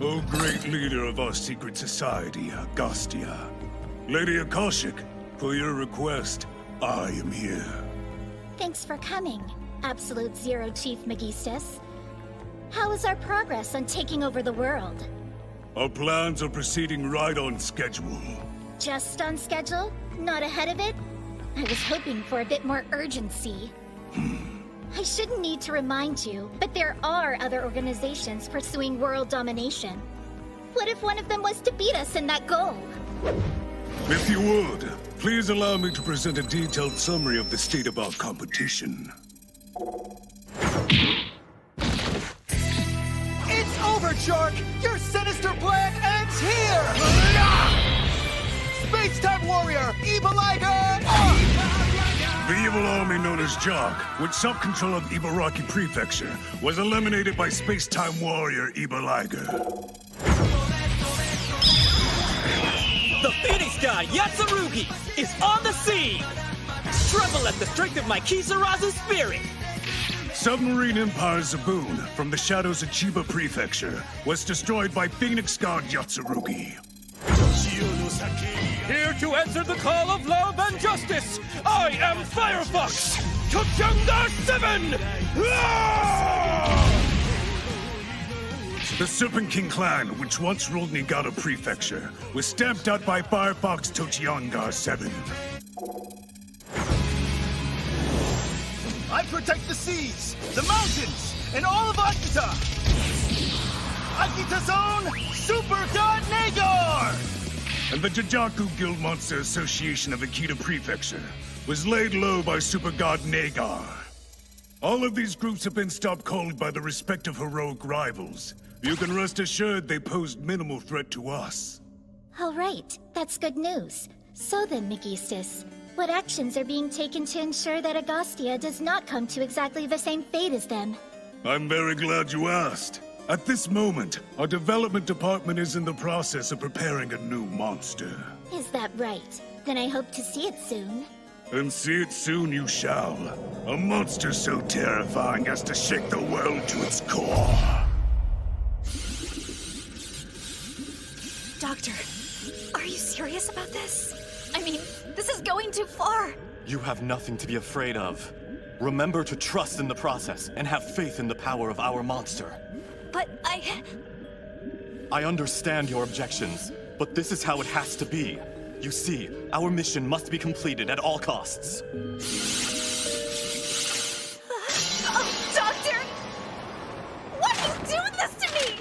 O great leader of our secret society, Agastia. Lady Akashic, for your request, I am here. Thanks for coming, Absolute Zero Chief Megistus. How is our progress on taking over the world? Our plans are proceeding right on schedule. Just on schedule? Not ahead of it? I was hoping for a bit more urgency. I shouldn't need to remind you, but there are other organizations pursuing world domination. What if one of them was to beat us in that goal? If you would, please allow me to present a detailed summary of the state of our competition. It's over, Shark! Your sinister plan ends here! Space-time warrior, Evil Liger! The evil army known as Jark, which sought control of Ibaraki Prefecture, was eliminated by space-time warrior Evil Liger. The Phoenix god Yatsurugi is on the scene! Tremble at the strength of my Kisarazu spirit! Submarine Empire Zaboon, from the shadows of Chiba Prefecture, was destroyed by Phoenix god Yatsurugi. Here to answer the call of love and justice, I am Firefox, Touka 7! The Serpent King clan, which once ruled Niigata Prefecture, was stamped out by Firefox Tochiongar 7. I protect the seas, the mountains, and all of Akita! Akita's own Super God Nagar! And the Jajaku Guild Monster Association of Akita Prefecture was laid low by Super God Nagar. All of these groups have been stopped cold by the respective heroic rivals. You can rest assured they posed minimal threat to us. All right, that's good news. So then, Megistus, what actions are being taken to ensure that Agastia does not come to exactly the same fate as them? I'm very glad you asked. At this moment, our development department is in the process of preparing a new monster. Is that right? Then I hope to see it soon. And see it soon you shall. A monster so terrifying as to shake the world to its core. Doctor, are you serious about this? I mean, this is going too far. You have nothing to be afraid of. Remember to trust in the process and have faith in the power of our monster. But I understand your objections, but this is how it has to be. You see, our mission must be completed at all costs. Oh, Doctor! Why are you doing this to me?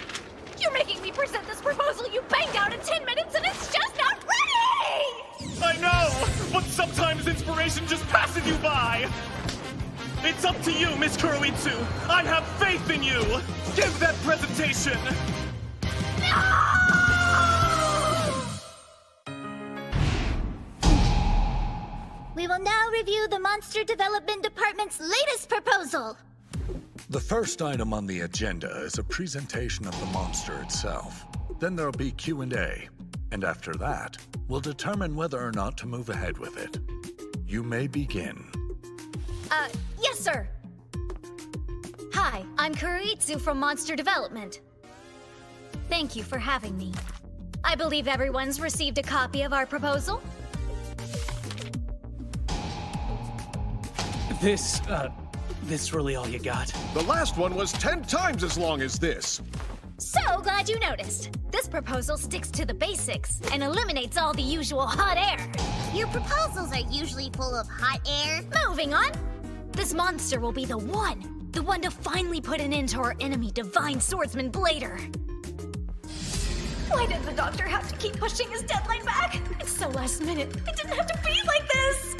You're making me present this proposal you banged out in 10 minutes and it's just not ready! I know, but sometimes inspiration just passes you by. It's up to you, Miss Kuroitsu. I have faith in you. Give that presentation. No! We will now review the Monster Development Department's latest proposal. The first item on the agenda is a presentation of the monster itself. Then there'll be Q&A. And after that, we'll determine whether or not to move ahead with it. You may begin. Yes, sir. Hi, I'm Kuroitsu from Monster Development. Thank you for having me. I believe everyone's received a copy of our proposal. This really all you got? The last one was 10 times as long as this. So glad you noticed. This proposal sticks to the basics and eliminates all the usual hot air. Your proposals are usually full of hot air. Moving on. This monster will be the one to finally put an end to our enemy, Divine Swordsman Blader. Why did the doctor have to keep pushing his deadline back? It's so last minute. It didn't have to be like this.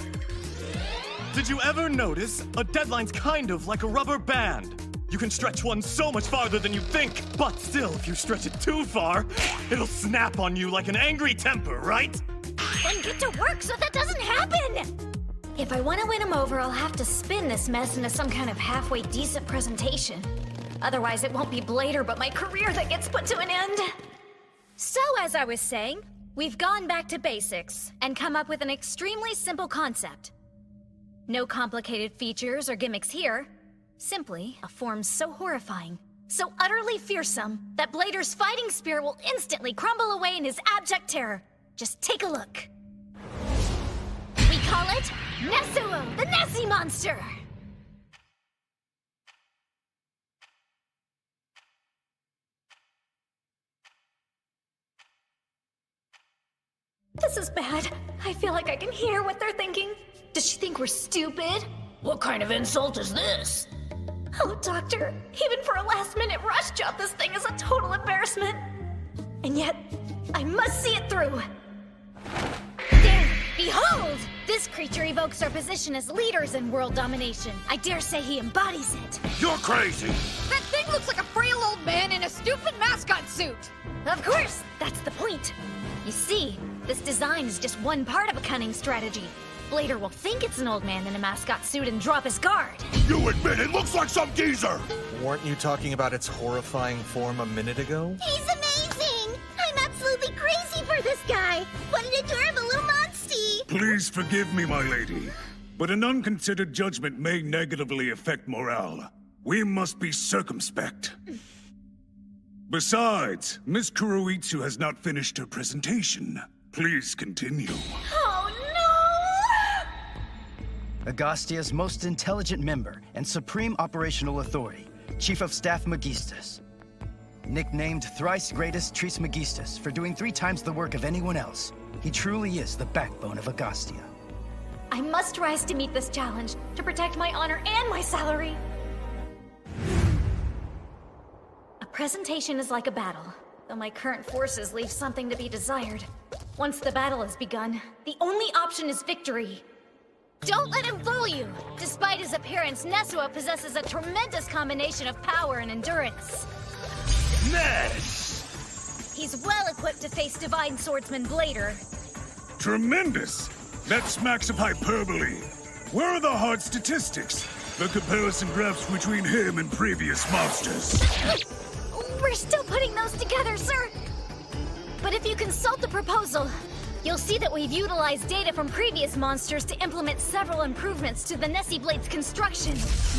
Did you ever notice? A deadline's kind of like a rubber band. You can stretch one so much farther than you think, but still, if you stretch it too far, it'll snap on you like an angry temper, right? Then get to work so that doesn't happen! If I want to win him over, I'll have to spin this mess into some kind of halfway decent presentation. Otherwise, it won't be Blader but my career that gets put to an end. So, as I was saying, we've gone back to basics and come up with an extremely simple concept. No complicated features or gimmicks here. Simply a form so horrifying So utterly fearsome that Blader's fighting spirit will instantly crumble away in his abject terror. Just take a look. We call it Nesuo, the Nessie monster! This is bad. I feel like I can hear what they're thinking. Does she think we're stupid? What kind of insult is this? Oh, Doctor, even for a last-minute rush job, this thing is a total embarrassment. And yet, I must see it through. There! Behold! This creature evokes our position as leaders in world domination. I dare say he embodies it. You're crazy! That thing looks like a frail old man in a stupid mascot suit! Of course! That's the point. You see, this design is just one part of a cunning strategy. Blader will think it's an old man in a mascot suit and drop his guard. You admit it looks like some geezer! Weren't you talking about its horrifying form a minute ago? He's amazing! I'm absolutely crazy for this guy! What an adorable little monstie! Please forgive me, my lady, but an unconsidered judgment may negatively affect morale. We must be circumspect. Besides, Miss Kuroitsu has not finished her presentation. Please continue. Oh no! Agastia's most intelligent member and supreme operational authority, Chief of Staff Megistus. Nicknamed thrice greatest Trismegistus for doing 3 times the work of anyone else, he truly is the backbone of Agastia. I must rise to meet this challenge, to protect my honor and my salary. A presentation is like a battle, though my current forces leave something to be desired. Once the battle has begun, the only option is victory. Don't let him fool you! Despite his appearance, Nesuo possesses a tremendous combination of power and endurance. Ness! He's well equipped to face Divine Swordsman Blader. Tremendous! That smacks of hyperbole. Where are the hard statistics? The comparison graphs between him and previous monsters. We're still putting those together, sir! But if you consult the proposal, you'll see that we've utilized data from previous monsters to implement several improvements to the Nessie Blade's construction.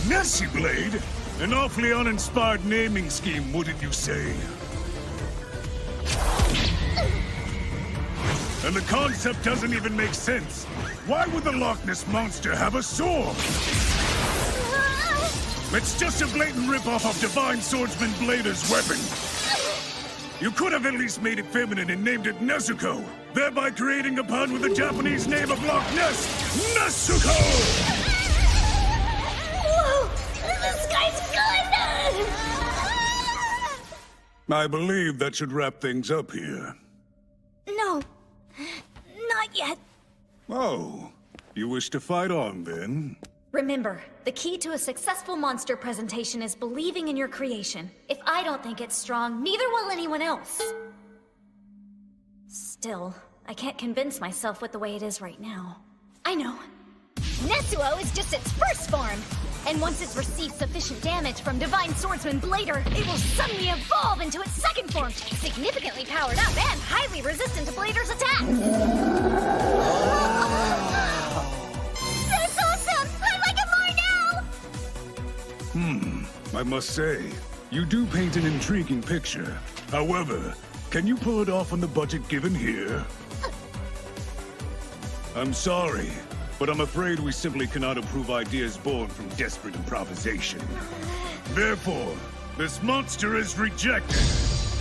Nessie Blade? An awfully uninspired naming scheme, wouldn't you say? And the concept doesn't even make sense. Why would the Loch Ness Monster have a sword? It's just a blatant ripoff of Divine Swordsman Blader's weapon. You could have at least made it feminine and named it Nezuko, thereby creating a pun with the Japanese name of Loch Ness, Nezuko! Whoa! This guy's good! I believe that should wrap things up here. No, not yet. Oh, you wish to fight on then? Remember, the key to a successful monster presentation is believing in your creation. If I don't think it's strong, neither will anyone else. Still, I can't convince myself with the way it is right now. I know. Nesuo is just its first form! And once it's received sufficient damage from Divine Swordsman Blader, it will suddenly evolve into its second form, significantly powered up and highly resistant to Blader's attacks! That's awesome! I like it more now! I must say, you do paint an intriguing picture. However, can you pull it off on the budget given here? I'm sorry, but I'm afraid we simply cannot approve ideas born from desperate improvisation. Therefore, this monster is rejected.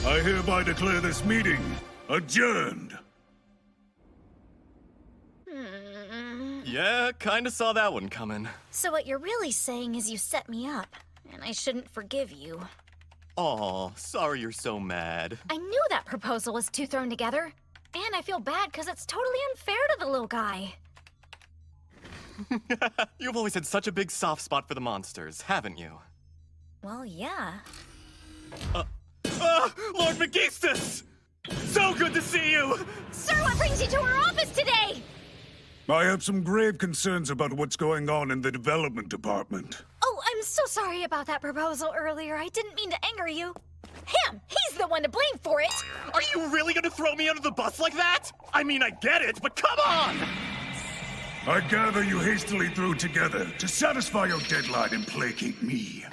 I hereby declare this meeting adjourned. Yeah, kinda saw that one coming. So what you're really saying is you set me up, and I shouldn't forgive you. Aw, sorry you're so mad. I knew that proposal was too thrown together, and I feel bad because it's totally unfair to the little guy. You've always had such a big soft spot for the monsters, haven't you? Well, yeah. Lord Megistus! So good to see you! Sir, what brings you to our office today? I have some grave concerns about what's going on in the development department. Oh, I'm so sorry about that proposal earlier. I didn't mean to anger you. Him! He's the one to blame for it! Are you really gonna throw me under the bus like that? I mean, I get it, but come on! I gather you hastily threw together to satisfy your deadline and placate me.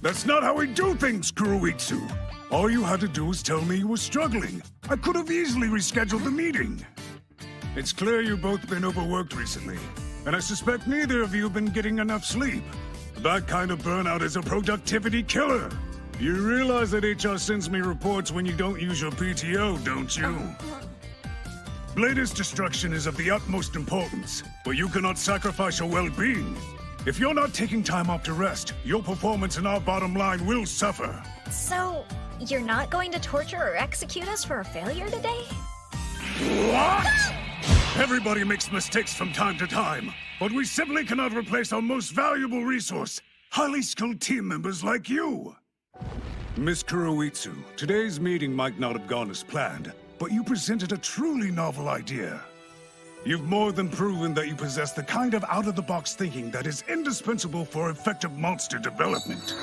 That's not how we do things, Kuroitsu. All you had to do was tell me you were struggling. I could have easily rescheduled the meeting. It's clear you've both been overworked recently, and I suspect neither of you have been getting enough sleep. That kind of burnout is a productivity killer. You realize that HR sends me reports when you don't use your PTO, don't you? Blader's destruction is of the utmost importance, but you cannot sacrifice your well-being. If you're not taking time off to rest, your performance and our bottom line will suffer. So, you're not going to torture or execute us for a failure today? What? Everybody makes mistakes from time to time, but we simply cannot replace our most valuable resource, highly skilled team members like you. Miss Kuroitsu, today's meeting might not have gone as planned, but you presented a truly novel idea. You've more than proven that you possess the kind of out-of-the-box thinking that is indispensable for effective monster development.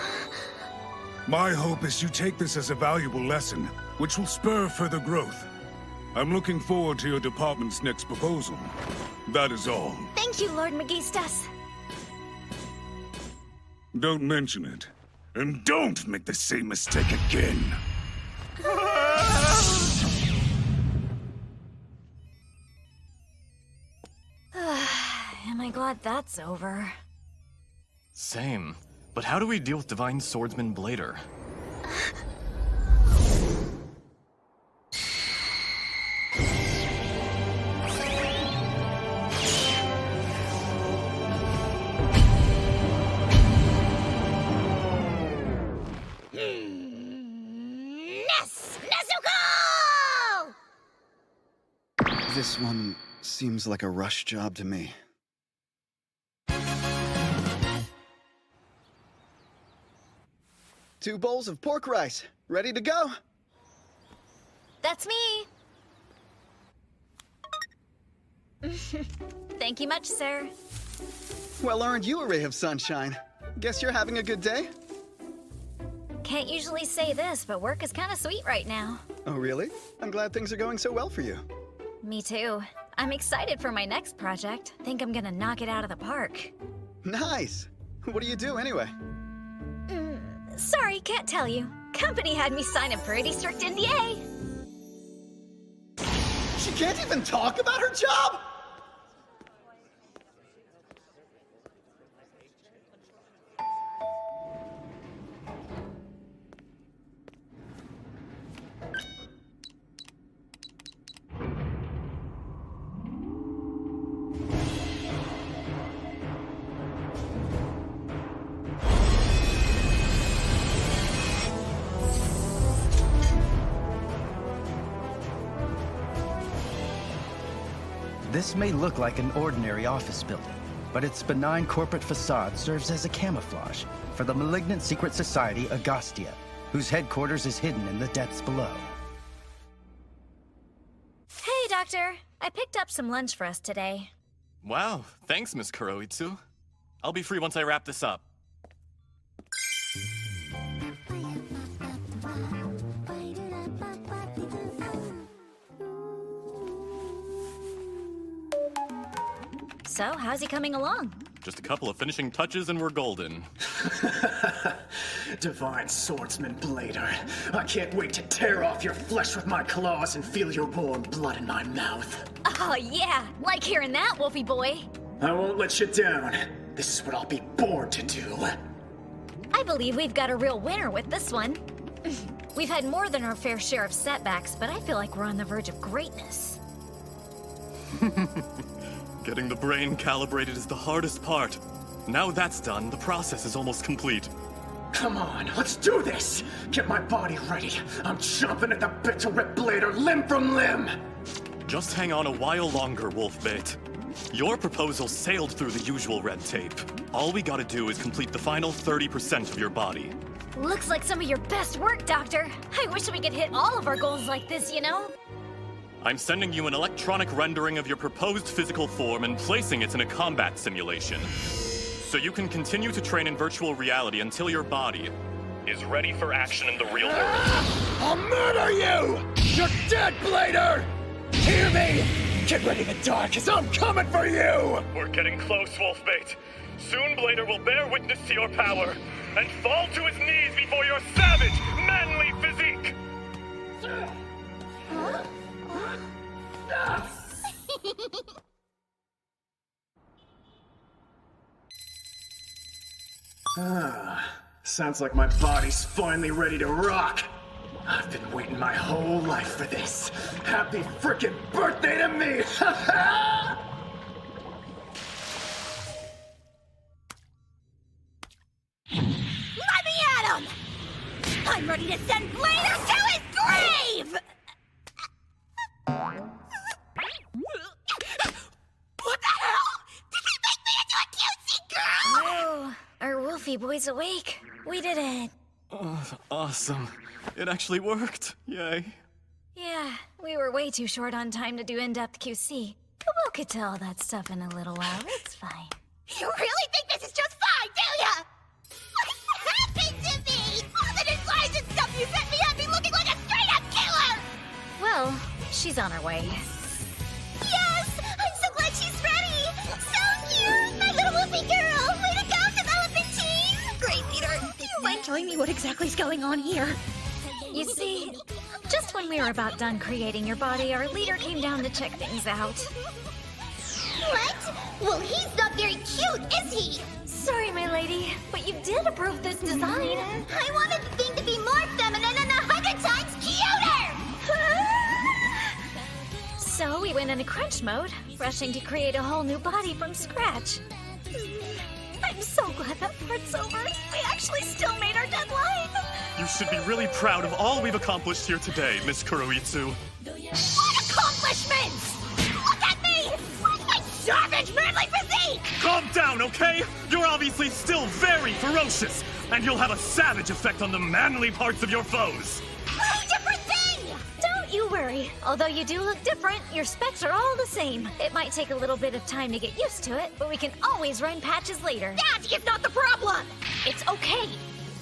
My hope is you take this as a valuable lesson, which will spur further growth. I'm looking forward to your department's next proposal. That is all. Thank you, Lord Magistas. Don't mention it. And don't make the same mistake again. Am I glad that's over? Same. But how do we deal with Divine Swordsman Blader? This one seems like a rush job to me. Two bowls of pork rice. Ready to go? That's me! Thank you much, sir. Well earned you a ray of sunshine. Guess you're having a good day? Can't usually say this, but work is kind of sweet right now. Oh, really? I'm glad things are going so well for you. Me too. I'm excited for my next project. Think I'm gonna knock it out of the park. Nice! What do you do anyway? Sorry, can't tell you. Company had me sign a pretty strict NDA. She can't even talk about her job?! This may look like an ordinary office building, but its benign corporate facade serves as a camouflage for the malignant secret society Agastia, whose headquarters is hidden in the depths below. Hey, Doctor. I picked up some lunch for us today. Wow, thanks, Miss Kuroitsu. I'll be free once I wrap this up. So, how's he coming along? Just a couple of finishing touches and we're golden. Divine Swordsman Blader, I can't wait to tear off your flesh with my claws and feel your warm blood in my mouth. Oh yeah, like hearing that, Wolfie boy. I won't let you down. This is what I'll be born to do. I believe we've got a real winner with this one. We've had more than our fair share of setbacks, but I feel like we're on the verge of greatness. Getting the brain calibrated is the hardest part. Now that's done, the process is almost complete. Come on, let's do this! Get my body ready. I'm chomping at the bit to rip Blader limb from limb! Just hang on a while longer, Wolfbait. Your proposal sailed through the usual red tape. All we gotta do is complete the final 30% of your body. Looks like some of your best work, Doctor. I wish we could hit all of our goals like this, you know? I'm sending you an electronic rendering of your proposed physical form and placing it in a combat simulation. So you can continue to train in virtual reality until your body is ready for action in the real world. I'll murder you! You're dead, Blader! Hear me? Get ready to die, cause I'm coming for you! We're getting close, Wolfbait. Soon Blader will bear witness to your power and fall to his knees before your savage, manly physique! Sounds like my body's finally ready to rock. I've been waiting my whole life for this. Happy frickin' birthday to me! Let me at him! I'm ready to send Blader to his grave! What the hell? Did he make me into a cutesy girl? Oh, our Wolfie boy's awake. We did it. Oh, awesome. It actually worked. Yay. Yeah, we were way too short on time to do in-depth QC. But we'll get to all that stuff in a little while. It's fine. You really think this is just fine, do ya? What happened to me? All the designs and stuff you sent me had me looking like a straight-up killer! Well, she's on her way. Yes! I'm so glad she's ready! So cute! My little whoopee girl! Way to go, development team! Great, Peter. Do you mind showing me what exactly is going on here? You see, just when we were about done creating your body, our leader came down to check things out. What? Well, he's not very cute, is he? Sorry, my lady, but you did approve this design. I wanted the thing to be more feminine and 100 times cuter! So we went into crunch mode, rushing to create a whole new body from scratch. I'm so glad that part's over. We actually still made our deadline. You should be really proud of all we've accomplished here today, Miss Kuroitsu. What accomplishments? Look at me! Where's my savage manly physique? Calm down, okay? You're obviously still very ferocious, and you'll have a savage effect on the manly parts of your foes. Very different thing! Don't you worry. Although you do look different, your specs are all the same. It might take a little bit of time to get used to it, but we can always run patches later. That is not the problem! It's okay.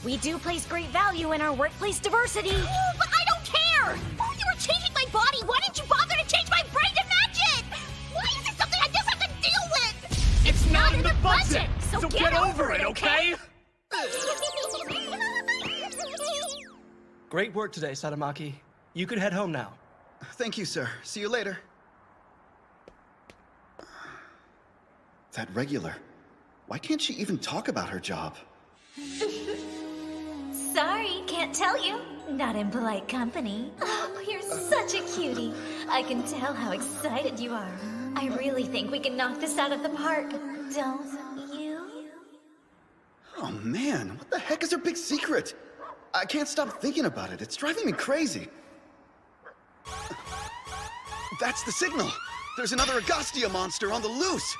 We do place great value in our workplace diversity. But I don't care! While you were changing my body, why didn't you bother to change my brain to match it? Why is it something I just have to deal with? It's not in the budget, so get over it, okay? Great work today, Sadamaki. You could head home now. Thank you, sir. See you later. That regular. Why can't she even talk about her job? Sorry, can't tell you. Not in polite company. Oh, you're such a cutie. I can tell how excited you are. I really think we can knock this out of the park. Don't you? Oh man, what the heck is her big secret? I can't stop thinking about it. It's driving me crazy. That's the signal. There's another Agastia monster on the loose.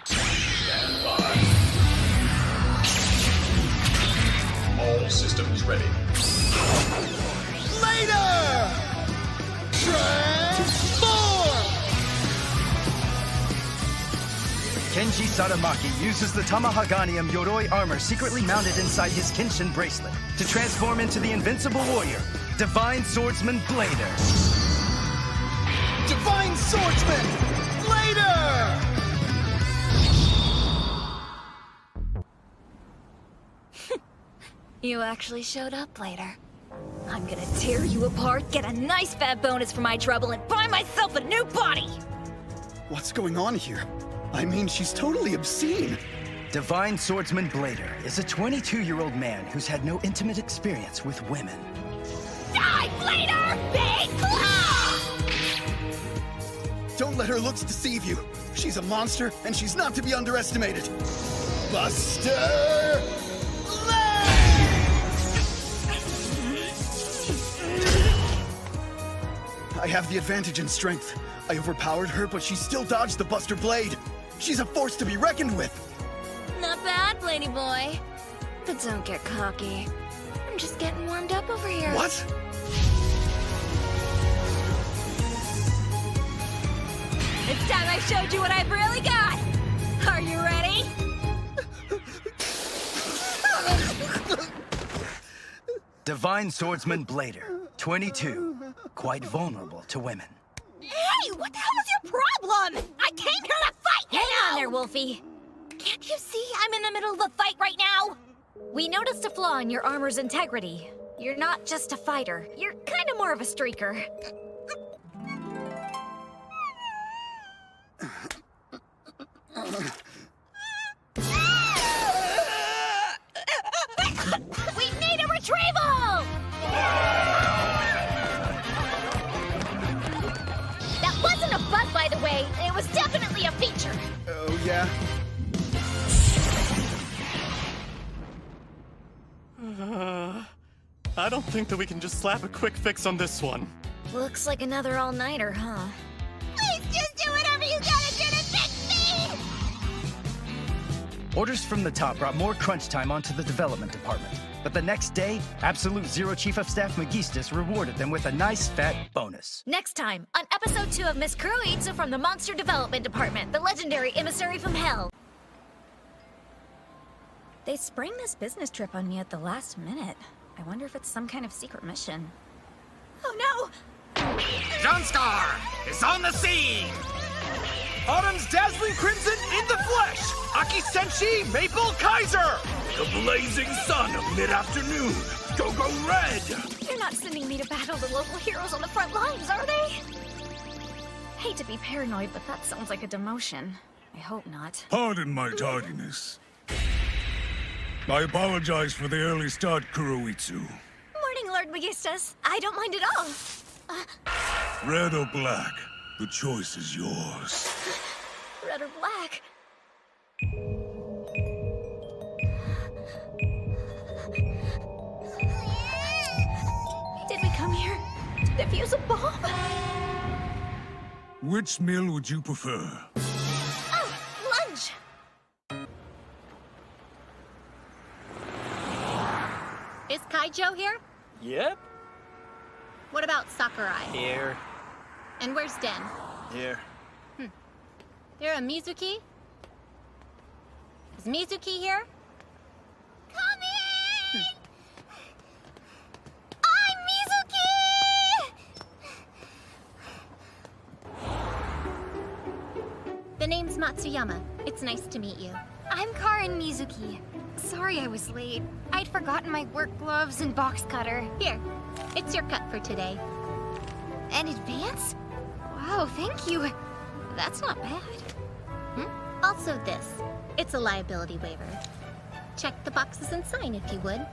Stand by. All systems ready. Later! Transform! Kenji Sadamaki uses the Tamahaganium Yoroi armor secretly mounted inside his Kenshin bracelet to transform into the invincible warrior, Divine Swordsman Blader. Divine Swordsman! Blader! You actually showed up later. I'm gonna tear you apart, get a nice fat bonus for my trouble, and buy myself a new body! What's going on here? I mean, she's totally obscene. Divine Swordsman Blader is a 22-year-old man who's had no intimate experience with women. Die, Blader! Big Claw! Don't let her looks deceive you. She's a monster, and she's not to be underestimated. Buster! I have the advantage in strength. I overpowered her, but she still dodged the Buster Blade. She's a force to be reckoned with. Not bad, Bladey boy. But don't get cocky. I'm just getting warmed up over here. What? It's time I showed you what I've really got! Are you ready? Divine Swordsman Blader, 22, quite vulnerable to women. Hey, what the hell is your problem? I came here to fight, you Hang on know! there, Wolfie. Can't you see I'm in the middle of a fight right now? We noticed a flaw in your armor's integrity. You're not just a fighter. You're kind of more of a streaker. We need a retrieval! That wasn't a bug, by the way. It was definitely a feature. Oh, yeah? I don't think that we can just slap a quick fix on this one. Looks like another all-nighter, huh? Please just do whatever you gotta do to fix me! Orders from the top brought more crunch time onto the development department. But the next day, Absolute Zero Chief of Staff Megistus rewarded them with a nice fat bonus. Next time, on episode 2 of Miss Kuroitsu from the Monster Development Department, the legendary emissary from Hell. They sprang this business trip on me at the last minute. I wonder if it's some kind of secret mission. Oh no! Johnstar is on the scene! Autumn's dazzling crimson in the flesh! Aki-senshi Maple Kaiser! The blazing sun of mid-afternoon! Go red! They're not sending me to battle the local heroes on the front lines, are they? Hate to be paranoid, but that sounds like a demotion. I hope not. Pardon my tardiness. I apologize for the early start, Kuroitsu. Morning, Lord Megistus. I don't mind at all. Red or black, the choice is yours. Red or black? Did we come here to defuse a bomb? Which meal would you prefer? Oh, lunch! Is Kaijo here? Yep. What about Sakurai? Here. And where's Den? Here. There a Mizuki? Is Mizuki here? Come in! I'm Mizuki! The name's Matsuyama. It's nice to meet you. I'm Karin Mizuki. Sorry I was late. I'd forgotten my work gloves and box cutter. Here, it's your cut for today. In advance? Wow, thank you. That's not bad. Also this. It's a liability waiver. Check the boxes and sign if you would.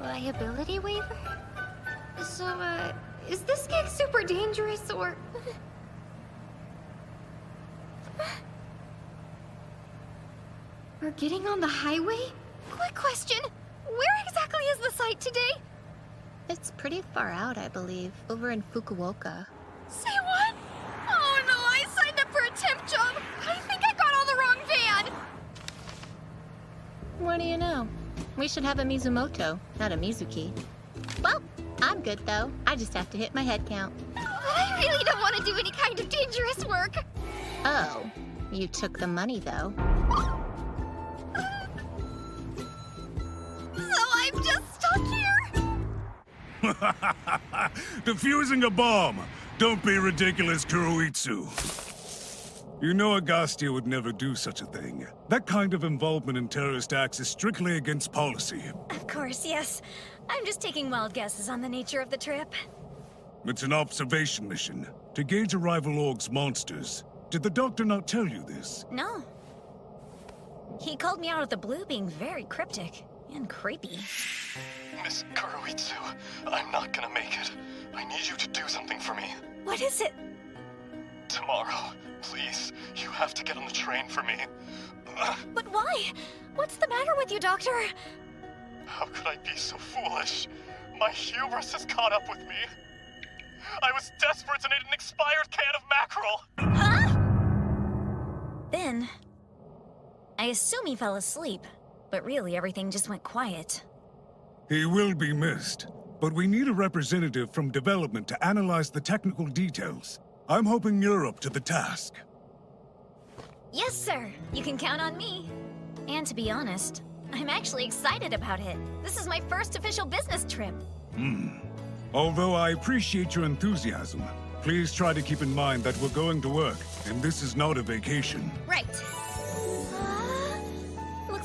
Liability waiver? So, is this gig super dangerous or... We're getting on the highway? Quick question. Where exactly is the site today? It's pretty far out, I believe. Over in Fukuoka. Say what? Oh no, I signed up for a temp job. I think I got on the wrong van. What do you know? We should have a Mizumoto, not a Mizuki. Well, I'm good though. I just have to hit my head count. But I really don't want to do any kind of dangerous work. Oh, you took the money though. So I'm just stuck here? Defusing a bomb! Don't be ridiculous, Kuroitsu. You know Agastia would never do such a thing. That kind of involvement in terrorist acts is strictly against policy. Of course, yes. I'm just taking wild guesses on the nature of the trip. It's an observation mission, to gauge a rival org's monsters. Did the doctor not tell you this? No. He called me out of the blue being very cryptic and creepy. Miss Kuroitsu, I'm not gonna make it. I need you to do something for me. What is it? Tomorrow, please. You have to get on the train for me. But why? What's the matter with you, Doctor? How could I be so foolish? My hubris has caught up with me. I was desperate to need an expired can of mackerel. Huh? Then, I assume he fell asleep, but really everything just went quiet. He will be missed, but we need a representative from development to analyze the technical details. I'm hoping you're up to the task. Yes, sir. You can count on me. And to be honest, I'm actually excited about it. This is my first official business trip. Although I appreciate your enthusiasm, please try to keep in mind that we're going to work, and this is not a vacation. Right.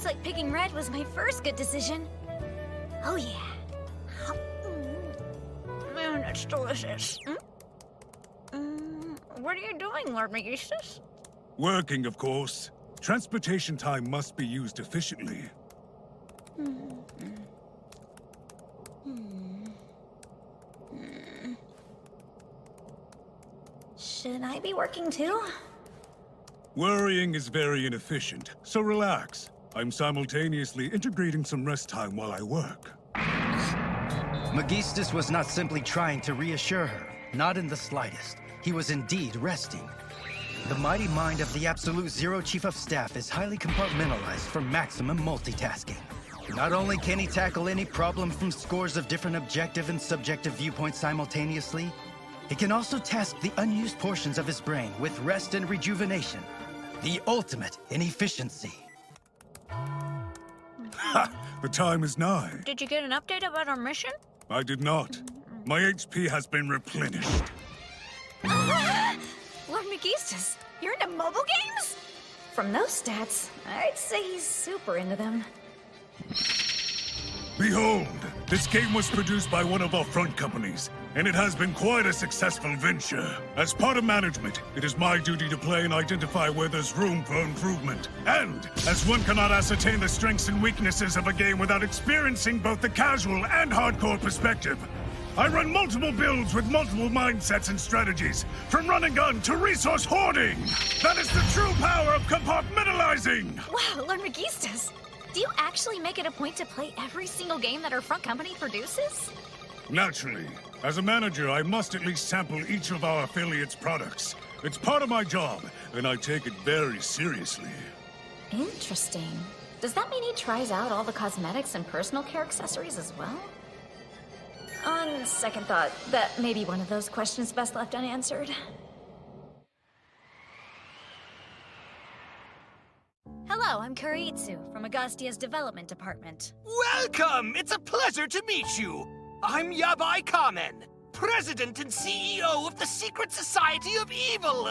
like picking red was my first good decision. Oh yeah. Man, it's delicious. What are you doing, Lord Magistus? Working, of course. Transportation time must be used efficiently. Should I be working too? Worrying is very inefficient, so relax. I'm simultaneously integrating some rest time while I work. Magistus was not simply trying to reassure her, not in the slightest. He was indeed resting. The mighty mind of the Absolute Zero Chief of Staff is highly compartmentalized for maximum multitasking. Not only can he tackle any problem from scores of different objective and subjective viewpoints simultaneously, he can also task the unused portions of his brain with rest and rejuvenation. The ultimate in efficiency. Ha! The time is nigh. Did you get an update about our mission? I did not. My HP has been replenished. Lord Magistus, you're into mobile games? From those stats, I'd say he's super into them. Behold, this game was produced by one of our front companies, and it has been quite a successful venture. As part of management, it is my duty to play and identify where there's room for improvement. And, as one cannot ascertain the strengths and weaknesses of a game without experiencing both the casual and hardcore perspective, I run multiple builds with multiple mindsets and strategies, from run and gun to resource hoarding. That is the true power of compartmentalizing! Wow, Lord Magistus, do you actually make it a point to play every single game that our front company produces? Naturally. As a manager, I must at least sample each of our affiliates' products. It's part of my job, and I take it very seriously. Interesting. Does that mean he tries out all the cosmetics and personal care accessories as well? On second thought, that may be one of those questions best left unanswered. Hello, I'm Kuroitsu from Agastia's development department. Welcome! It's a pleasure to meet you. I'm Yabai Kamen, President and CEO of the Secret Society of Evil.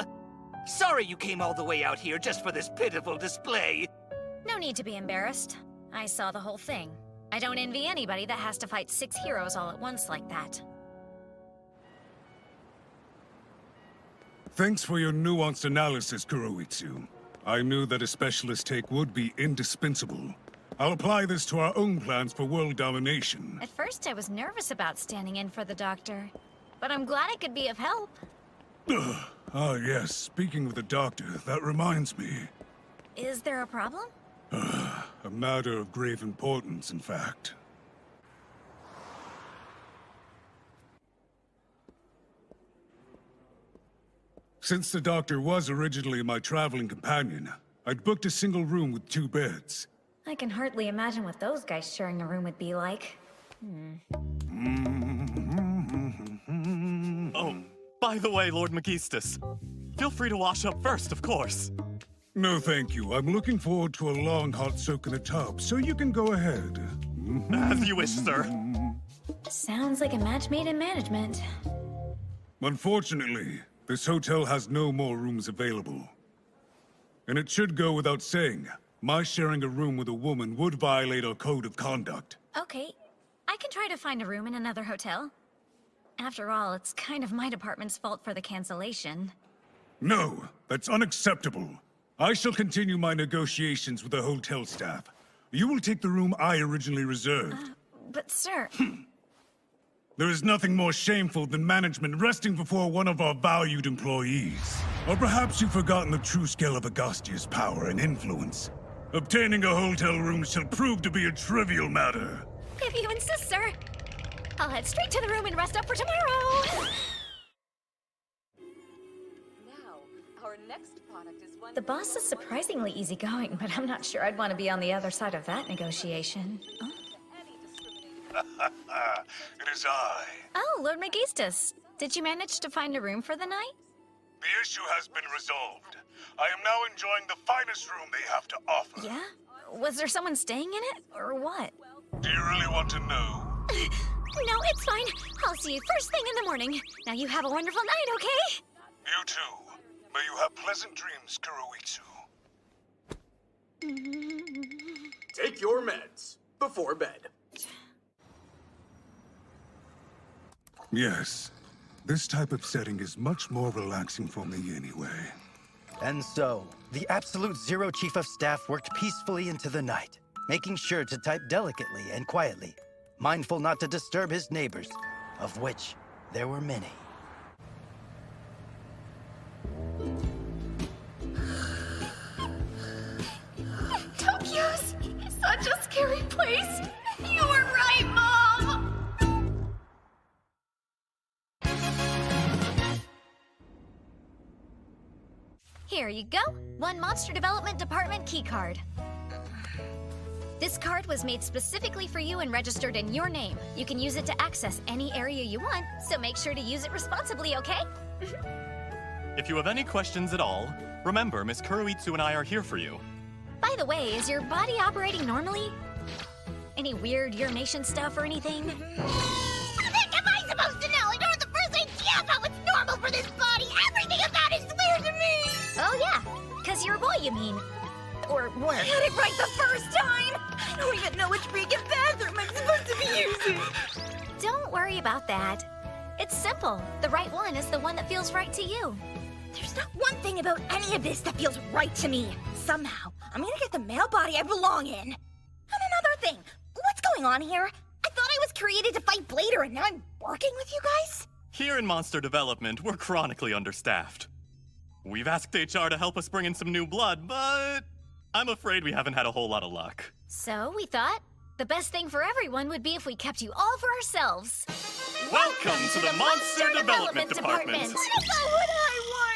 Sorry you came all the way out here just for this pitiful display. No need to be embarrassed. I saw the whole thing. I don't envy anybody that has to fight 6 heroes all at once like that. Thanks for your nuanced analysis, Kuroitsu. I knew that a specialist take would be indispensable. I'll apply this to our own plans for world domination. At first I was nervous about standing in for the doctor, but I'm glad I could be of help. Ah, yes. Speaking of the doctor, that reminds me. Is there a problem? A matter of grave importance, in fact. Since the doctor was originally my traveling companion, I'd booked a single room with 2 beds. I can hardly imagine what those guys sharing a room would be like. Oh, by the way, Lord Magistus, feel free to wash up first, of course. No, thank you. I'm looking forward to a long hot soak in the tub, so you can go ahead. As you wish, sir. Sounds like a match made in management. Unfortunately, this hotel has no more rooms available. And it should go without saying, my sharing a room with a woman would violate our code of conduct. Okay, I can try to find a room in another hotel. After all, it's kind of my department's fault for the cancellation. No, that's unacceptable. I shall continue my negotiations with the hotel staff. You will take the room I originally reserved. But sir... There is nothing more shameful than management resting before one of our valued employees. Or perhaps you've forgotten the true scale of Agastia's power and influence. Obtaining a hotel room shall prove to be a trivial matter. If you insist, sir, I'll head straight to the room and rest up for tomorrow. Our next product is one... The boss is surprisingly easygoing, but I'm not sure I'd want to be on the other side of that negotiation. Oh. It is I. Oh, Lord Magistus. Did you manage to find a room for the night? The issue has been resolved. I am now enjoying the finest room they have to offer. Yeah? Was there someone staying in it, or what? Do you really want to know? No, it's fine. I'll see you first thing in the morning. Now you have a wonderful night, okay? You too. May you have pleasant dreams, Kuroitsu. Take your meds before bed. Yes. This type of setting is much more relaxing for me anyway. And so, the Absolute Zero Chief of Staff worked peacefully into the night, making sure to type delicately and quietly, mindful not to disturb his neighbors, of which there were many. Tokyo's such a scary place. You were right, Mom! Here you go. One Monster Development Department keycard. This card was made specifically for you and registered in your name. You can use it to access any area you want, so make sure to use it responsibly, okay? If you have any questions at all, remember Miss Kuroitsu and I are here for you. By the way, is your body operating normally? Any weird urination stuff or anything? What the heck am I supposed to know? I don't have the first idea about what's normal for this body. Everything about it is weird to me. Oh yeah, 'cause you're a boy, you mean. Or were. I had it right the first time! I don't even know which freaking bathroom I'm supposed to be using! Don't worry about that. It's simple. The right one is the one that feels right to you. There's not one thing about any of this that feels right to me. Somehow, I'm gonna get the male body I belong in. And another thing, what's going on here? I thought I was created to fight Blader and now I'm working with you guys? Here in Monster Development, we're chronically understaffed. We've asked HR to help us bring in some new blood, but I'm afraid we haven't had a whole lot of luck. So we thought the best thing for everyone would be if we kept you all for ourselves. Welcome to the Monster Development Department. That's not what I want!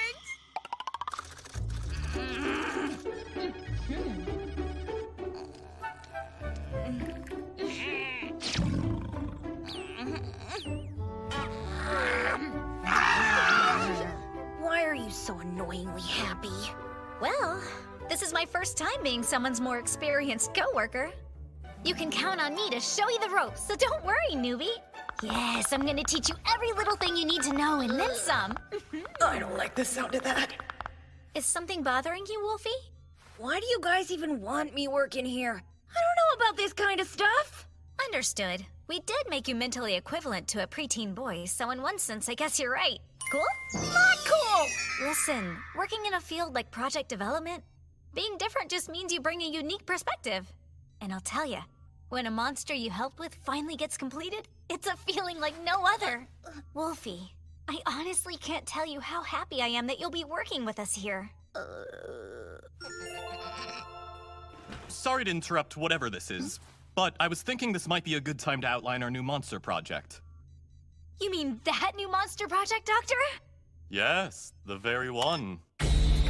Why are you so annoyingly happy? Well, this is my first time being someone's more experienced coworker. You can count on me to show you the ropes, so don't worry, newbie. Yes, I'm gonna teach you every little thing you need to know and then some. I don't like the sound of that. Is something bothering you, Wolfie? Why do you guys even want me working here? I don't know about this kind of stuff. Understood. We did make you mentally equivalent to a preteen boy, so in one sense, I guess you're right. Cool? Not cool! Listen, working in a field like project development, being different just means you bring a unique perspective. And I'll tell ya, when a monster you helped with finally gets completed, it's a feeling like no other. Wolfie, I honestly can't tell you how happy I am that you'll be working with us here. Sorry to interrupt whatever this is, but I was thinking this might be a good time to outline our new monster project. You mean that new monster project, Doctor? Yes, the very one.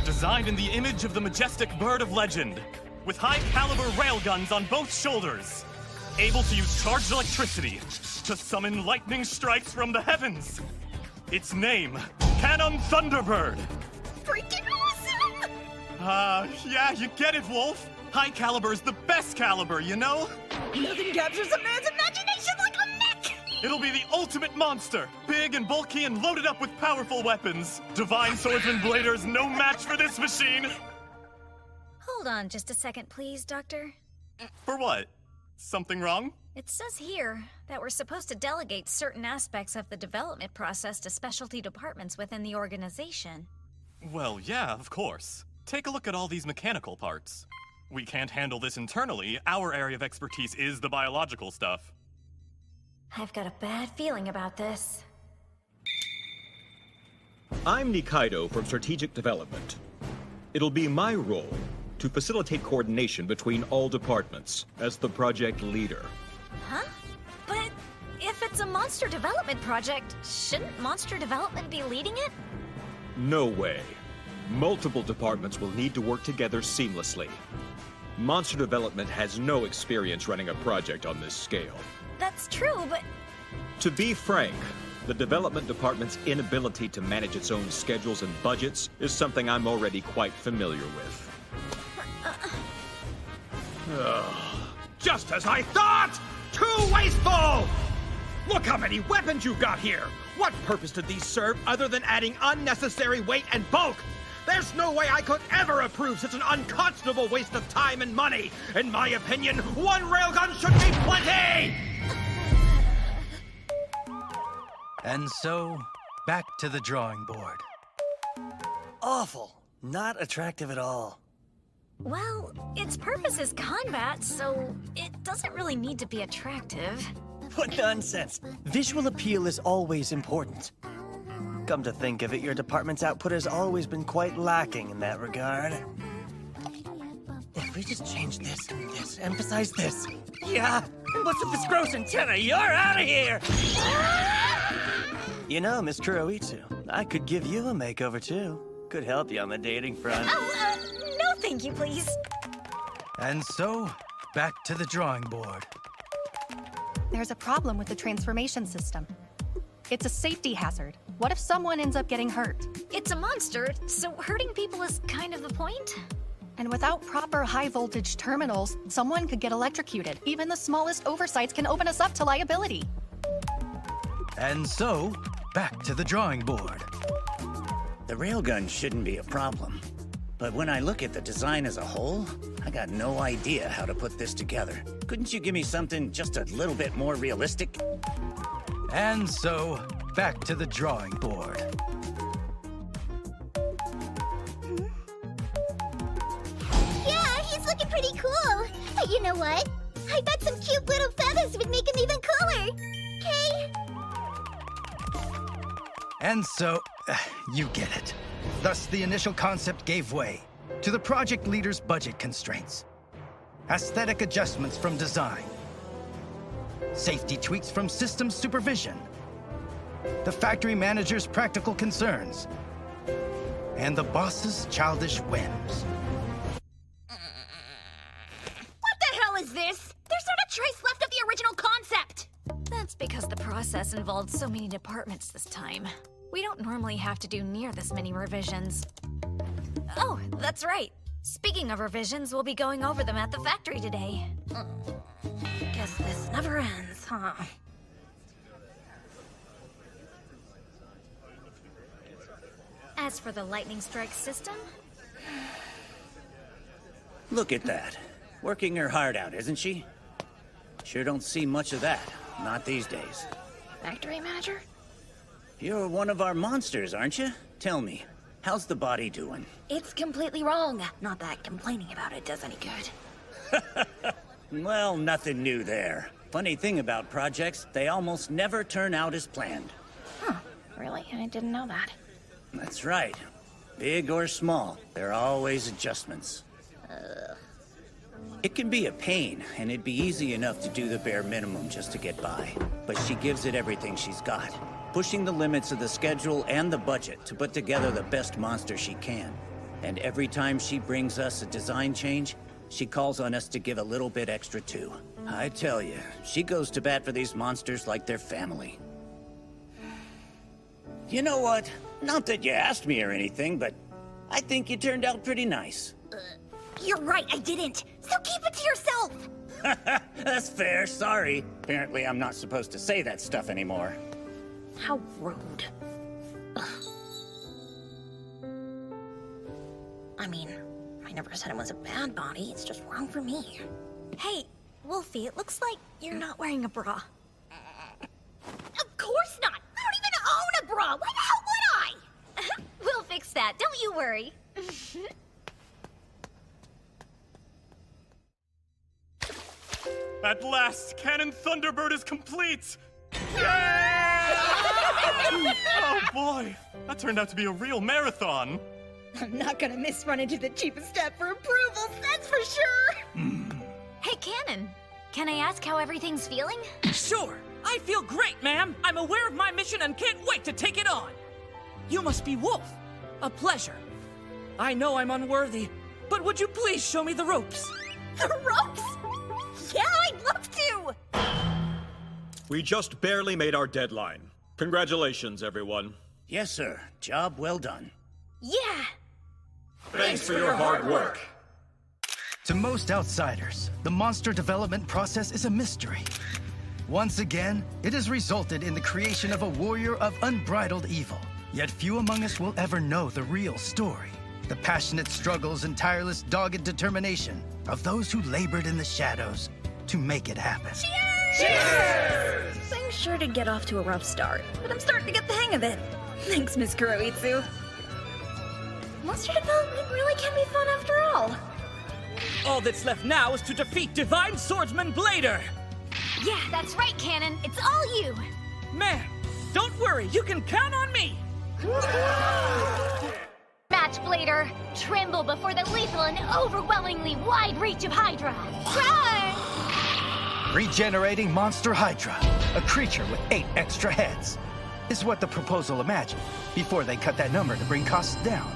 Designed in the image of the majestic bird of legend, with high-caliber railguns on both shoulders, able to use charged electricity to summon lightning strikes from the heavens. Its name, Cannon Thunderbird. Freaking awesome! Yeah, you get it, Wolf. High caliber is the best caliber, you know? Nothing captures a man's imagination like a mech! It'll be the ultimate monster, big and bulky and loaded up with powerful weapons. Divine Swordsman Blader's no match for this machine. Hold on just a second, please, Doctor. For what? Something wrong? It says here that we're supposed to delegate certain aspects of the development process to specialty departments within the organization. Well, yeah, of course. Take a look at all these mechanical parts. We can't handle this internally. Our area of expertise is the biological stuff. I've got a bad feeling about this. I'm Nikaido from Strategic Development. It'll be my role to facilitate coordination between all departments as the project leader. Huh? But if it's a monster development project, shouldn't monster development be leading it? No way. Multiple departments will need to work together seamlessly. Monster Development has no experience running a project on this scale. That's true, but... To be frank, the Development Department's inability to manage its own schedules and budgets is something I'm already quite familiar with. Just as I thought! Too wasteful! Look how many weapons you've got here! What purpose did these serve other than adding unnecessary weight and bulk? There's no way I could ever approve such an unconscionable waste of time and money! In my opinion, one railgun should be plenty! And so, back to the drawing board. Awful. Not attractive at all. Well, its purpose is combat, so it doesn't really need to be attractive. What nonsense. Visual appeal is always important. Come to think of it, your department's output has always been quite lacking in that regard. If we just change this and this, emphasize this. Yeah, what's with this gross antenna? You're out of here! You know, Miss Kuroitsu, I could give you a makeover too. Could help you on the dating front. No thank you, please. And so, back to the drawing board. There's a problem with the transformation system. It's a safety hazard. What if someone ends up getting hurt? It's a monster, so hurting people is kind of the point. And without proper high-voltage terminals, someone could get electrocuted. Even the smallest oversights can open us up to liability. And so, back to the drawing board. The railgun shouldn't be a problem. But when I look at the design as a whole, I got no idea how to put this together. Couldn't you give me something just a little bit more realistic? And so, back to the drawing board. Yeah, he's looking pretty cool. But you know what? I bet some cute little feathers would make him even cooler. Okay? And so, you get it. Thus, the initial concept gave way to the project leader's budget constraints, aesthetic adjustments from design, safety tweaks from systems supervision, the factory manager's practical concerns, and the boss's childish whims. What the hell is this? There's not a trace left of the original concept! That's because the process involved so many departments this time. We don't normally have to do near this many revisions. Oh, that's right. Speaking of revisions, we'll be going over them at the factory today. Guess this never ends, huh? As for the lightning strike system... Look at that. Working her heart out, isn't she? Sure don't see much of that. Not these days. Factory manager? You're one of our monsters, aren't you? Tell me, how's the body doing? It's completely wrong. Not that complaining about it does any good. Well, nothing new there. Funny thing about projects, they almost never turn out as planned. Huh, really? I didn't know that. That's right. Big or small, there are always adjustments. It can be a pain, and it'd be easy enough to do the bare minimum just to get by. But she gives it everything she's got, pushing the limits of the schedule and the budget to put together the best monster she can. And every time she brings us a design change, she calls on us to give a little bit extra too. I tell you, she goes to bat for these monsters like they're family. You know what? Not that you asked me or anything, but I think you turned out pretty nice. You're right, I didn't. So keep it to yourself. That's fair, sorry. Apparently I'm not supposed to say that stuff anymore. How rude. Ugh. I mean, I never said it was a bad body, it's just wrong for me. Hey, Wolfie, it looks like you're not wearing a bra. Of course not! I don't even own a bra! Why the hell would I? We'll fix that, don't you worry. At last, Cannon Thunderbird is complete! Oh boy, that turned out to be a real marathon. I'm not gonna miss running to the cheapest step for approvals, that's for sure! Hey, Cannon, can I ask how everything's feeling? Sure, I feel great, ma'am. I'm aware of my mission and can't wait to take it on. You must be Wolf. A pleasure. I know I'm unworthy, but would you please show me the ropes? The ropes? Yeah, I'd love to! We just barely made our deadline. Congratulations, everyone. Yes, sir. Job well done. Yeah! Thanks for your hard work. To most outsiders, the monster development process is a mystery. Once again, it has resulted in the creation of a warrior of unbridled evil. Yet few among us will ever know the real story. The passionate struggles and tireless dogged determination of those who labored in the shadows to make it happen. Cheers! Things sure did get off to a rough start, but I'm starting to get the hang of it. Thanks, Miss Kuroitsu. Monster development really can be fun after all. All that's left now is to defeat Divine Swordsman Blader! Yeah, that's right, Cannon. It's all you! Man, don't worry, you can count on me! Match Blader, tremble before the lethal and overwhelmingly wide reach of Hydra. Run! Regenerating Monster Hydra, a creature with 8 extra heads, is what the proposal imagined before they cut that number to bring costs down.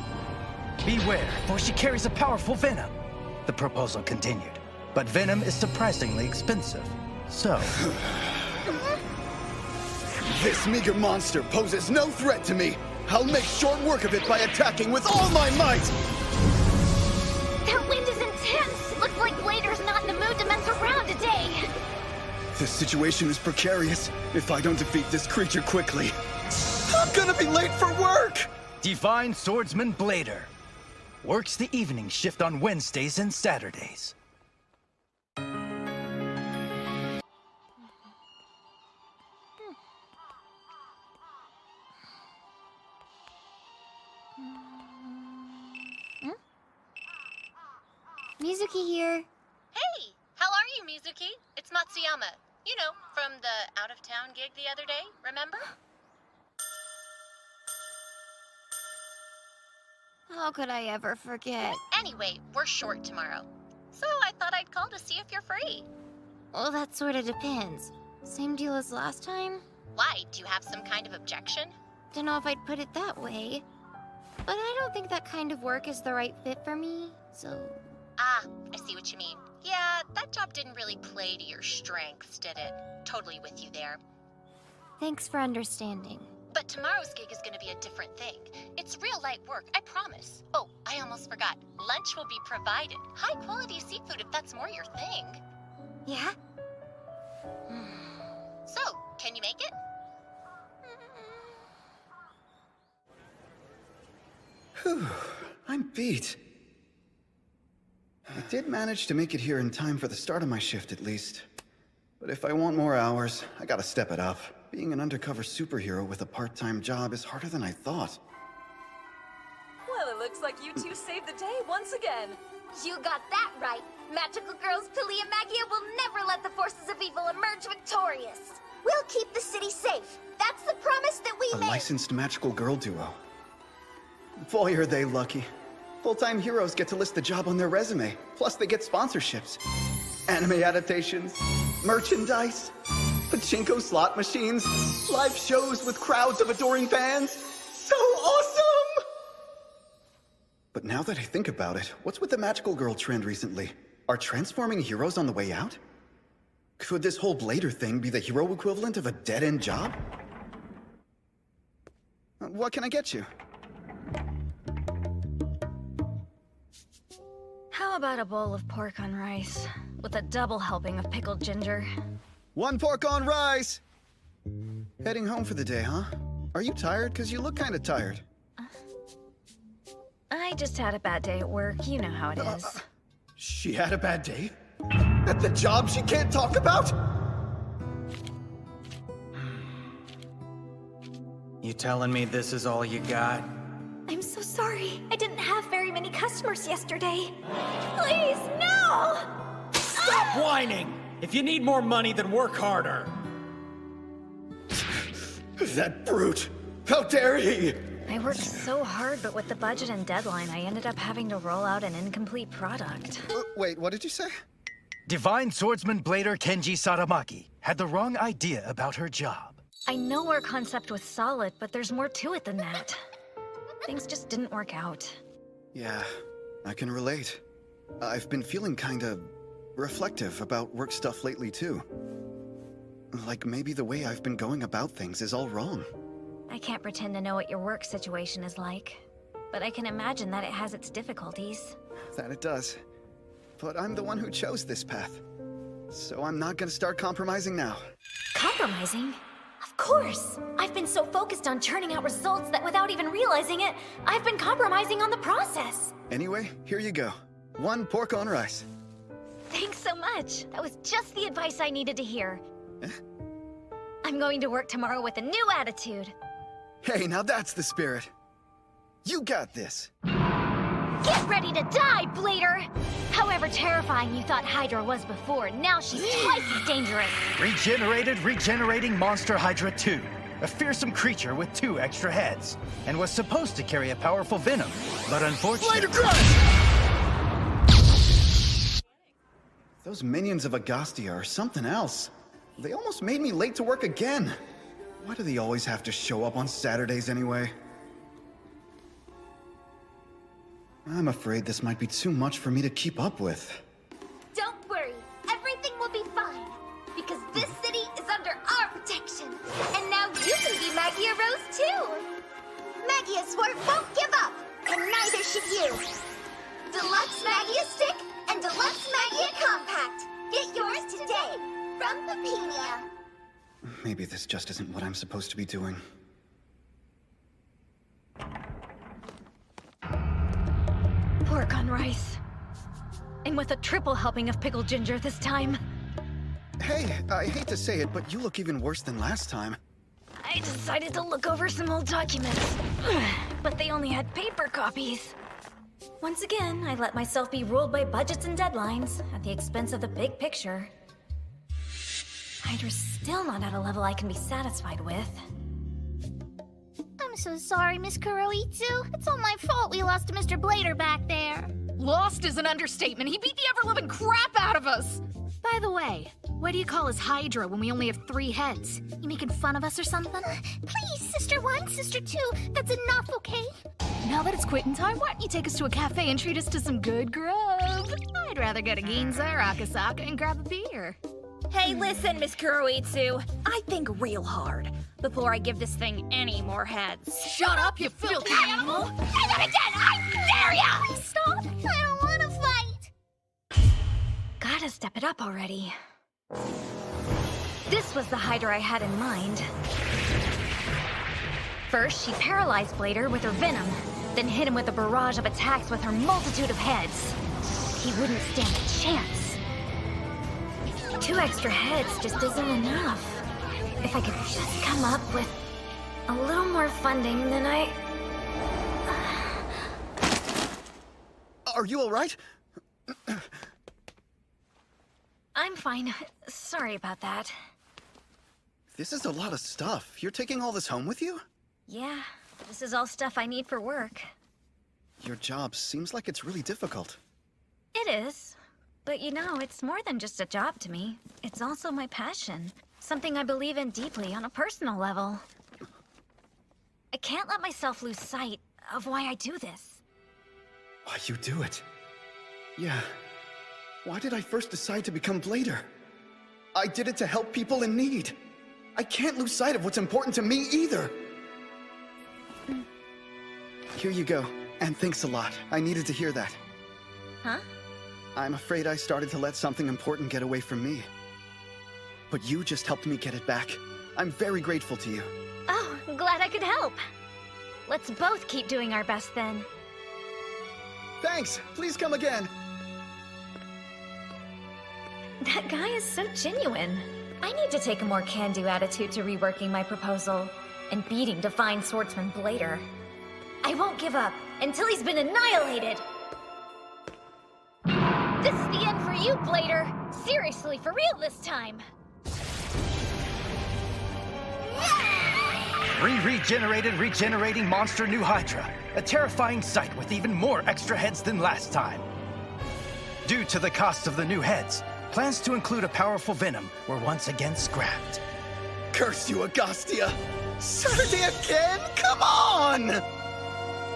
Beware, for she carries a powerful venom. The proposal continued, but venom is surprisingly expensive. So... This meager monster poses no threat to me. I'll make short work of it by attacking with all my might! That wind is intense! Looks like Blader's not in the mood to mess around today! This situation is precarious. If I don't defeat this creature quickly, I'm gonna be late for work! Divine Swordsman Blader. Works the evening shift on Wednesdays and Saturdays. Mizuki here. Hey, how are you, Mizuki? It's Matsuyama. You know, from the out-of-town gig the other day, remember? How could I ever forget? Anyway, we're short tomorrow. So I thought I'd call to see if you're free. Well, that sort of depends. Same deal as last time? Why? Do you have some kind of objection? Don't know if I'd put it that way. But I don't think that kind of work is the right fit for me, so... Ah, I see what you mean. Yeah, that job didn't really play to your strengths, did it? Totally with you there. Thanks for understanding. But tomorrow's gig is going to be a different thing. It's real light work, I promise. Oh, I almost forgot. Lunch will be provided. High-quality seafood if that's more your thing. Yeah? So, can you make it? Whew, I'm beat. I did manage to make it here in time for the start of my shift, at least. But if I want more hours, I gotta step it up. Being an undercover superhero with a part-time job is harder than I thought. Well, it looks like you two saved the day once again. You got that right. Magical girls Pili and Magia will never let the forces of evil emerge victorious. We'll keep the city safe. That's the promise that we made. A licensed magical girl duo. Boy, are they lucky. Full-time heroes get to list the job on their resume. Plus, they get sponsorships. Anime adaptations, merchandise, pachinko slot machines, live shows with crowds of adoring fans. So awesome! But now that I think about it, what's with the magical girl trend recently? Are transforming heroes on the way out? Could this whole Blader thing be the hero equivalent of a dead-end job? What can I get you? How about a bowl of pork on rice, with a double helping of pickled ginger? 1 pork on rice! Heading home for the day, huh? Are you tired? 'Cause you look kinda tired. I just had a bad day at work, you know how it is. She had a bad day? At the job she can't talk about? You telling me this is all you got? I'm so sorry. I didn't have very many customers yesterday. Please, no! Stop whining! If you need more money, then work harder. That brute! How dare he! I worked so hard, but with the budget and deadline, I ended up having to roll out an incomplete product. Wait, what did you say? Divine Swordsman Blader Kenji Saramaki had the wrong idea about her job. I know our concept was solid, but there's more to it than that. Things just didn't work out. Yeah, I can relate. I've been feeling kinda reflective about work stuff lately, too. Like maybe the way I've been going about things is all wrong. I can't pretend to know what your work situation is like, but I can imagine that it has its difficulties. That it does. But I'm the one who chose this path. So I'm not gonna start compromising now. Compromising? Of Of course! I've been so focused on churning out results that without even realizing it, I've been compromising on the process. Anyway, here you go. 1 pork on rice. Thanks so much. That was just the advice I needed to hear. I'm going to work tomorrow with a new attitude. Hey, now that's the spirit. You got this. Get ready to die, Blader! However terrifying you thought Hydra was before, now she's twice as dangerous. Regenerating Monster Hydra 2. A fearsome creature with 2 extra heads. And was supposed to carry a powerful venom. But unfortunately... Those minions of Agastia are something else. They almost made me late to work again. Why do they always have to show up on Saturdays anyway? I'm afraid this might be too much for me to keep up with. Don't worry, everything will be fine. Because this city is under our protection. And now you can be Magia Rose too. Magia Sword won't give up, and neither should you. Deluxe Magia Stick and Deluxe Magia Compact. Get yours today from Pepinia. Maybe this just isn't what I'm supposed to be doing. Pork on rice. And with a triple helping of pickled ginger this time. Hey, I hate to say it, but you look even worse than last time. I decided to look over some old documents. But they only had paper copies. Once again, I let myself be ruled by budgets and deadlines at the expense of the big picture. Hydra's still not at a level I can be satisfied with. I'm so sorry, Miss Kuroitsu. It's all my fault we lost to Mr. Blader back there. Lost is an understatement. He beat the ever-living crap out of us! By the way, why do you call us Hydra when we only have 3 heads? You making fun of us or something? Please, Sister 1, Sister 2, that's enough, okay? Now that it's quitting time, why don't you take us to a cafe and treat us to some good grub? I'd rather go to Ginza or Akasaka and grab a beer. Hey, listen, Miss Kuroitsu. I think real hard before I give this thing any more heads. Shut up, you filthy animal! Say that again! I dare ya! Please stop! I don't want to fight! Gotta step it up already. This was the Hydra I had in mind. First, she paralyzed Blader with her venom, then hit him with a barrage of attacks with her multitude of heads. He wouldn't stand a chance. 2 extra heads just isn't enough. If I could just come up with a little more funding, then Are you alright? I'm fine. Sorry about that. This is a lot of stuff. You're taking all this home with you? Yeah, this is all stuff I need for work. Your job seems like it's really difficult. It is. But you know, it's more than just a job to me. It's also my passion. Something I believe in deeply on a personal level. I can't let myself lose sight of why I do this. Why you do it? Yeah. Why did I first decide to become Blader? I did it to help people in need. I can't lose sight of what's important to me either. Here you go. And thanks a lot. I needed to hear that. Huh? I'm afraid I started to let something important get away from me. But you just helped me get it back. I'm very grateful to you. Oh, glad I could help. Let's both keep doing our best then. Thanks! Please come again! That guy is so genuine. I need to take a more can-do attitude to reworking my proposal and beating defined swordsman Blader. I won't give up until he's been annihilated! This is the end for you, Blader! Seriously, for real this time! Regenerating monster new Hydra. A terrifying sight with even more extra heads than last time. Due to the cost of the new heads, plans to include a powerful venom were once again scrapped. Curse you, Agastia! Saturday again? Come on!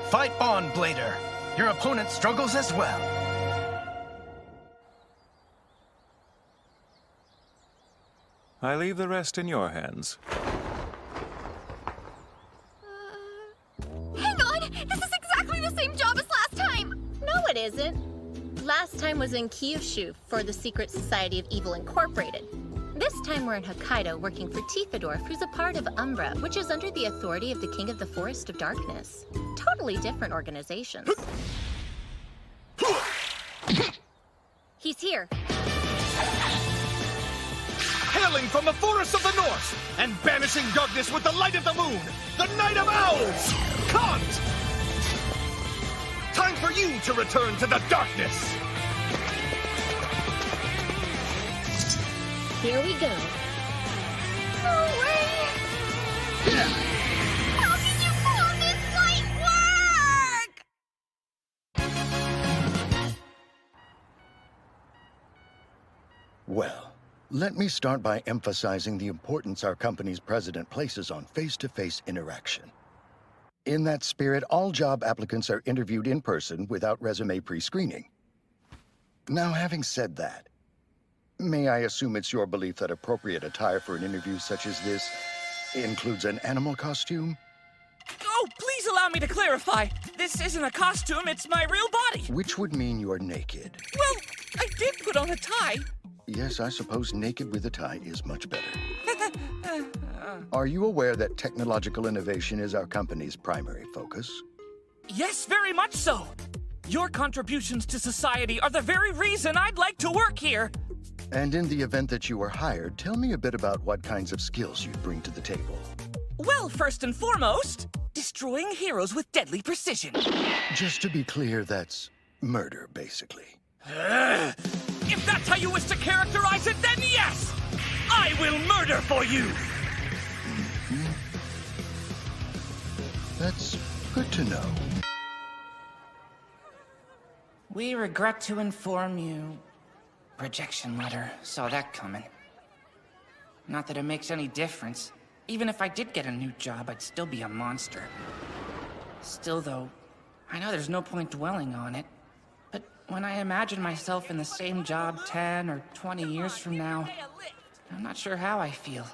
Fight on, Blader. Your opponent struggles as well. I leave the rest in your hands. Hang on! This is exactly the same job as last time! No, it isn't. Last time was in Kyushu for the Secret Society of Evil Incorporated. This time we're in Hokkaido working for Tiefendorf, who's a part of Umbra, which is under the authority of the King of the Forest of Darkness. Totally different organizations. He's here. Hailing from the forests of the north and banishing darkness with the light of the moon, the Night of Owls! Kant! Time for you to return to the darkness! Here we go. No way! How can you call this light work? Well, let me start by emphasizing the importance our company's president places on face-to-face interaction. In that spirit, all job applicants are interviewed in person without resume pre-screening. Now, having said that, may I assume it's your belief that appropriate attire for an interview such as this includes an animal costume? Oh, please allow me to clarify. This isn't a costume, it's my real body. Which would mean you're naked. Well, I did put on a tie. Yes, I suppose naked with a tie is much better. Are you aware that technological innovation is our company's primary focus? Yes, very much so. Your contributions to society are the very reason I'd like to work here. And in the event that you were hired, tell me a bit about what kinds of skills you'd bring to the table. Well, first and foremost, destroying heroes with deadly precision. Just to be clear, that's murder, basically. If that's how you wish to characterize it, then yes! I will murder for you! That's good to know. We regret to inform you. Rejection letter. Saw that coming. Not that it makes any difference. Even if I did get a new job, I'd still be a monster. Still, though, I know there's no point dwelling on it. But when I imagine myself in the same job 10 or 20 years from now, I'm not sure how I feel.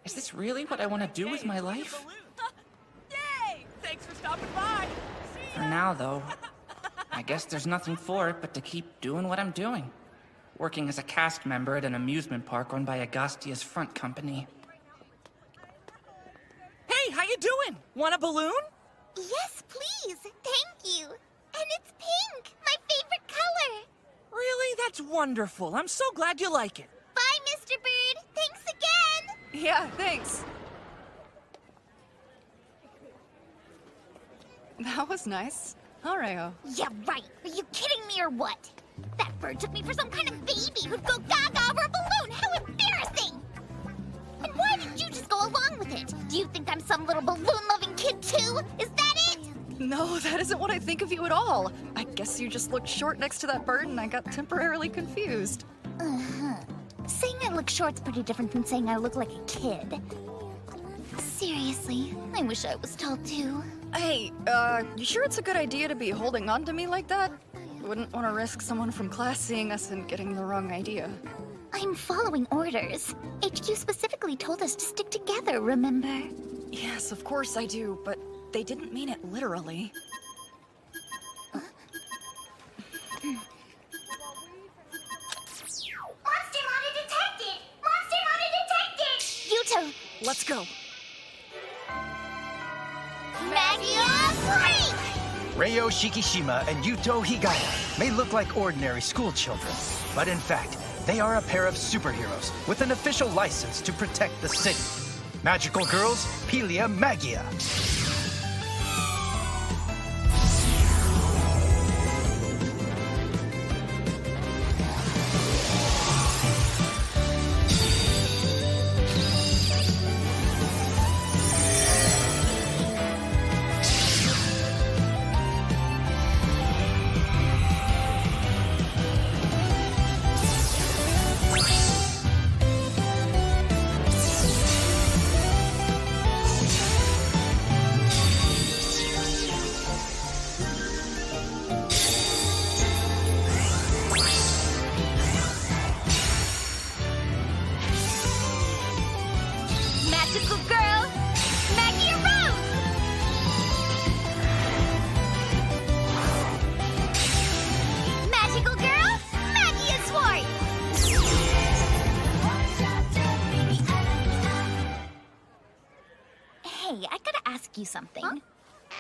Is this really what I want to do with my life? Yay! Thanks for stopping by! For now, though, I guess there's nothing for it but to keep doing what I'm doing. Working as a cast member at an amusement park run by Agastia's front company. Hey, how you doing? Want a balloon? Yes, please. Thank you. And it's pink, my favorite color. Really? That's wonderful. I'm so glad you like it. Bye, Mr. Bird. Thanks again. Yeah, thanks. That was nice. Alright. Yeah, right. Are you kidding me or what? That bird took me for some kind of baby who'd go gaga over a balloon. How embarrassing! And why didn't you just go along with it? Do you think I'm some little balloon-loving kid too? Is that it? No, that isn't what I think of you at all. I guess you just looked short next to that bird and I got temporarily confused. Saying I look short's pretty different than saying I look like a kid. Seriously, I wish I was tall too. Hey, you sure it's a good idea to be holding on to me like that? Wouldn't want to risk someone from class seeing us and getting the wrong idea. I'm following orders. HQ specifically told us to stick together, remember? Yes, of course I do, but they didn't mean it literally. Monster monitor detected! Monster monitor detected! Yuto! Let's go. Magia break! Ryo Shikishima and Yuto Higaya may look like ordinary school children, but in fact, they are a pair of superheroes with an official license to protect the city. Magical girls, Pelia Magia. something.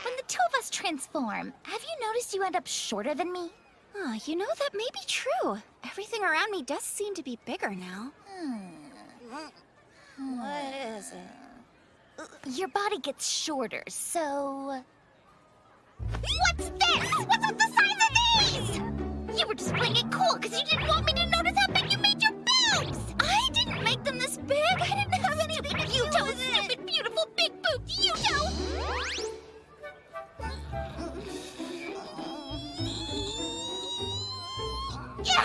When the two of us transform, have you noticed you end up shorter than me? Oh, you know, that may be true. Everything around me does seem to be bigger now. What is it? Your body gets shorter, so... What's this? What's with the size of these? You were just playing it cool because you didn't want me to notice how big you made your boobs! I didn't make them this big! I didn't have any big Yuto! Stupid, beautiful, big boobed Yuto! Yeah!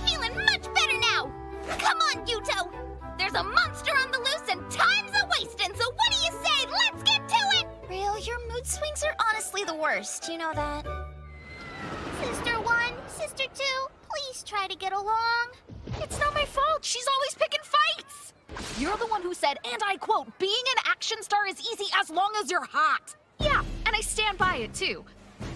Feeling much better now! Come on, Yuto! There's a monster on the loose and time's a-wasting, so what do you say? Let's get to it! Real, your mood swings are honestly the worst, you know that? Sister 1, Sister 2, please try to get along. It's not my fault. She's always picking fights. You're the one who said, and I quote, being an action star is easy as long as you're hot. Yeah, and I stand by it too.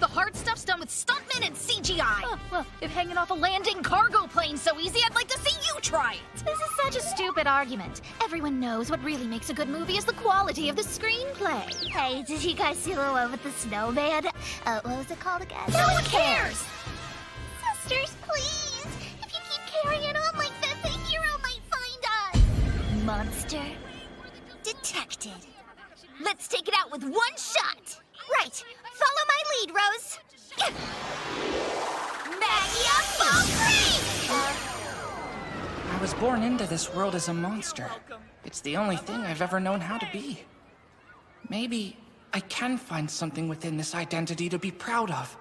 The hard stuff's done with stuntmen and CGI. Well, if hanging off a landing cargo plane's so easy, I'd like to see you try it. This is such a stupid argument. Everyone knows what really makes a good movie is the quality of the screenplay. Hey, did you guys see the one with the snowman? What was it called again? No one cares! Sisters, please! If you keep carrying on like this, a hero might find us! Monster detected. Let's take it out with one shot! Right! Follow my lead, Rose! Maggia I was born into this world as a monster. It's the only thing I've ever known how to be. Maybe I can find something within this identity to be proud of.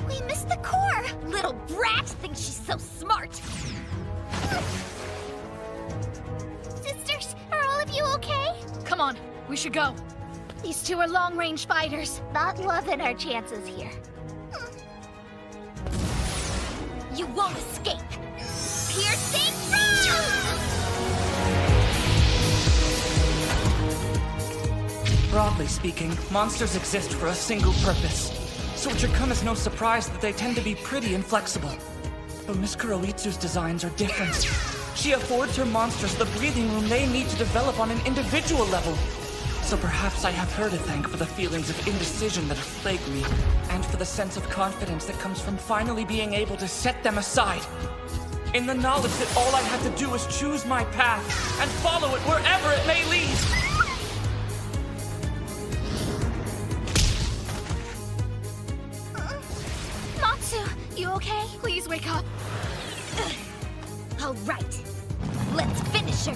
We missed the core! Little brat thinks she's so smart! Sisters, are all of you okay? Come on, we should go. These two are long-range fighters. Not loving our chances here. You won't escape! Piercing through! Broadly speaking, monsters exist for a single purpose. So it should come as no surprise that they tend to be pretty inflexible. But Miss Kuroitsu's designs are different. She affords her monsters the breathing room they need to develop on an individual level. So perhaps I have her to thank for the feelings of indecision that have plagued me, and for the sense of confidence that comes from finally being able to set them aside. In the knowledge that all I have to do is choose my path, and follow it wherever it may lead. You okay? Please wake up. All right. Let's finish her.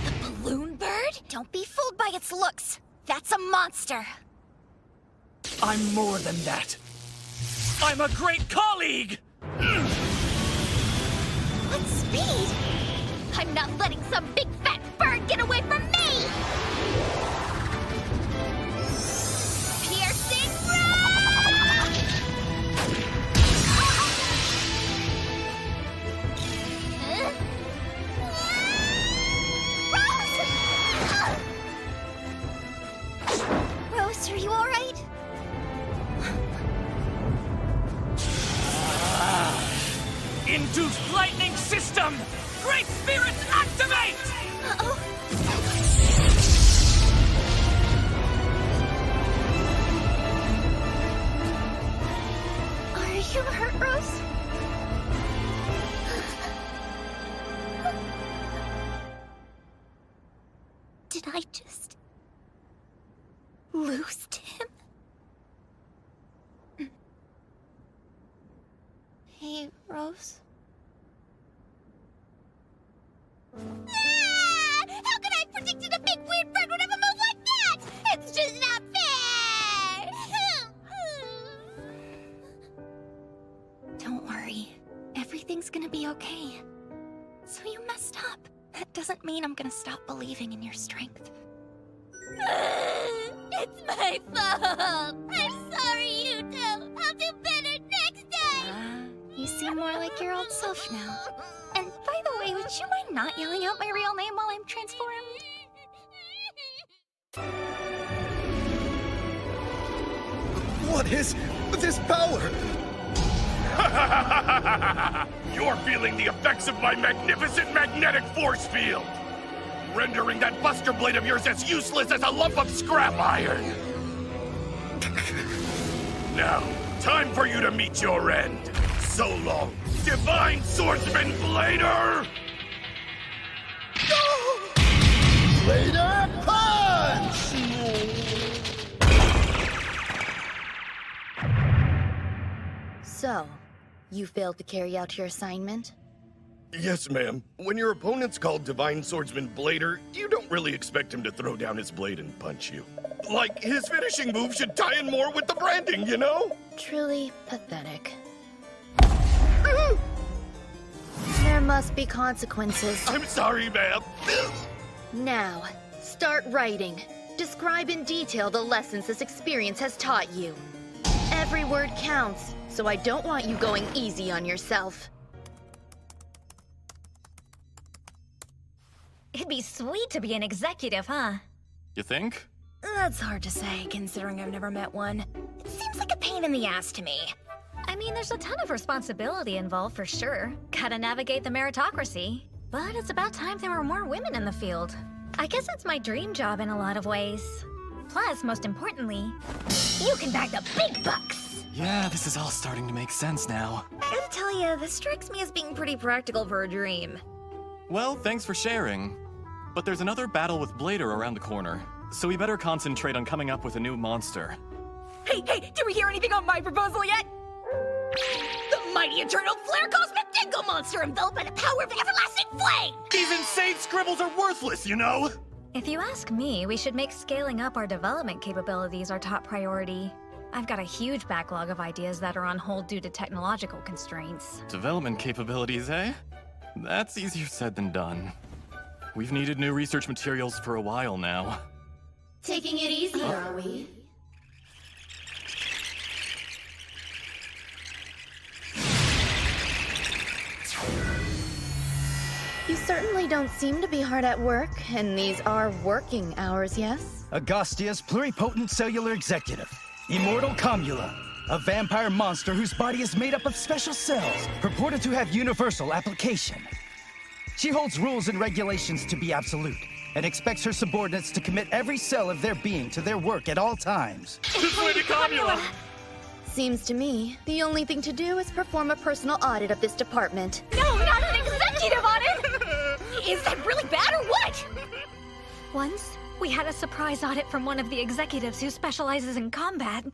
The balloon bird? Don't be fooled by its looks. That's a monster. I'm more than that. I'm a great colleague! What speed? I'm not letting some big fat bird get away from me! Piercing rock! Rose, are you all right? Induced lightning system! Great spirits activate! Uh-oh. Are you hurt, Rose? Did I just lose him? Hey, Rose? How could I have predicted a big weird bird would have a move like that? It's just not fair! Don't worry. Everything's gonna be okay. So you messed up. That doesn't mean I'm gonna stop believing in your strength. It's my fault! I'm sorry, Yuto! I'll do better next time! You seem more like your old self now. Wait, would you mind not yelling out my real name while I'm transformed? What is this power? You're feeling the effects of my magnificent magnetic force field, rendering that buster blade of yours as useless as a lump of scrap iron. Now, time for you to meet your end. So long, Divine Swordsman Blader! Blader punch! So, you failed to carry out your assignment? Yes, ma'am. When your opponent's called Divine Swordsman Blader, you don't really expect him to throw down his blade and punch you. Like, his finishing move should tie in more with the branding, you know? Truly pathetic. There must be consequences. I'm sorry, ma'am. Now, start writing. Describe in detail the lessons this experience has taught you. Every word counts, so I don't want you going easy on yourself. It'd be sweet to be an executive, huh? You think? That's hard to say, considering I've never met one. It seems like a pain in the ass to me. I mean, there's a ton of responsibility involved for sure. Gotta navigate the meritocracy. But it's about time there were more women in the field. I guess it's my dream job in a lot of ways. Plus, most importantly, you can bag the big bucks! Yeah, this is all starting to make sense now. I gotta tell you, this strikes me as being pretty practical for a dream. Well, thanks for sharing. But there's another battle with Blader around the corner, so we better concentrate on coming up with a new monster. Hey, did we hear anything on my proposal yet? The mighty eternal flare cosmic dingo monster enveloped by the power of everlasting flame! These insane scribbles are worthless, you know? if you ask me, we should make scaling up our development capabilities our top priority. I've got a huge backlog of ideas that are on hold due to technological constraints. Development capabilities, eh? That's easier said than done. We've needed new research materials for a while now. Taking it easy, are we? You certainly don't seem to be hard at work, and these are working hours, yes? Agastia's pluripotent cellular executive, Immortal Commula, a vampire monster whose body is made up of special cells, purported to have universal application. She holds rules and regulations to be absolute, and expects her subordinates to commit every cell of their being to their work at all times. It's Lady Commula! Seems to me, the only thing to do is perform a personal audit of this department. No, not an executive audit! Is that really bad or what? Once, we had a surprise audit from one of the executives who specializes in combat.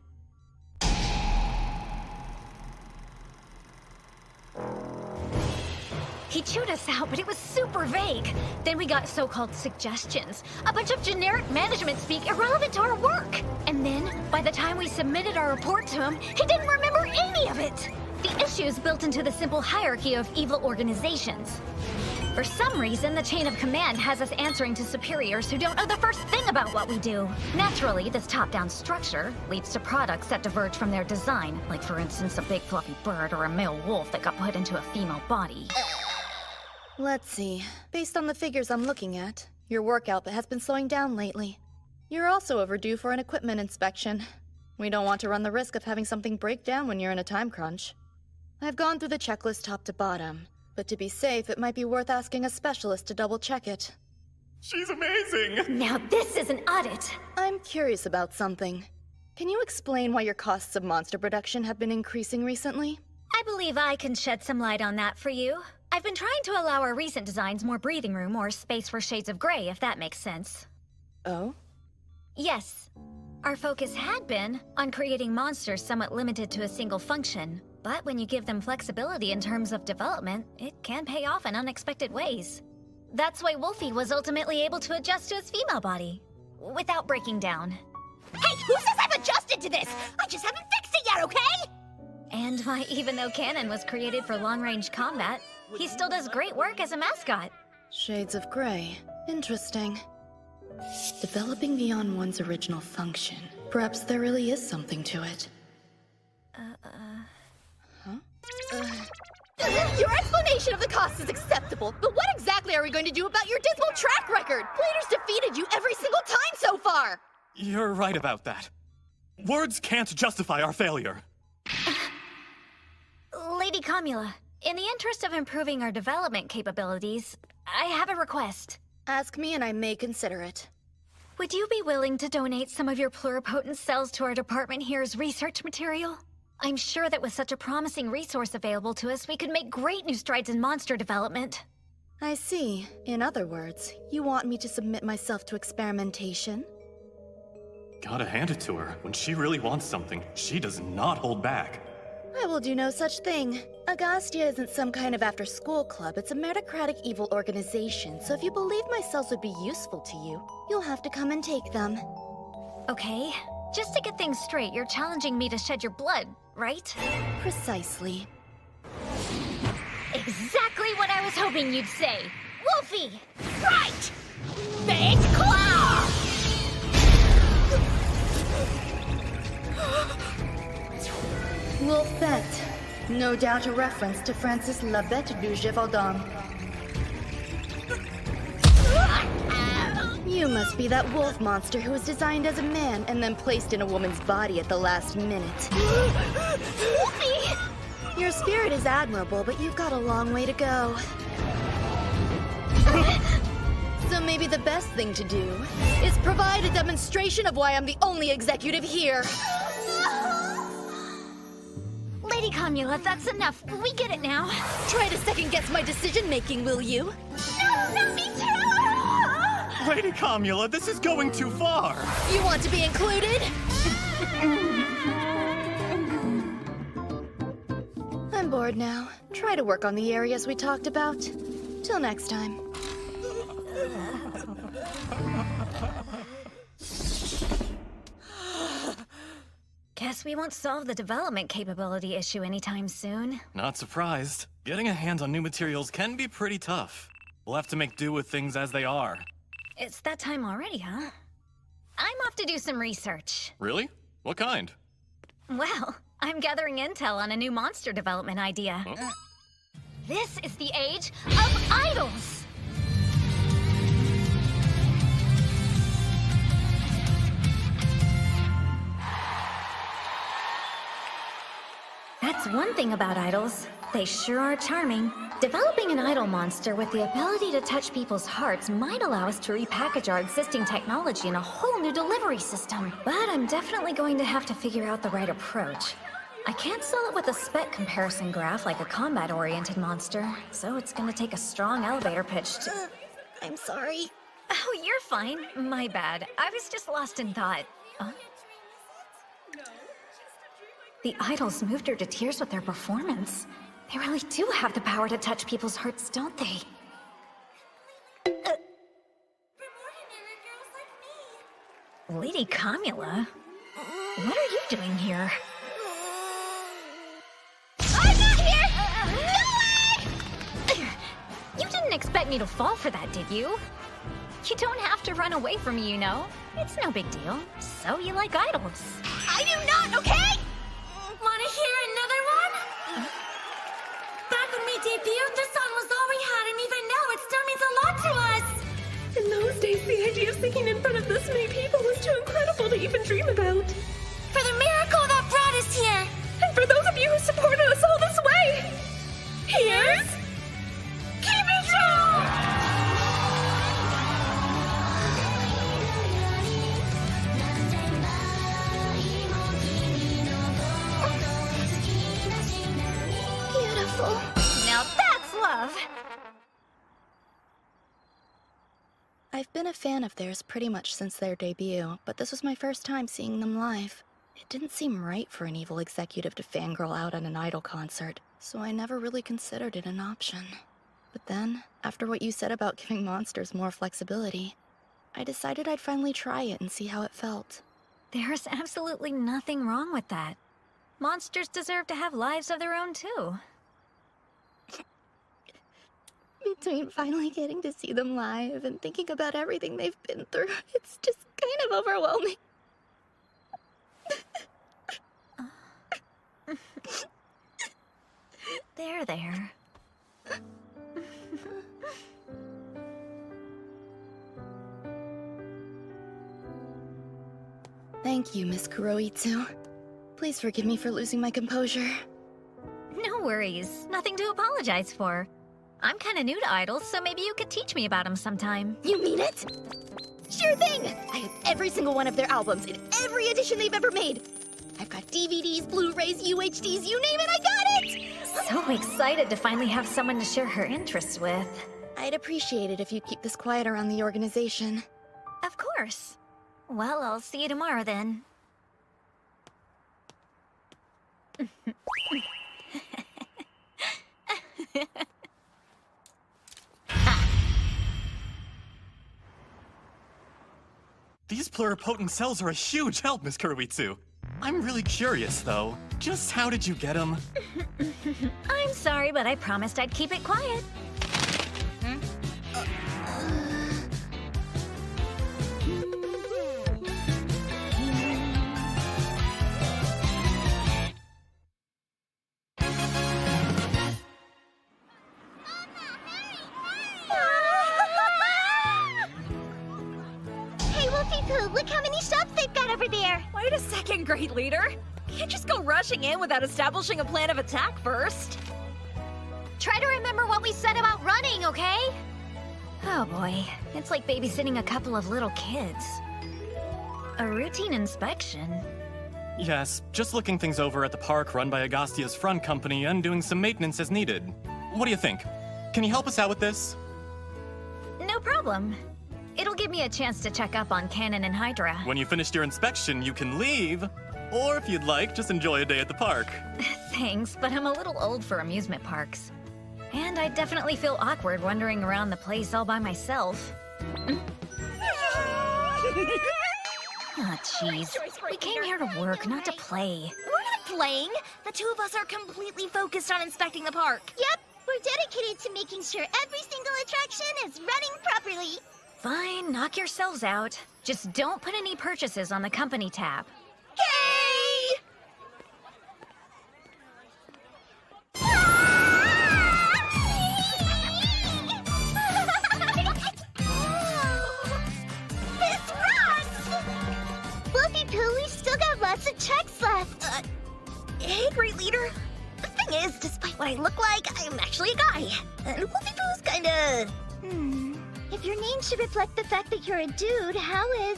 He chewed us out, but it was super vague. Then we got so-called suggestions. A bunch of generic management speak irrelevant to our work. And then, by the time we submitted our report to him, he didn't remember any of it. The issue is built into the simple hierarchy of evil organizations. For some reason, the chain of command has us answering to superiors who don't know the first thing about what we do. Naturally, this top-down structure leads to products that diverge from their design, like for instance a big fluffy bird or a male wolf that got put into a female body. Let's see. Based on the figures I'm looking at, your work output has been slowing down lately. You're also overdue for an equipment inspection. We don't want to run the risk of having something break down when you're in a time crunch. I've gone through the checklist top to bottom, but to be safe, it might be worth asking a specialist to double-check it. She's amazing! Now this is an audit! I'm curious about something. Can you explain why your costs of monster production have been increasing recently? I believe I can shed some light on that for you. I've been trying to allow our recent designs more breathing room or space for shades of gray, if that makes sense. Oh? Yes. Our focus had been on creating monsters somewhat limited to a single function. But when you give them flexibility in terms of development, it can pay off in unexpected ways. That's why Wolfie was ultimately able to adjust to his female body, without breaking down. Hey, who says I've adjusted to this? I just haven't fixed it yet, okay? And why, even though Cannon was created for long-range combat, he still does great work as a mascot. Shades of gray. Interesting. Developing beyond one's original function. Perhaps there really is something to it. Your explanation of the cost is acceptable, but what exactly are we going to do about your dismal track record? Bladers defeated you every single time so far! You're right about that. Words can't justify our failure. Lady Kamula, in the interest of improving our development capabilities, I have a request. Ask me and I may consider it. Would you be willing to donate some of your pluripotent cells to our department here as research material? I'm sure that with such a promising resource available to us, we could make great new strides in monster development. I see. In other words, you want me to submit myself to experimentation? Gotta hand it to her. When she really wants something, she does not hold back. I will do no such thing. Agastia isn't some kind of after-school club, it's a meritocratic evil organization, so if you believe my cells would be useful to you, you'll have to come and take them. Okay. Just to get things straight, you're challenging me to shed your blood, right? Precisely. Exactly what I was hoping you'd say. Wolfie! Right! Big claw! Wolfette. No doubt a reference to Francis Labette du Gévaudan. You must be that wolf monster who was designed as a man and then placed in a woman's body at the last minute. Wolfie! Your spirit is admirable, but you've got a long way to go. So maybe the best thing to do is provide a demonstration of why I'm the only executive here. Lady Kamula, that's enough. We get it now. Try to second-guess my decision-making, will you? No, not me too! Lady Kamula, this is going too far! You want to be included? I'm bored now. Try to work on the areas we talked about. Till next time. Guess we won't solve the development capability issue anytime soon. Not surprised. Getting a hand on new materials can be pretty tough. We'll have to make do with things as they are. It's that time already, huh? I'm off to do some research. Really? What kind? Well, I'm gathering intel on a new monster development idea. Huh? This is the age of idols! That's one thing about idols. They sure are charming. Developing an idol monster with the ability to touch people's hearts might allow us to repackage our existing technology in a whole new delivery system. But I'm definitely going to have to figure out the right approach. I can't sell it with a spec comparison graph like a combat-oriented monster, so it's gonna take a strong elevator pitch to... I'm sorry. Oh, you're fine. My bad. I was just lost in thought. The idols moved her to tears with their performance. They really do have the power to touch people's hearts, don't they? Lady Kamula? What are you doing here? I'm not here! No way! You didn't expect me to fall for that, did you? You don't have to run away from me, you know. It's no big deal. So you like idols. I do not, okay? Wanna hear another one? Back when we debuted, this song was all we had, and even now it still means a lot to us! In those days, the idea of singing in front of this many people was too incredible to even dream about. For the miracle that brought us here! And for those of you who supported us all this way! Here's... Keep it true! Now that's love! I've been a fan of theirs pretty much since their debut, but this was my first time seeing them live. It didn't seem right for an evil executive to fangirl out at an idol concert, so I never really considered it an option. But then, after what you said about giving monsters more flexibility, I decided I'd finally try it and see how it felt. There's absolutely nothing wrong with that. Monsters deserve to have lives of their own, too. Between finally getting to see them live and thinking about everything they've been through, it's just kind of overwhelming. There. Thank you, Miss Kuroitsu. Please forgive me for losing my composure. No worries. Nothing to apologize for. I'm kinda new to idols, so maybe you could teach me about them sometime. You mean it? Sure thing! I have every single one of their albums in every edition they've ever made. I've got DVDs, Blu-rays, UHDs, you name it, I got it! So excited to finally have someone to share her interests with. I'd appreciate it if you'd keep this quiet around the organization. Of course. Well, I'll see you tomorrow then. These pluripotent cells are a huge help, Miss Kuroitsu. I'm really curious, though. Just how did you get them? I'm sorry, but I promised I'd keep it quiet. Look how many shops they've got over there! Wait a second, Great Leader! Can't just go rushing in without establishing a plan of attack first. Try to remember what we said about running, okay? Oh boy, it's like babysitting a couple of little kids. A routine inspection? Yes, just looking things over at the park run by Agastia's front company and doing some maintenance as needed. What do you think? Can you help us out with this? No problem. It'll give me a chance to check up on Cannon and Hydra. When you finished your inspection, you can leave. Or if you'd like, just enjoy a day at the park. Thanks, but I'm a little old for amusement parks. And I definitely feel awkward wandering around the place all by myself. Oh, jeez. We came here to work, not to play. We're not playing. The two of us are completely focused on inspecting the park. Yep, we're dedicated to making sure every single attraction is running properly. Fine, knock yourselves out. Just don't put any purchases on the company tab. Yay! This rocks! Fluffy Poo, we've still got lots of checks left. Hey, Great Leader. The thing is, despite what I look like, I'm actually a guy. And Fluffy Poo's kinda... If your name should reflect the fact that you're a dude, how is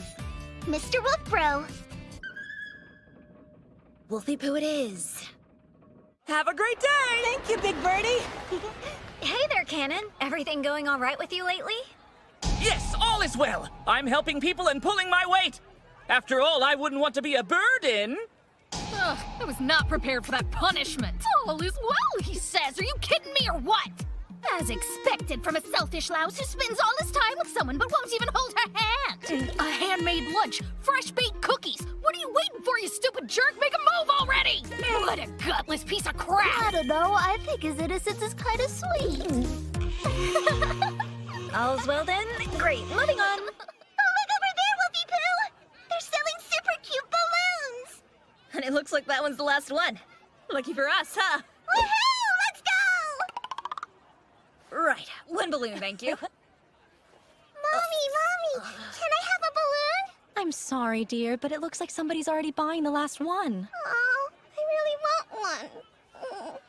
Mr. Wolf Bro? Wolfie Poo it is. Have a great day! Thank you, Big Birdie! Hey there, Cannon. Everything going all right with you lately? Yes, all is well. I'm helping people and pulling my weight. After all, I wouldn't want to be a burden. Ugh, I was not prepared for that punishment. All is well, he says. Are you kidding me or what? As expected from a selfish louse who spends all his time with someone but won't even hold her hand. A handmade lunch, fresh-baked cookies. What are you waiting for, you stupid jerk? Make a move already! What a gutless piece of crap! I don't know. I think his innocence is kind of sweet. All's well then? Great, moving on. Oh, look over there, Wolfie Poo! They're selling super cute balloons! And it looks like that one's the last one. Lucky for us, huh? Woohoo! Let's go! Right, one balloon, thank you. Mommy, can I have a balloon? I'm sorry, dear, but it looks like somebody's already buying the last one. Oh, I really want one.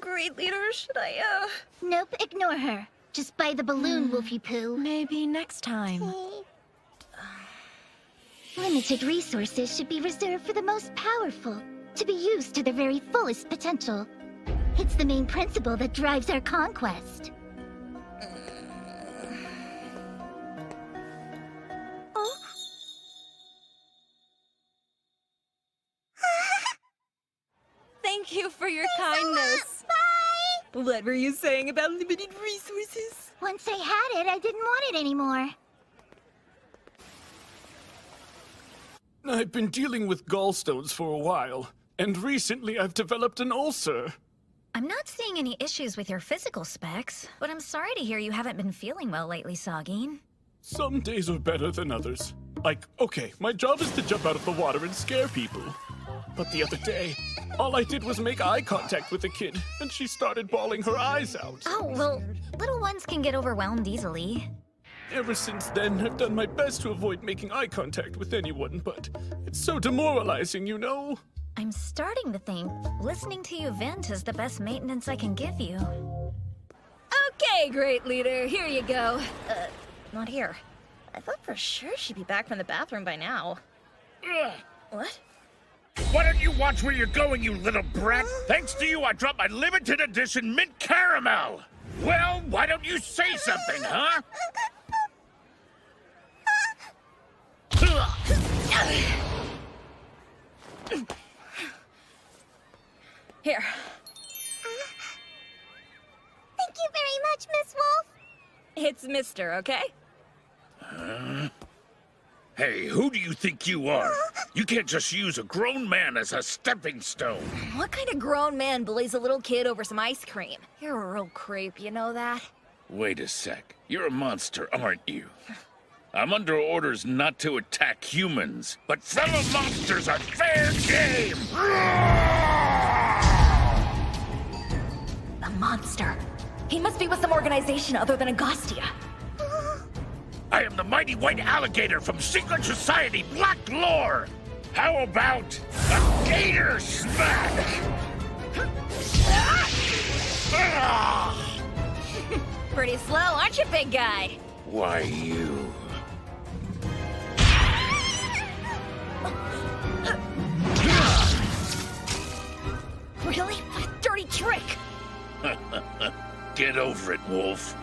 Great Leader, should I, Nope, ignore her. Just buy the balloon, Wolfie Poo. Maybe next time. Limited resources should be reserved for the most powerful, to be used to their very fullest potential. It's the main principle that drives our conquest. Thank you for your kindness. Bye! What were you saying about limited resources? Once I had it, I didn't want it anymore. I've been dealing with gallstones for a while, and recently I've developed an ulcer. I'm not seeing any issues with your physical specs, but I'm sorry to hear you haven't been feeling well lately, Sagine. Some days are better than others. Like, okay, my job is to jump out of the water and scare people. But the other day, all I did was make eye contact with the kid, and she started bawling her eyes out. Oh, well, little ones can get overwhelmed easily. Ever since then, I've done my best to avoid making eye contact with anyone, but it's so demoralizing, you know? I'm starting to think listening to you vent is the best maintenance I can give you. Okay, great leader, here you go. Not here. I thought for sure she'd be back from the bathroom by now. What? Why don't you watch where you're going, you little brat? Thanks to you, I dropped my limited edition mint caramel. Well, why don't you say something, huh? Here. Thank you very much, Miss Wolf. It's Mr., okay? Hey, who do you think you are? You can't just use a grown man as a stepping stone. What kind of grown man bullies a little kid over some ice cream? You're a real creep, you know that? Wait a sec. You're a monster, aren't you? I'm under orders not to attack humans, but fellow monsters are fair game! A monster. He must be with some organization other than Agastia. I am the mighty white alligator from Secret Society Black Lore! How about a gator smash? Pretty slow, aren't you, big guy? Why, you... Really? What a dirty trick! Get over it, Wolf.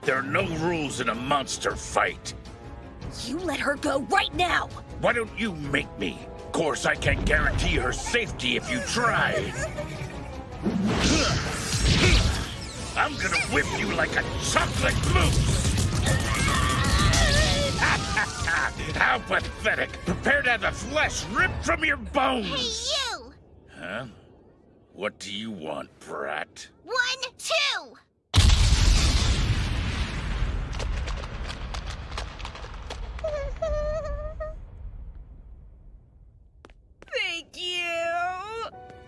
There are no rules in a monster fight. You let her go right now! Why don't you make me? Of course, I can't guarantee her safety if you try. I'm gonna whip you like a chocolate mousse! How pathetic! Prepare to have the flesh ripped from your bones! Hey, you! Huh? What do you want, brat? 1, 2! Thank you!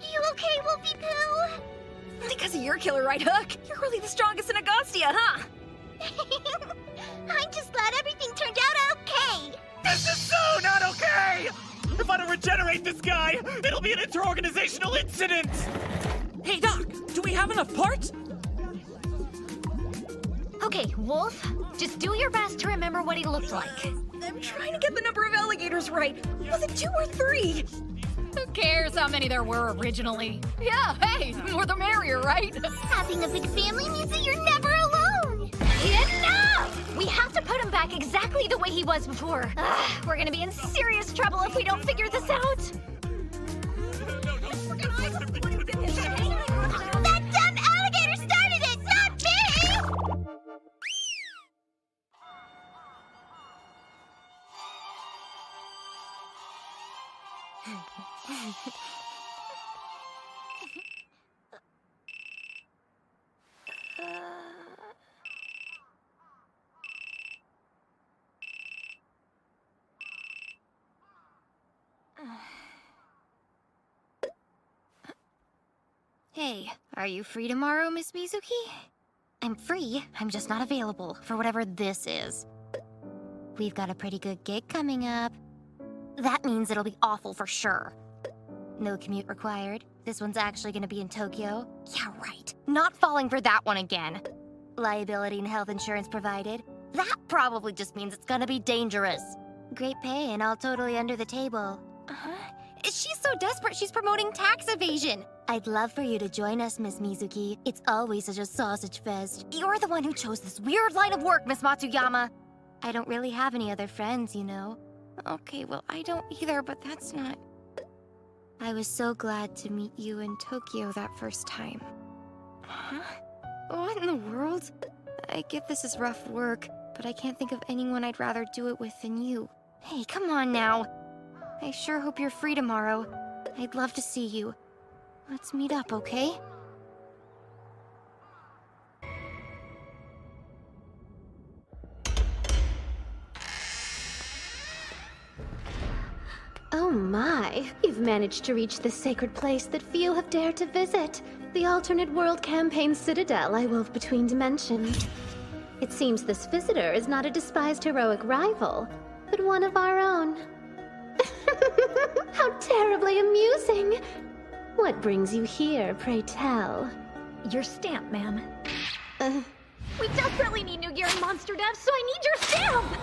You okay, Wolfie Poo? Because of your killer right hook, you're really the strongest in Agastia, huh? I'm just glad everything turned out okay! This is so not okay! If I don't regenerate this guy, it'll be an inter-organizational incident! Hey, Doc, do we have enough parts? Okay, Wolf, just do your best to remember what he looked like. I'm trying to get the number of alligators right. Was it 2 or 3? Who cares how many there were originally? Yeah, hey, the more the merrier, right? Having a big family means that you're never alone! Enough! We have to put him back exactly the way he was before. We're gonna be in serious trouble if we don't figure this out. That dumb alligator started it, not me! Hey, are you free tomorrow, Miss Mizuki? I'm free, I'm just not available for whatever this is. We've got a pretty good gig coming up. That means it'll be awful for sure. No commute required. This one's actually gonna be in Tokyo. Yeah, right. Not falling for that one again. Liability and health insurance provided. That probably just means it's gonna be dangerous. Great pay and all totally under the table. She's so desperate she's promoting tax evasion. I'd love for you to join us, Miss Mizuki. It's always such a sausage fest. You're the one who chose this weird line of work, Miss Matsuyama. I don't really have any other friends, you know. Okay, well, I don't either, but that's not... I was so glad to meet you in Tokyo that first time. Huh? What in the world? I get this is rough work, but I can't think of anyone I'd rather do it with than you. Hey, come on now. I sure hope you're free tomorrow. I'd love to see you. Let's meet up, okay? Oh my, you've managed to reach the sacred place that few have dared to visit. The alternate world campaign citadel I wove between dimensions. It seems this visitor is not a despised heroic rival, but one of our own. How terribly amusing! What brings you here, pray tell? Your stamp, ma'am. We desperately need new gear and monster devs, so I need your stamp!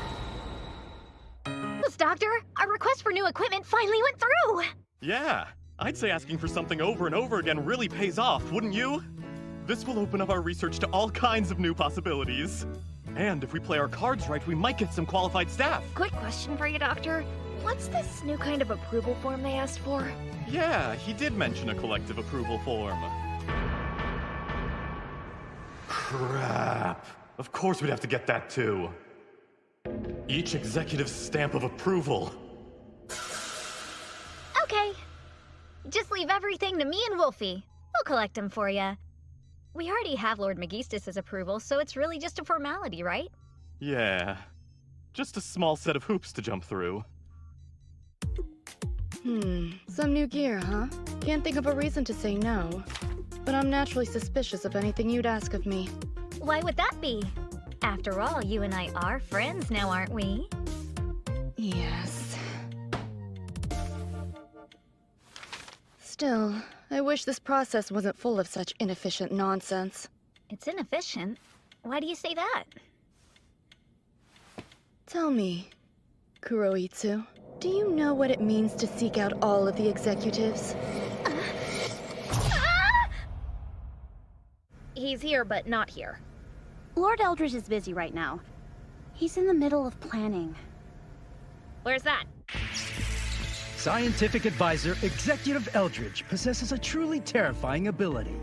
Yes, Doctor, our request for new equipment finally went through! Yeah, I'd say asking for something over and over again really pays off, wouldn't you? This will open up our research to all kinds of new possibilities. And if we play our cards right, we might get some qualified staff. Quick question for you, Doctor. What's this new kind of approval form they asked for? Yeah, he did mention a collective approval form. Crap. Of course we'd have to get that too. Each executive's stamp of approval. Okay. Just leave everything to me and Wolfie. We'll collect them for you. We already have Lord Megistus' approval, so it's really just a formality, right? Yeah. Just a small set of hoops to jump through. Some new gear, huh? Can't think of a reason to say no. But I'm naturally suspicious of anything you'd ask of me. Why would that be? After all, you and I are friends now, aren't we? Yes. Still, I wish this process wasn't full of such inefficient nonsense. It's inefficient? Why do you say that? Tell me, Kuroitsu, do you know what it means to seek out all of the executives? He's here, but not here. Lord Eldridge is busy right now. He's in the middle of planning. Where's that? Scientific advisor Executive Eldridge possesses a truly terrifying ability.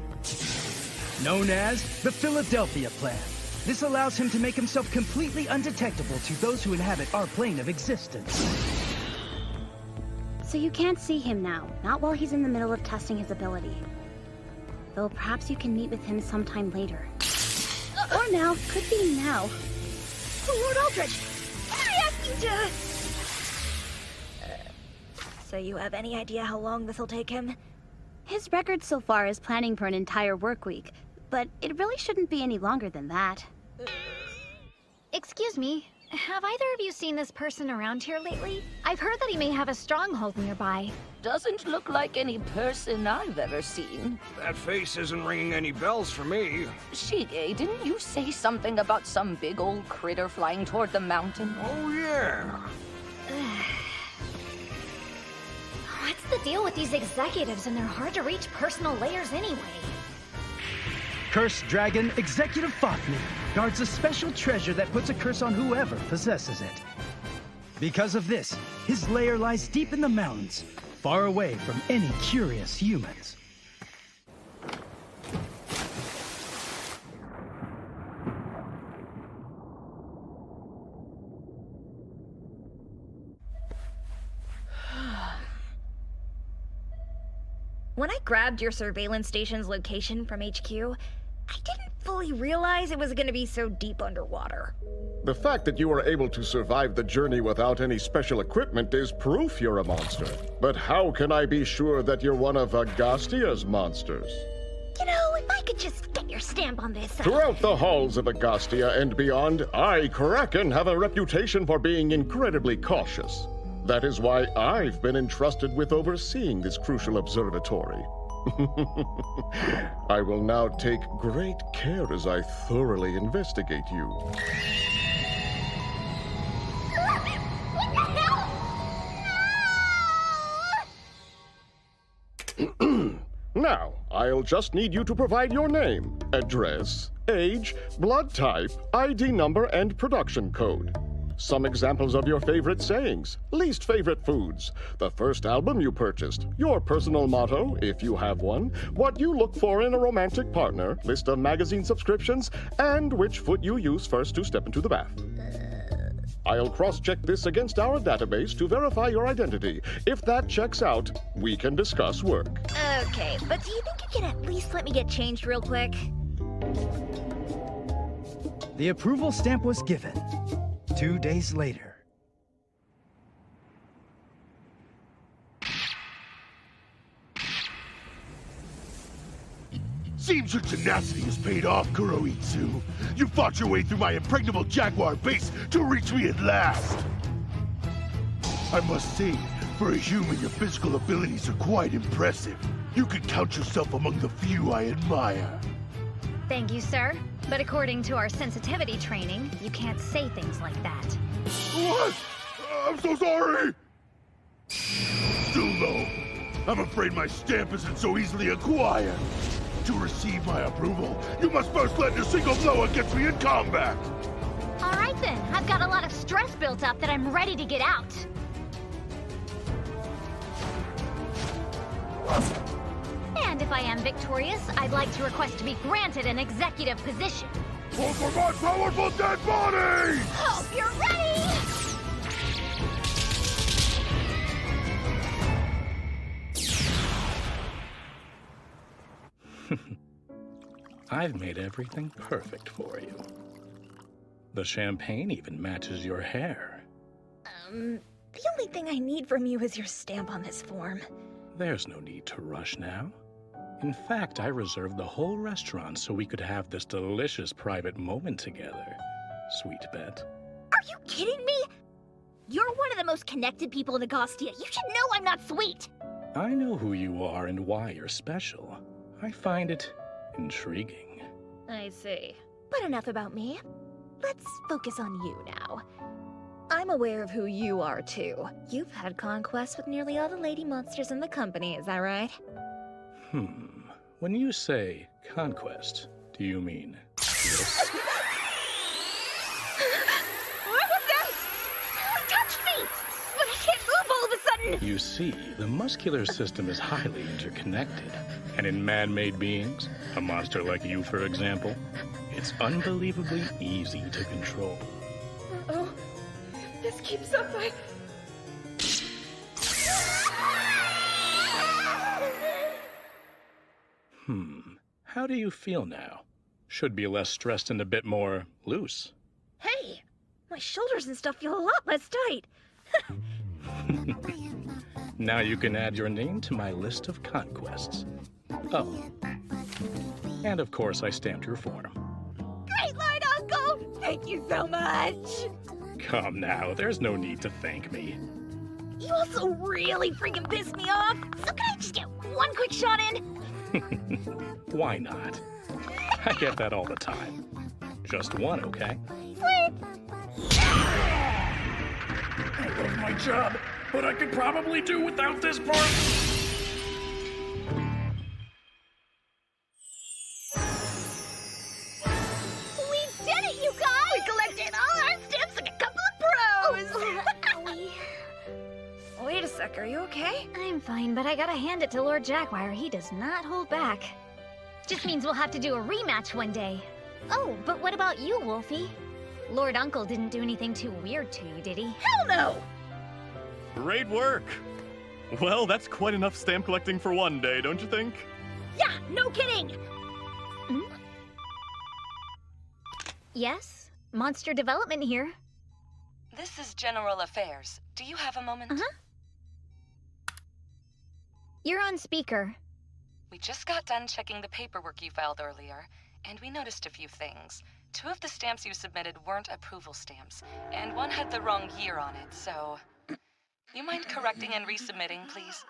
Known as the Philadelphia Plan. This allows him to make himself completely undetectable to those who inhabit our plane of existence. So you can't see him now, not while he's in the middle of testing his ability. Though perhaps you can meet with him sometime later. Or now, could be now. Lord Eldridge, I asked you to... So you have any idea how long this'll take him? His record so far is planning for an entire work week, but it really shouldn't be any longer than that. Excuse me, have either of you seen this person around here lately? I've heard that he may have a stronghold nearby. Doesn't look like any person I've ever seen. That face isn't ringing any bells for me. Shige, didn't you say something about some big old critter flying toward the mountain? Oh, yeah. What's the deal with these executives and their hard-to-reach personal layers anyway? Cursed Dragon Executive Fafnir guards a special treasure that puts a curse on whoever possesses it. Because of this, his lair lies deep in the mountains, far away from any curious humans. When I grabbed your surveillance station's location from HQ, I didn't fully realize it was gonna be so deep underwater. The fact that you were able to survive the journey without any special equipment is proof you're a monster. But how can I be sure that you're one of Agastia's monsters? You know, if I could just get your stamp on this... Throughout the halls of Agastia and beyond, I, Kraken, have a reputation for being incredibly cautious. That is why I've been entrusted with overseeing this crucial observatory. I will now take great care as I thoroughly investigate you. Now, I'll just need you to provide your name, address, age, blood type, ID number, and production code. Some examples of your favorite sayings, least favorite foods, the first album you purchased, your personal motto, if you have one, what you look for in a romantic partner, list of magazine subscriptions, and which foot you use first to step into the bath. I'll cross-check this against our database to verify your identity. If that checks out, we can discuss work. Okay, but do you think you can at least let me get changed real quick? The approval stamp was given. 2 days later. Seems your tenacity has paid off, Kuroitsu. You fought your way through my impregnable jaguar base to reach me at last. I must say, for a human, your physical abilities are quite impressive. You could count yourself among the few I admire. Thank you, sir. But according to our sensitivity training, you can't say things like that. What? I'm so sorry! Still though, I'm afraid my stamp isn't so easily acquired. To receive my approval, you must first land a single blow against me in combat! Alright then, I've got a lot of stress built up that I'm ready to get out. And if I am victorious, I'd like to request to be granted an executive position. All for my powerful dead body! Hope you're ready! I've made everything perfect for you. The champagne even matches your hair. The only thing I need from you is your stamp on this form. There's no need to rush now. In fact, I reserved the whole restaurant so we could have this delicious private moment together. Sweet bet. Are you kidding me? You're one of the most connected people in Agastia. You should know I'm not sweet. I know who you are and why you're special. I find it intriguing. I see. But enough about me. Let's focus on you now. I'm aware of who you are, too. You've had conquests with nearly all the lady monsters in the company, is that right? When you say conquest, do you mean this? What was that? Someone touched me! But I can't move all of a sudden! You see, the muscular system is highly interconnected. And in man-made beings, a monster like you, for example, it's unbelievably easy to control. Uh-oh. If this keeps up, How do you feel now? Should be less stressed and a bit more loose. Hey! My shoulders and stuff feel a lot less tight. Now you can add your name to my list of conquests. Oh. And of course I stamped your form. Great Lord Uncle! Thank you so much! Come now, there's no need to thank me. You also really freaking pissed me off! So can I just get one quick shot in? Why not? I get that all the time. Just one, okay? Sweet! I love my job, but I could probably do without this part. We did it, you guys! We collected all our stamps like a couple of pros! Wait a sec, are you okay? I'm fine, but I gotta hand it to Lord Jaguar. He does not hold back. Just means we'll have to do a rematch one day. Oh, but what about you, Wolfie? Lord Uncle didn't do anything too weird to you, did he? Hell no! Great work! Well, that's quite enough stamp collecting for one day, don't you think? Yeah, no kidding! Yes? Monster development here. This is General Affairs. Do you have a moment? You're on speaker. We just got done checking the paperwork you filed earlier, and we noticed a few things. 2 of the stamps you submitted weren't approval stamps, and one had the wrong year on it, so... You mind correcting and resubmitting, please?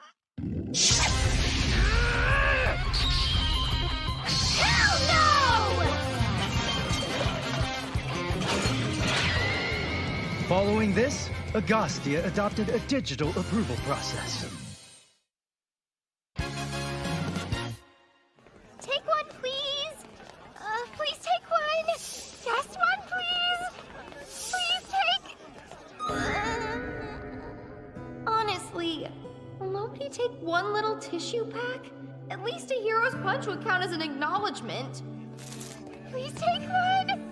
Hell no! Following this, Agastia adopted a digital approval process. Take one, please! Please take one! Just one, please! Please take... Honestly, will nobody take one little tissue pack? At least a hero's punch would count as an acknowledgement. Please take one!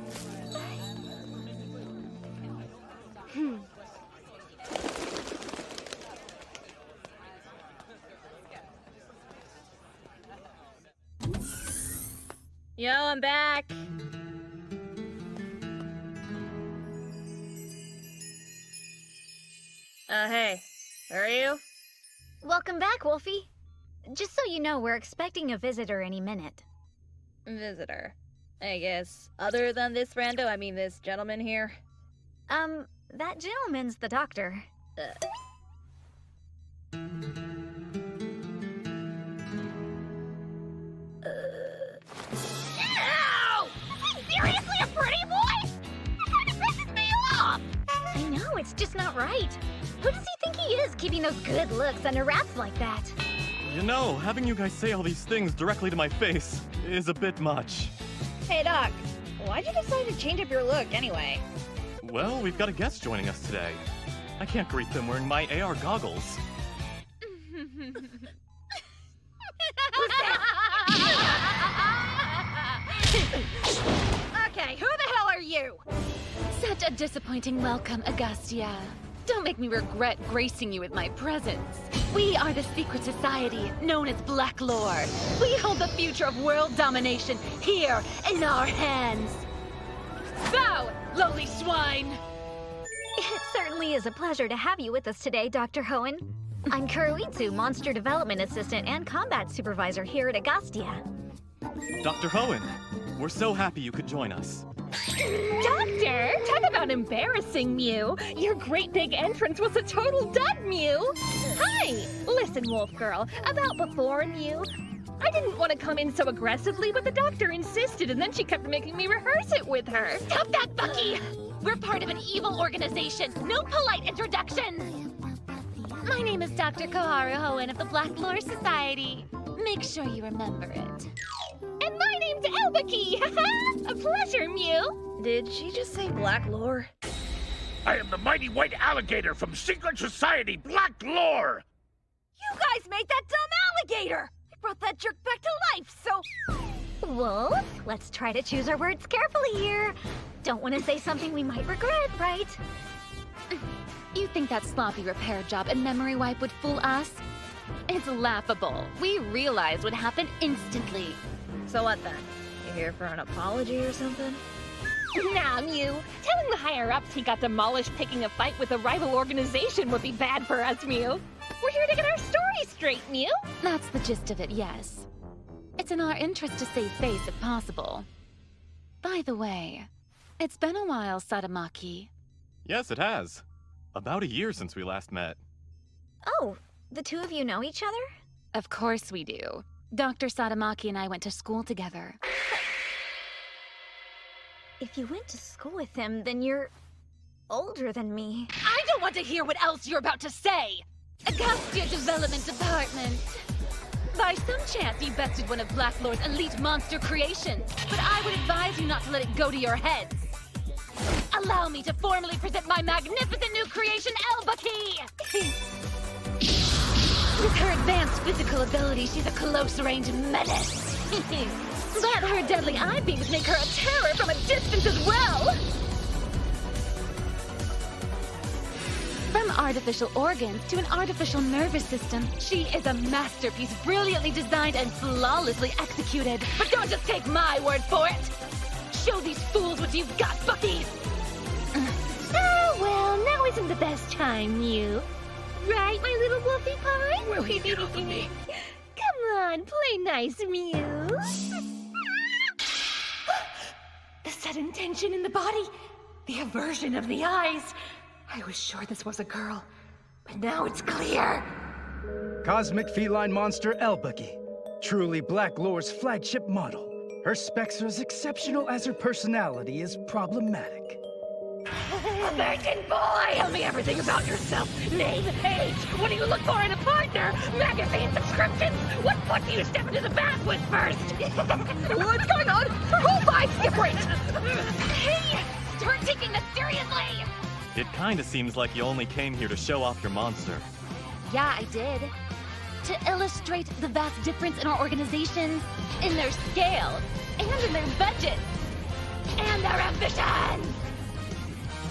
Yo, I'm back. Hey, where are you? Welcome back, Wolfie. Just so you know, we're expecting a visitor any minute. Visitor. I guess. Other than this rando, I mean this gentleman here. That gentleman's the doctor. Ow! Is he seriously a pretty boy? That kind of pisses me off! I know, it's just not right. Who does he think he is, keeping those good looks under wraps like that? You know, having you guys say all these things directly to my face is a bit much. Hey, Doc. Why'd you decide to change up your look anyway? Well, we've got a guest joining us today. I can't greet them wearing my AR goggles. Okay, who the hell are you? Such a disappointing welcome, Agastia. Don't make me regret gracing you with my presence. We are the secret society known as Black Lore. We hold the future of world domination here in our hands. Bow, lowly swine! It certainly is a pleasure to have you with us today, Dr. Hoenn. I'm Kuroitsu, Monster Development Assistant and Combat Supervisor here at Agastia. Dr. Hoenn, we're so happy you could join us. Doctor! Talk about embarrassing, Mew! Your great big entrance was a total dud, Mew! Hi! Listen, Wolf Girl, about before, Mew. I didn't want to come in so aggressively, but the doctor insisted, and then she kept making me rehearse it with her. Stop that, Bucky! We're part of an evil organization. No polite introductions! My name is Dr. Koharu Hoenn of the Black Lore Society. Make sure you remember it. And my name's Elbaki! A pleasure, Mew! Did she just say Black Lore? I am the mighty white alligator from Secret Society Black Lore! You guys made that dumb alligator! I brought that jerk back to life, so... Wolf, let's try to choose our words carefully here. Don't want to say something we might regret, right? You think that sloppy repair job and memory wipe would fool us? It's laughable. We realized what happened instantly. So what then? You here for an apology or something? Nah, Mew. Telling the higher-ups he got demolished picking a fight with a rival organization would be bad for us, Mew. We're here to get our story straight, Mew. That's the gist of it, yes. It's in our interest to save face if possible. By the way, it's been a while, Sadamaki. Yes, it has. About a year since we last met. Oh, the two of you know each other? Of course we do. Dr. Sadamaki and I went to school together. If you went to school with him, then you're older than me. I don't want to hear what else you're about to say! Agastia Development Department! By some chance, you bested one of Black Lore's elite monster creations, but I would advise you not to let it go to your heads. Allow me to formally present my magnificent new creation, Elbaki! With her advanced physical ability, she's a close-range menace. But her deadly eye beams make her a terror from a distance as well! From artificial organs to an artificial nervous system, she is a masterpiece brilliantly designed and flawlessly executed. But don't just take my word for it! Show these fools what you've got, Bucky! Oh, well, now isn't the best time, Mew. Right, my little wolfie pie? Will he get off of me? Come on, play nice, Mew. The sudden tension in the body, the aversion of the eyes. I was sure this was a girl, but now it's clear. Cosmic feline monster Elbaki. Truly Black Lore's flagship model. Her specs are as exceptional as her personality is problematic. Virgin boy! Tell me everything about yourself. Name, age, what do you look for in a partner? Magazine subscriptions? What foot do you step into the bath with first? What's going on? Her whole vibe's different! Hey! Start taking this seriously! It kinda seems like you only came here to show off your monster. Yeah, I did. To illustrate the vast difference in our organizations, in their scale, and in their budgets, and their ambition!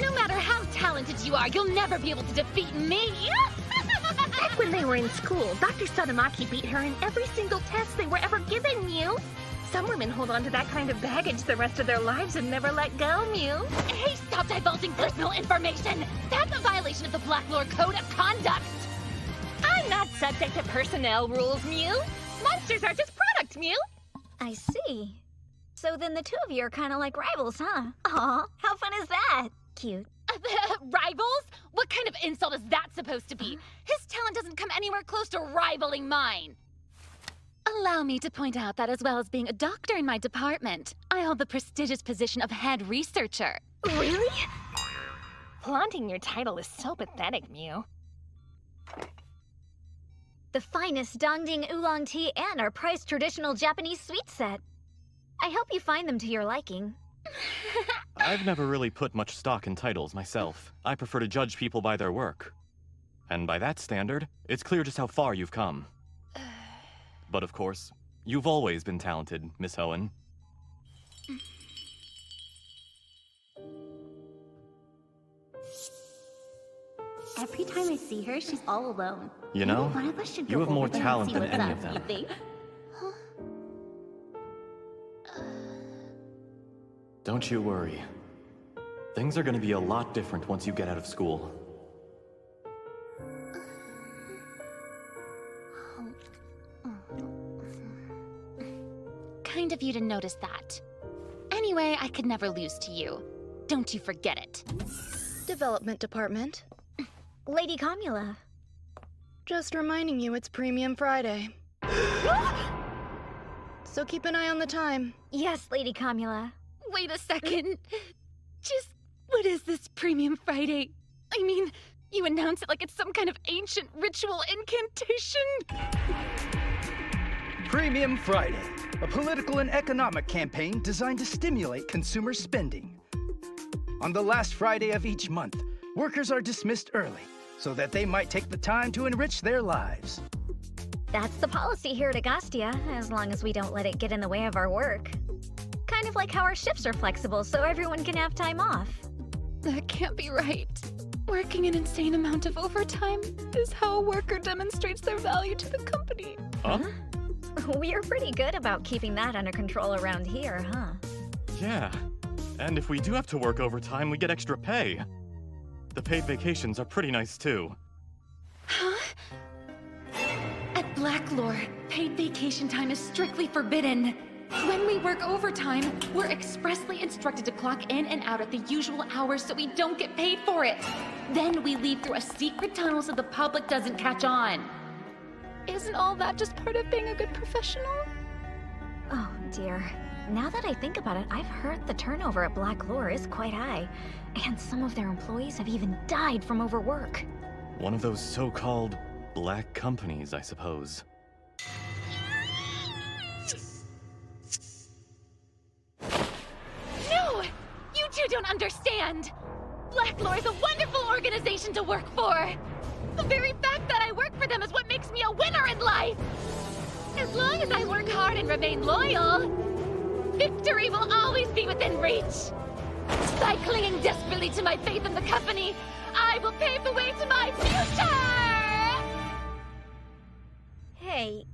No matter how talented you are, you'll never be able to defeat me! Back when they were in school, Dr. Sadamaki beat her in every single test they were ever given, Mew. Some women hold on to that kind of baggage the rest of their lives and never let go, Mew. Hey, stop divulging personal information! That's a violation of the Black Lore Code of Conduct! I'm not subject to personnel rules, Mew. Monsters are just products, Mew. I see. So then the two of you are kind of like rivals, huh? Aw, how fun is that? Cute. Rivals? What kind of insult is that supposed to be? His talent doesn't come anywhere close to rivaling mine. Allow me to point out that as well as being a doctor in my department, I hold the prestigious position of head researcher. Really? Flaunting your title is so pathetic, Mew. The finest Dongding oolong tea and our prized traditional Japanese sweet set. I hope you find them to your liking. I've never really put much stock in titles myself. I prefer to judge people by their work. And by that standard, it's clear just how far you've come. But of course, you've always been talented, Miss Owen. Every time I see her, she's all alone. You know, Maybe one of us should you go have more over there and talent see than what's any up, of them. you think? Don't you worry. Things are gonna be a lot different once you get out of school. Kind of you to notice that. Anyway, I could never lose to you. Don't you forget it. Development Department. Lady Comula. Just reminding you it's Premium Friday. So keep an eye on the time. Yes, Lady Comula. Wait a second. Just, what is this Premium Friday? I mean, you announce it like it's some kind of ancient ritual incantation. Premium Friday, a political and economic campaign designed to stimulate consumer spending. On the last Friday of each month, workers are dismissed early so that they might take the time to enrich their lives. That's the policy here at Agastia, as long as we don't let it get in the way of our work. Kind of like how our shifts are flexible so everyone can have time off. That can't be right. Working an insane amount of overtime is how a worker demonstrates their value to the company. Huh? We're pretty good about keeping that under control around here, huh? Yeah. And if we do have to work overtime, we get extra pay. The paid vacations are pretty nice too. Huh? At Blacklore, paid vacation time is strictly forbidden. When we work overtime, we're expressly instructed to clock in and out at the usual hours so we don't get paid for it. Then we leave through a secret tunnel so the public doesn't catch on. Isn't all that just part of being a good professional? Oh, dear. Now that I think about it, I've heard the turnover at Blacklore is quite high, and some of their employees have even died from overwork. One of those so-called black companies, I suppose. No! You two don't understand! Blacklore is a wonderful organization to work for! The very fact that I work for them is what makes me a winner in life! As long as I work hard and remain loyal, victory will always be within reach! By clinging desperately to my faith in the company, I will pave the way to my future! Hey,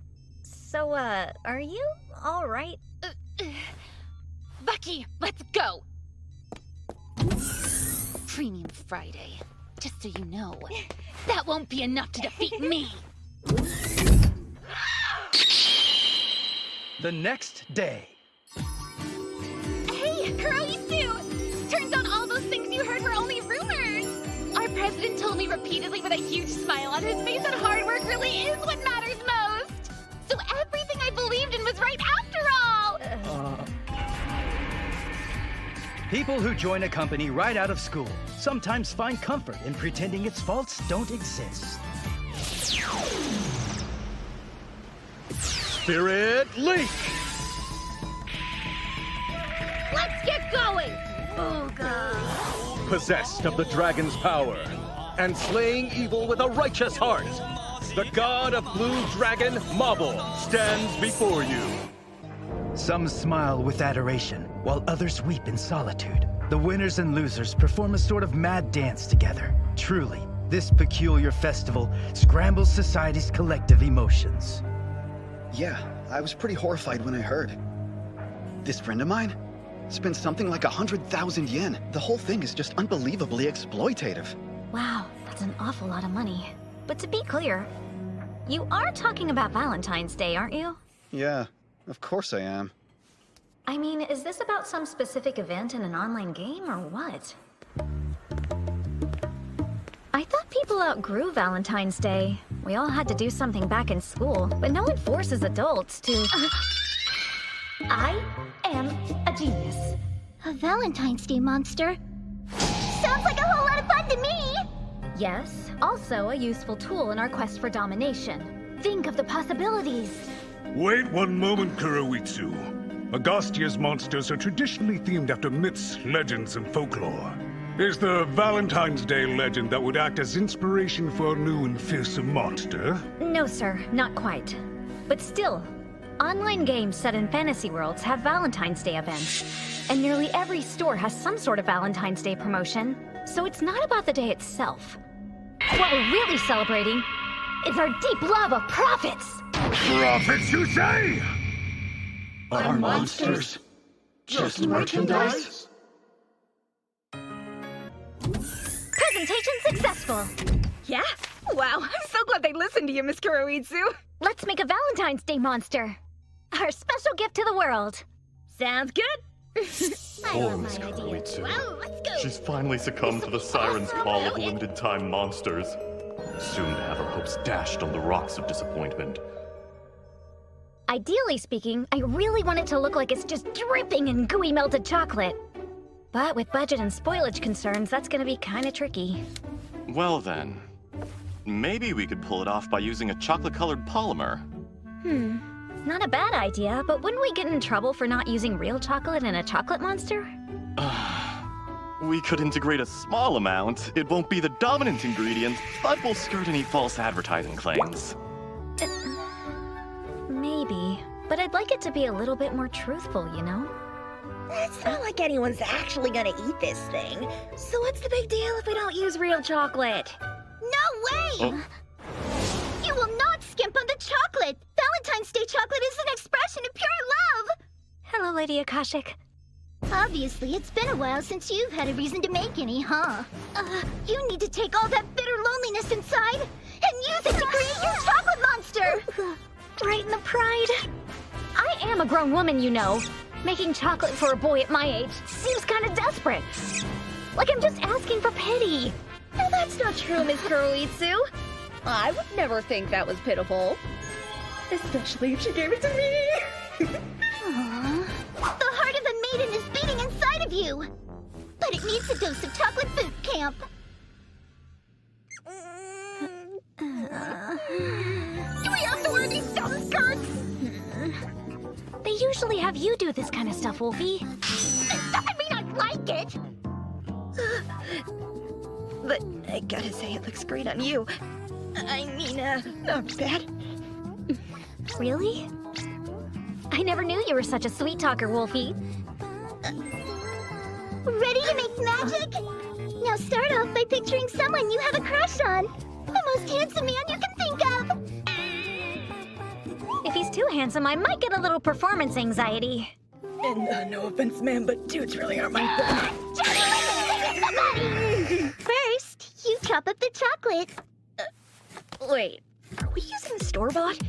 so, are you alright? Bucky, let's go! Premium Friday. Just so you know, that won't be enough to defeat me! The next day. Hey, Kuroitsu! Turns out all those things you heard were only rumors! Our president told me repeatedly with a huge smile on his face that hard work really is what matters most! So everything I believed in was right after all! People who join a company right out of school sometimes find comfort in pretending its faults don't exist. Spirit Link! Let's get going! Booga! Possessed of the dragon's power, and slaying evil with a righteous heart, the god of Blue Dragon, Marble, stands before you. Some smile with adoration, while others weep in solitude. The winners and losers perform a sort of mad dance together. Truly, this peculiar festival scrambles society's collective emotions. Yeah, I was pretty horrified when I heard. This friend of mine spent something like 100,000 yen. The whole thing is just unbelievably exploitative. Wow, that's an awful lot of money. But to be clear, you are talking about Valentine's Day, aren't you? Yeah, of course I am. I mean, is this about some specific event in an online game, or what? I thought people outgrew Valentine's Day. We all had to do something back in school, but no one forces adults to... I am a genius. A Valentine's Day monster? Sounds like a whole lot of fun to me! Yes, also a useful tool in our quest for domination. Think of the possibilities. Wait one moment, Kuroitsu. Agastia's monsters are traditionally themed after myths, legends, and folklore. Is the Valentine's Day legend that would act as inspiration for a new and fearsome monster? No, sir, not quite. But still, online games set in fantasy worlds have Valentine's Day events. And nearly every store has some sort of Valentine's Day promotion. So it's not about the day itself. What we're really celebrating is our deep love of profits! Profits, you say? Are monsters just merchandise? Presentation successful! Yeah? Wow, I'm so glad they listened to you, Miss Kuroitsu. Let's make a Valentine's Day monster. Our special gift to the world. Sounds good. Poor Miss Kuroitsu. She's finally succumbed to the siren's call of limited-time monsters. Soon to have her hopes dashed on the rocks of disappointment. Ideally speaking, I really want it to look like it's just dripping in gooey melted chocolate. But with budget and spoilage concerns, that's gonna be kinda tricky. Well then, maybe we could pull it off by using a chocolate-colored polymer. Not a bad idea, but wouldn't we get in trouble for not using real chocolate in a chocolate monster? We could integrate a small amount. It won't be the dominant ingredient, but will skirt any false advertising claims. Maybe, but I'd like it to be a little bit more truthful, you know? It's not like anyone's actually gonna eat this thing. So what's the big deal if we don't use real chocolate? No way! You will not skimp on the chocolate! Valentine's Day chocolate is an expression of pure love! Hello, Lady Akashic. Obviously, it's been a while since you've had a reason to make any, huh? You need to take all that bitter loneliness inside and use it to create your chocolate monster! Right in the pride. I am a grown woman, you know. Making chocolate for a boy at my age seems kind of desperate. Like I'm just asking for pity. No, that's not true, Miss Kuroitsu. I would never think that was pitiful. Especially if she gave it to me. Aww. The heart of a maiden is beating inside of you. But it needs a dose of chocolate boot camp. Do we have to wear these dumb skirts? They usually have you do this kind of stuff, Wolfie. That doesn't mean I like it. But I gotta say, it looks great on you. I mean, not bad. Really? I never knew you were such a sweet talker, Wolfie. Ready to make magic? Now start off by picturing someone you have a crush on. The most handsome man you can think of. If he's too handsome, I might get a little performance anxiety. And no offense, ma'am, but dudes really aren't my thing. First, you chop up the chocolate. Wait, are we using store-bought?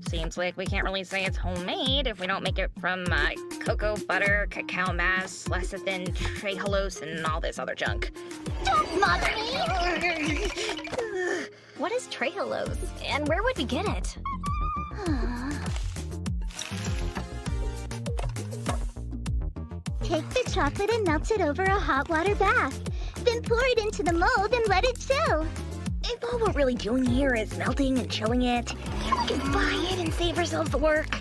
Seems like we can't really say it's homemade if we don't make it from cocoa butter, cacao mass, lecithin, trehalose, and all this other junk. Don't mock me! What is trehalose, and where would we get it? Take the chocolate and melt it over a hot water bath. Then pour it into the mold and let it chill. If all we're really doing here is melting and chilling it, can we just buy it and save ourselves the work?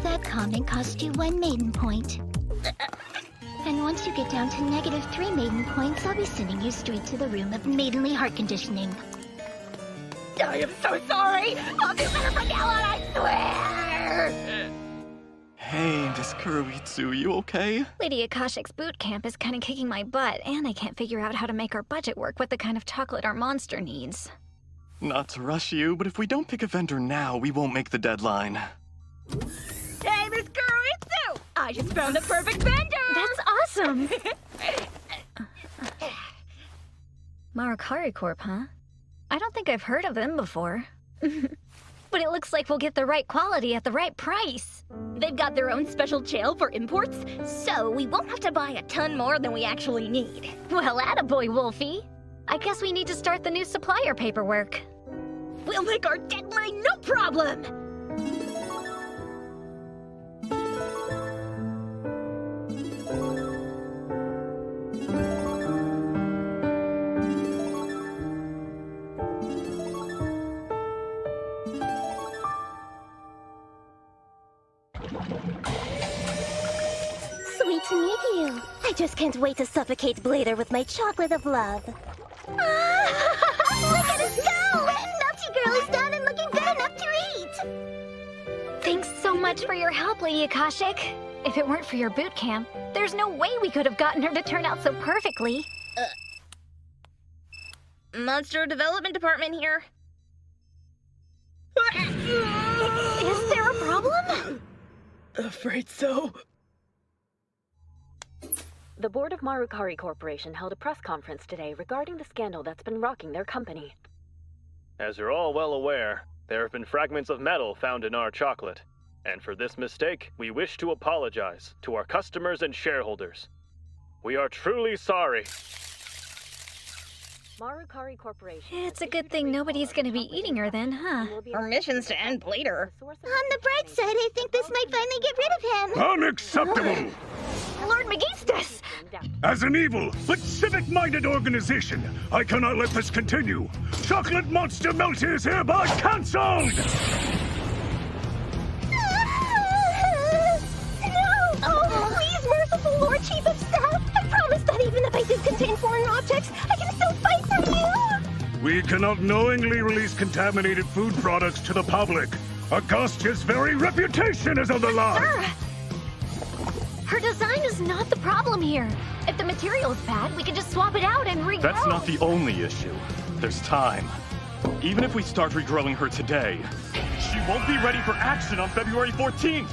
That comment cost you 1 maiden point. And once you get down to -3 maiden points, I'll be sending you straight to the room of maidenly heart conditioning. I am so sorry! I'll do better from now on, I swear! Hey, Miss Kuroitsu, you okay? Lady Akashic's boot camp is kind of kicking my butt, and I can't figure out how to make our budget work with the kind of chocolate our monster needs. Not to rush you, but if we don't pick a vendor now, we won't make the deadline. Hey, Miss Kuroitsu! I just found the perfect vendor! That's awesome! Marakari Corp, huh? I don't think I've heard of them before. but it looks like we'll get the right quality at the right price. They've got their own special jail for imports, so we won't have to buy a ton more than we actually need. Well, attaboy, Wolfie. I guess we need to start the new supplier paperwork. We'll make our deadline no problem! Sweet to meet you. I just can't wait to suffocate Blader with my chocolate of love. Look at us go! Melty Girl is done and looking good enough to eat! Thanks so much for your help, Lady Akashic. If it weren't for your boot camp, there's no way we could have gotten her to turn out so perfectly. Monster Development Department here. Is there a problem? Afraid so. The board of Marukari Corporation held a press conference today regarding the scandal that's been rocking their company. As you're all well aware, there have been fragments of metal found in our chocolate. And for this mistake, we wish to apologize to our customers and shareholders. We are truly sorry. Marukari Corporation. It's a good thing nobody's gonna be eating her then, huh? Our mission's to end Blader. On the bright side, I think this might finally get rid of him. Unacceptable! Lord Megistus! As an evil but civic-minded organization, I cannot let this continue. Chocolate Monster Melt is hereby cancelled! No! Oh, please, merciful Lord Chief of Staff! I promise that even if I do contain foreign objects, I can still fight for you! We cannot knowingly release contaminated food products to the public. Agastia's very reputation is on the line! Sir! Her design is not the problem here. If the material is bad, we can just swap it out and regrow. That's not the only issue. There's time. Even if we start regrowing her today, she won't be ready for action on February 14th.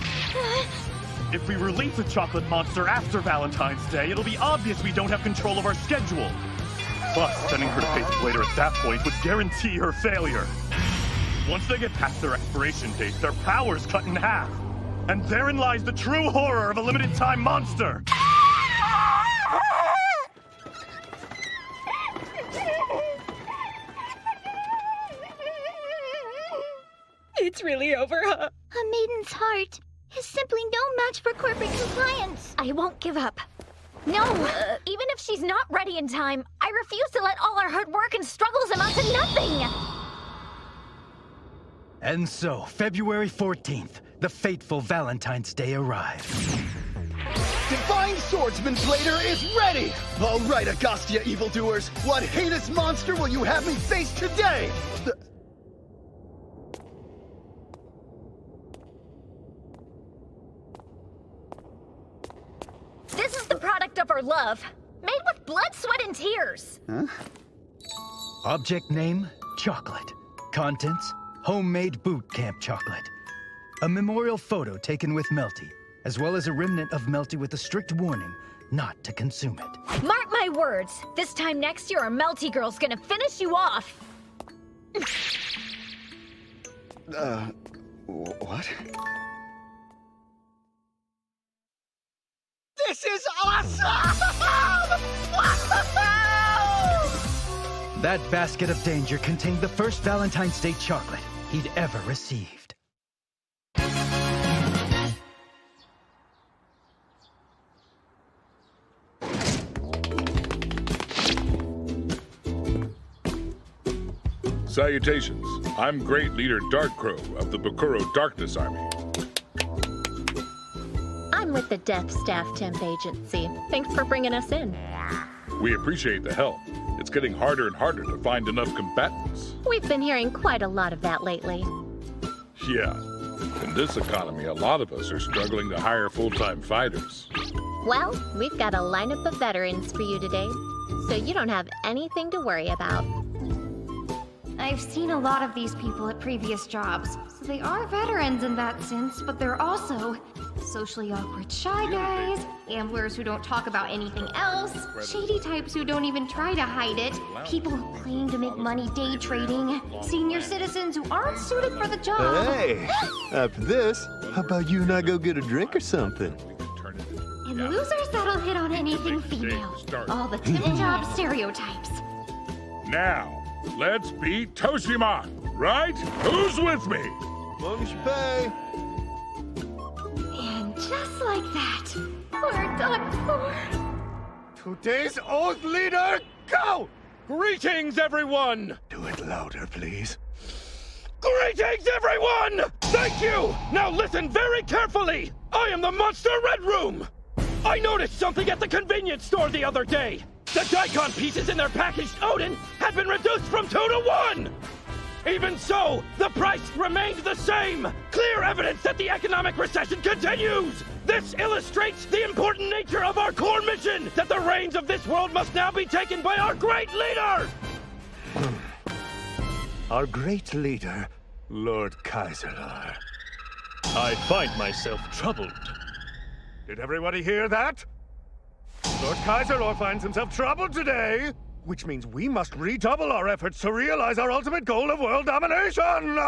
If we release a chocolate monster after Valentine's Day, it'll be obvious we don't have control of our schedule. Plus, sending her to face Blader at that point would guarantee her failure. Once they get past their expiration dates, their power's cut in half. And therein lies the true horror of a limited-time monster! It's really over, huh? A maiden's heart is simply no match for corporate compliance. I won't give up. No! Even if she's not ready in time, I refuse to let all our hard work and struggles amount to nothing! And so, February 14th, the fateful Valentine's Day arrived. Divine Swordsman Blader is ready! All right, Agastia evildoers, what heinous monster will you have me face today? This is the product of our love, made with blood, sweat, and tears. Huh? Object name, chocolate. Contents, homemade boot camp chocolate. A memorial photo taken with Melty, as well as a remnant of Melty with a strict warning not to consume it. Mark my words, this time next year our Melty Girl's gonna finish you off. What? This is awesome! That basket of danger contained the first Valentine's Day chocolate he'd ever received. Salutations. I'm Great Leader Darkcrow of the Bakuro Darkness Army. I'm with the Death Staff Temp Agency. Thanks for bringing us in. We appreciate the help. It's getting harder and harder to find enough combatants. We've been hearing quite a lot of that lately. Yeah. In this economy, a lot of us are struggling to hire full-time fighters. Well, we've got a lineup of veterans for you today, so you don't have anything to worry about. I've seen a lot of these people at previous jobs, so they are veterans in that sense, but they're also Socially awkward shy guys, gamblers who don't talk about anything else, shady types who don't even try to hide it, people who claim to make money day trading, senior citizens who aren't suited for the job. Hey, after this, how about you and I go get a drink or something? And losers that'll hit on anything female. All the tip-top stereotypes. Now, let's beat Toshima, right? Who's with me? Long as you pay. And just like that, we're done for. Today's oath leader, go! Greetings, everyone! Do it louder, please. Greetings, everyone! Thank you! Now listen very carefully! I am the Monster Red Room! I noticed something at the convenience store the other day! The Daikon pieces in their packaged Odin had been reduced from 2 to 1! Even so, the price remained the same! Clear evidence that the economic recession continues! This illustrates the important nature of our core mission, that the reins of this world must now be taken by our great leader! Our great leader, Lord Kaiserlar. I find myself troubled. Did everybody hear that? Lord Kaiserlar finds himself troubled today, which means we must redouble our efforts to realize our ultimate goal of world domination!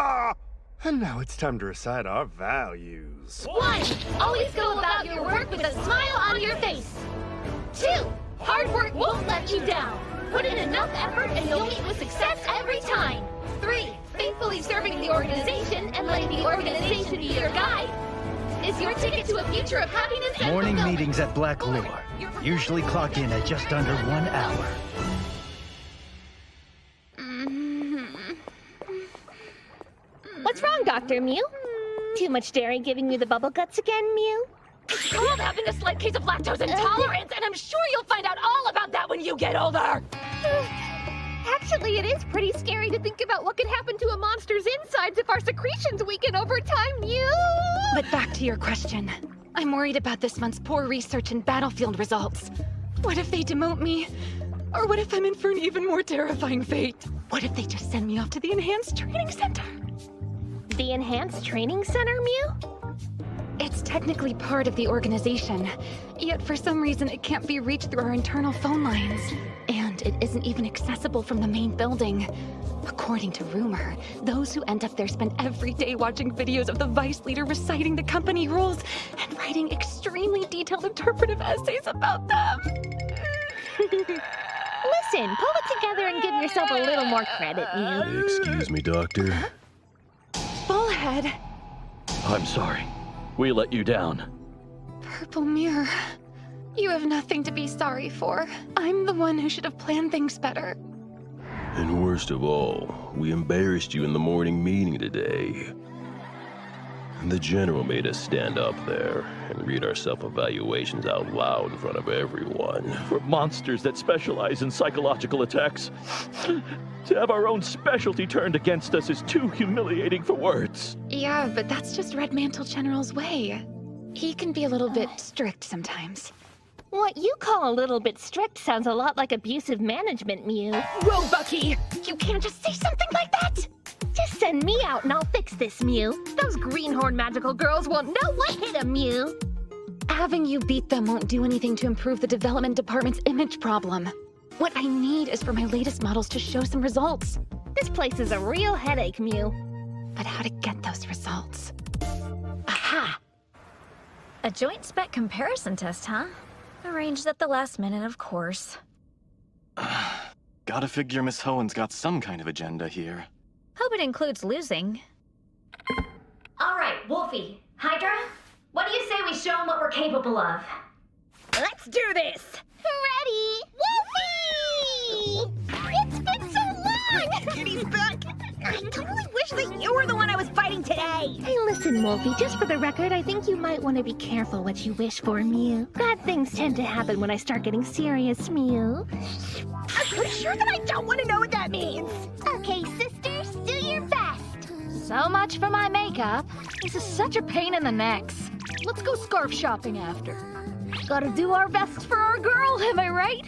And now it's time to recite our values. 1. Always go about your work with a smile on your face. 2. Hard work won't let you down. Put in enough effort and you'll meet with success every time. 3. Faithfully serving the organization and letting the organization be your guide is your ticket to a future of happiness and Morning fulfillment. meetings at Black Lore. Usually clock in at just under 1 hour. What's wrong, Dr. Mew? Too much dairy giving you the bubble guts again, Mew? It's called having a slight case of lactose intolerance, and I'm sure you'll find out all about that when you get older. Actually, it is pretty scary to think about what could happen to a monster's insides if our secretions weaken over time, Mew! But back to your question. I'm worried about this month's poor research and battlefield results. What if they demote me? Or what if I'm in for an even more terrifying fate? What if they just send me off to the Enhanced Training Center? The Enhanced Training Center, Mew? It's technically part of the organization, yet for some reason it can't be reached through our internal phone lines. And it isn't even accessible from the main building. According to rumor, those who end up there spend every day watching videos of the vice leader reciting the company rules and writing extremely detailed interpretive essays about them. Listen, pull it together and give yourself a little more credit, Mew. Excuse me, Doctor. Bullhead. I'm sorry. We let you down. Purple Mirror. You have nothing to be sorry for. I'm the one who should have planned things better. And worst of all, we embarrassed you in the morning meeting today. The General made us stand up there and read our self-evaluations out loud in front of everyone. We're monsters that specialize in psychological attacks. To have our own specialty turned against us is too humiliating for words. Yeah, but that's just Red Mantle General's way. He can be a little bit strict sometimes. What you call a little bit strict sounds a lot like abusive management, Mew. Whoa, Bucky! You can't just say something like that! Just send me out and I'll fix this, Mew. Those greenhorn magical girls won't know what hit them, Mew. Having you beat them won't do anything to improve the development department's image problem. What I need is for my latest models to show some results. This place is a real headache, Mew. But how to get those results? Aha! A joint spec comparison test, huh? Arranged at the last minute, of course. Gotta figure Miss Hohen's got some kind of agenda here. Hope it includes losing. All right, Wolfie. Hydra, what do you say we show them what we're capable of? Let's do this! Ready? Wolfie! It's been so long! He's back! I totally wish that you were the one I was fighting today! Hey, listen, Wolfie, just for the record, I think you might want to be careful what you wish for, Mew. Bad things tend to happen when I start getting serious, Mew. I'm pretty sure that I don't want to know what that means! Okay, sisters, do your best! So much for my makeup. This is such a pain in the necks. Let's go scarf shopping after. Gotta do our best for our girl, am I right?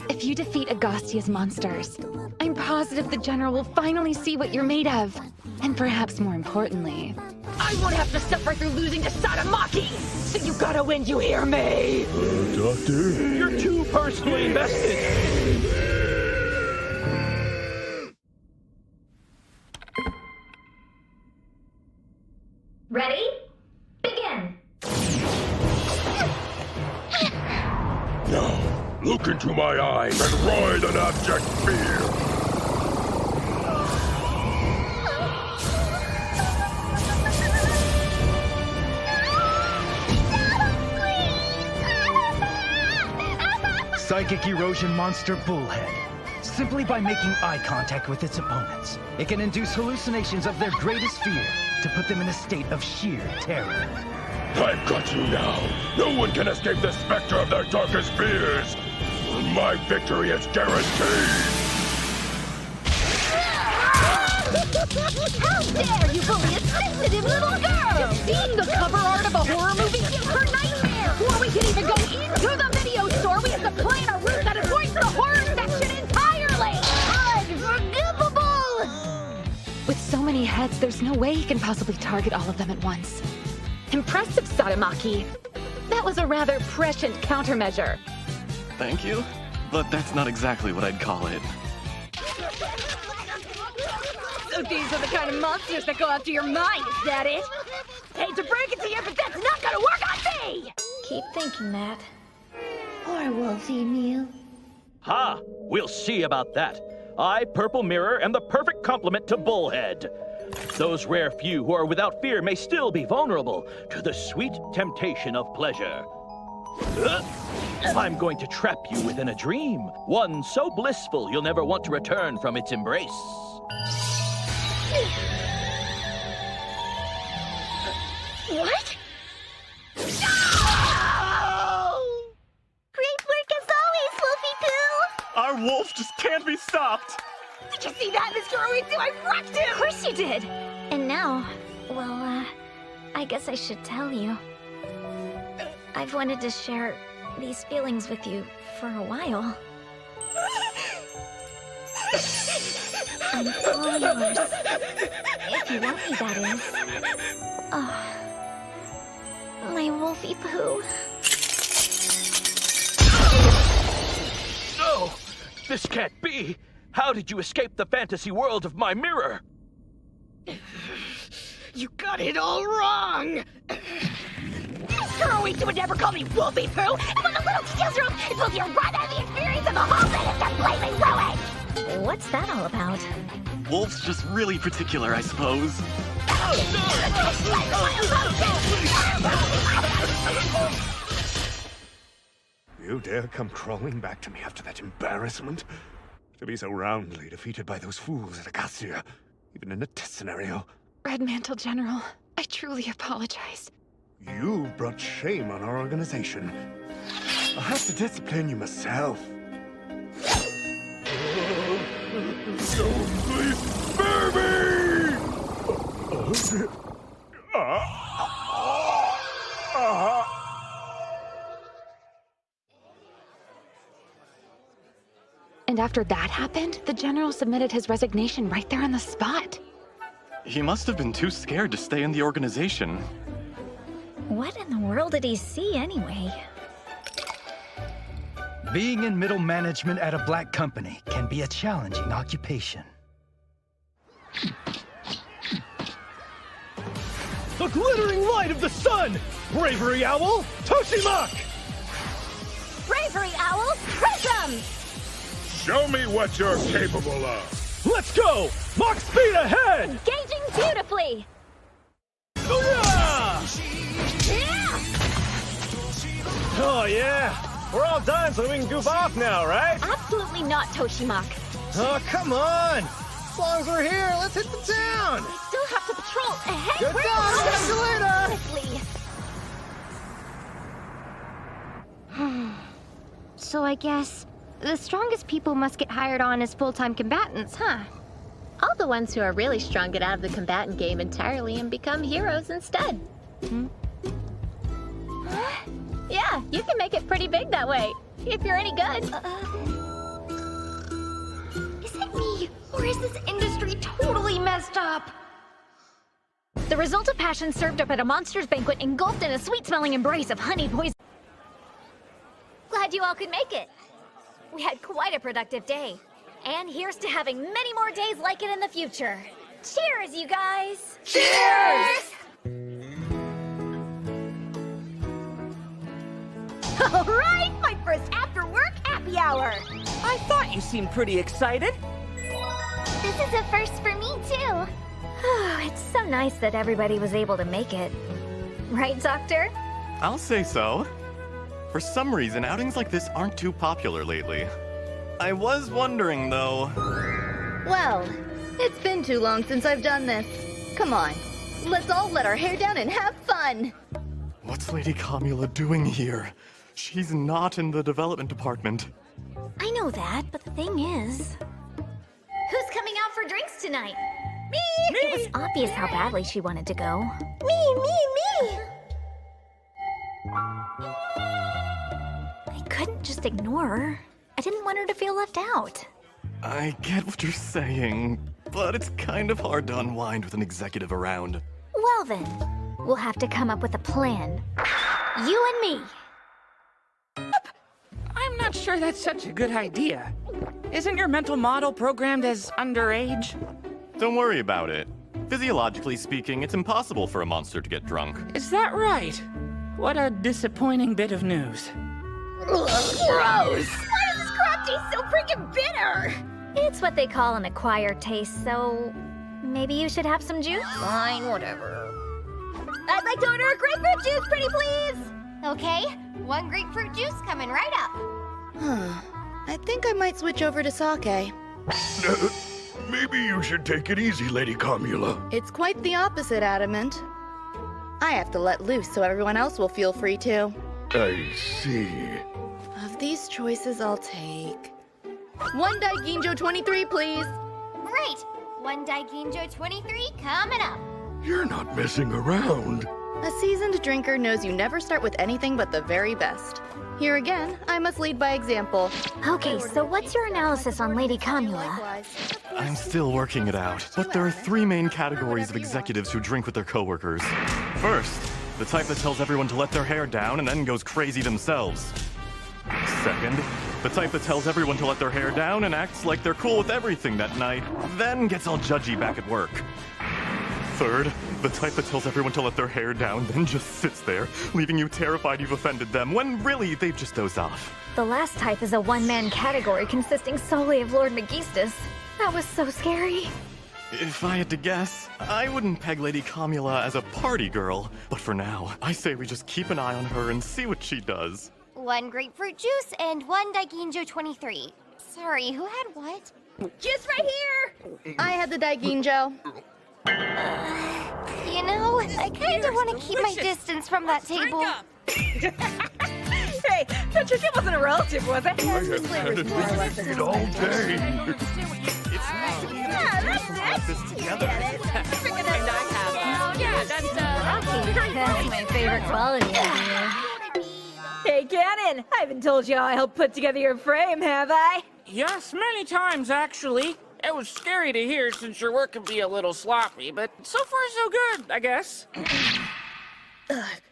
If you defeat Agastia's monsters, I'm positive the General will finally see what you're made of. And perhaps more importantly... I I won't have to suffer through losing to Sadamaki! So you gotta win, you hear me? Doctor? You're too personally invested! Ready? Begin! Now, look into my eyes and ride an abject fear! Psychic erosion monster Bullhead. Simply by making eye contact with its opponents, it can induce hallucinations of their greatest fear to put them in a state of sheer terror. I've got you now. No one can escape the specter of their darkest fears. My victory is guaranteed. How dare you bully a sensitive little girl! Just seeing the cover art of a horror movie gives her nightmares! Before we can even go into the video store, we have to plan a route that avoids the horror section entirely! Unforgivable! With so many heads, there's no way he can possibly target all of them at once. Impressive, Sadamaki. That was a rather prescient countermeasure. Thank you, but that's not exactly what I'd call it. So these are the kind of monsters that go after your mind, is that it? Hate to break it to you, but that's not gonna work on me! Keep thinking that. Poor Wolfie Mew. Ha! We'll see about that. I, Purple Mirror, am the perfect complement to Bullhead. Those rare few who are without fear may still be vulnerable to the sweet temptation of pleasure. I'm going to trap you within a dream, one so blissful you'll never want to return from its embrace. What? No! Great work as always, Wolfie Poo! Our wolf just can't be stopped! Did you see that, Mr. Kuroitsu? I wrecked him! Of course you did! And now, well, I guess I should tell you. I've wanted to share these feelings with you for a while. I'm all yours. If you want me, that is. Oh, my Wolfie Poo. No! This can't be! How did you escape the fantasy world of my mirror? You got it all wrong! Kuroitsu would never call me Wolfie Poo! And when the little details are off, it's both your run and the experience of the whole thing is completely ruined! What's that all about? Wolf's just really particular, I suppose. You dare come crawling back to me after that embarrassment? To be so roundly defeated by those fools at Agastia, even in a test scenario. Red Mantle General, I truly apologize. You brought shame on our organization. I'll have to discipline you myself. Don't please spare me! And after that happened, the General submitted his resignation right there on the spot. He must have been too scared to stay in the organization. What in the world did he see anyway? Being in middle management at a black company can be a challenging occupation. The glittering light of the sun! Bravery Owl, Toshimak! Bravery Owl, Prism! Show me what you're capable of! Let's go! Mach speed ahead! Engaging beautifully! Booyah! Oh yeah! We're all done, so we can goof off now, right? Absolutely not, Toshimak. Oh, come on! As long as we're here, let's hit the town! We still have to patrol ahead. Good job! Catch you later! So I guess the strongest people must get hired on as full-time combatants, huh? All the ones who are really strong get out of the combatant game entirely and become heroes instead. Yeah, you can make it pretty big that way, if you're any good. Is it me, or is this industry totally messed up? The result of passion served up at a monster's banquet engulfed in a sweet-smelling embrace of honey poison. Glad you all could make it. We had quite a productive day. And here's to having many more days like it in the future. Cheers, you guys! Cheers! All right, my first after-work happy hour. I thought you seemed pretty excited. This is a first for me, too. Oh, it's so nice that everybody was able to make it. Right, Doctor? I'll say so. For some reason, outings like this aren't too popular lately. I was wondering, though... Well, it's been too long since I've done this. Come on, let's all let our hair down and have fun! What's Lady Kamula doing here? She's not in the development department. I know that, but the thing is... Who's coming out for drinks tonight? Me! It was obvious how badly she wanted to go. Me! I couldn't just ignore her. I didn't want her to feel left out. I get what you're saying, but it's kind of hard to unwind with an executive around. Well then, we'll have to come up with a plan. You and me. I'm not sure that's such a good idea. Isn't your mental model programmed as underage? Don't worry about it. Physiologically speaking, it's impossible for a monster to get drunk. Is that right? What a disappointing bit of news. Ugh, gross! Why does this crap taste so freaking bitter? It's what they call an acquired taste, so... maybe you should have some juice? Fine, whatever. I'd like to order a grapefruit juice, pretty please! Okay, 1 grapefruit juice coming right up. I think I might switch over to sake. Maybe you should take it easy, Lady Kamula. It's quite the opposite, Adamant. I have to let loose so everyone else will feel free to. I see. Of these choices, I'll take... 1 Daiginjo 23, please. Great! 1 Daiginjo 23 coming up. You're not messing around. A seasoned drinker knows you never start with anything but the very best. Here again, I must lead by example. Okay, so what's your analysis on Lady Kamula? I'm still working it out, but there are 3 main categories of executives who drink with their coworkers. First, the type that tells everyone to let their hair down and then goes crazy themselves. Second, the type that tells everyone to let their hair down and acts like they're cool with everything that night, then gets all judgy back at work. Third, the type that tells everyone to let their hair down, then just sits there, leaving you terrified you've offended them, when really they've just dozed off. The last type is a one-man category consisting solely of Lord Megistus. That was so scary. If I had to guess, I wouldn't peg Lady Kamula as a party girl. But for now, I say we just keep an eye on her and see what she does. 1 grapefruit juice and 1 Daiginjo 23. Sorry, who had what? Juice right here! I had the Daiginjo. You know, I kind of want to keep my distance from that table. Hey, that chicken wasn't a relative, was it? I have had a busy feed all day. That's this together. That's my favorite quality of you. Hey, Cannon, I haven't told you how I helped put together your frame, have I? Yes, many times, actually. It was scary to hear since your work can be a little sloppy, but so far so good, I guess.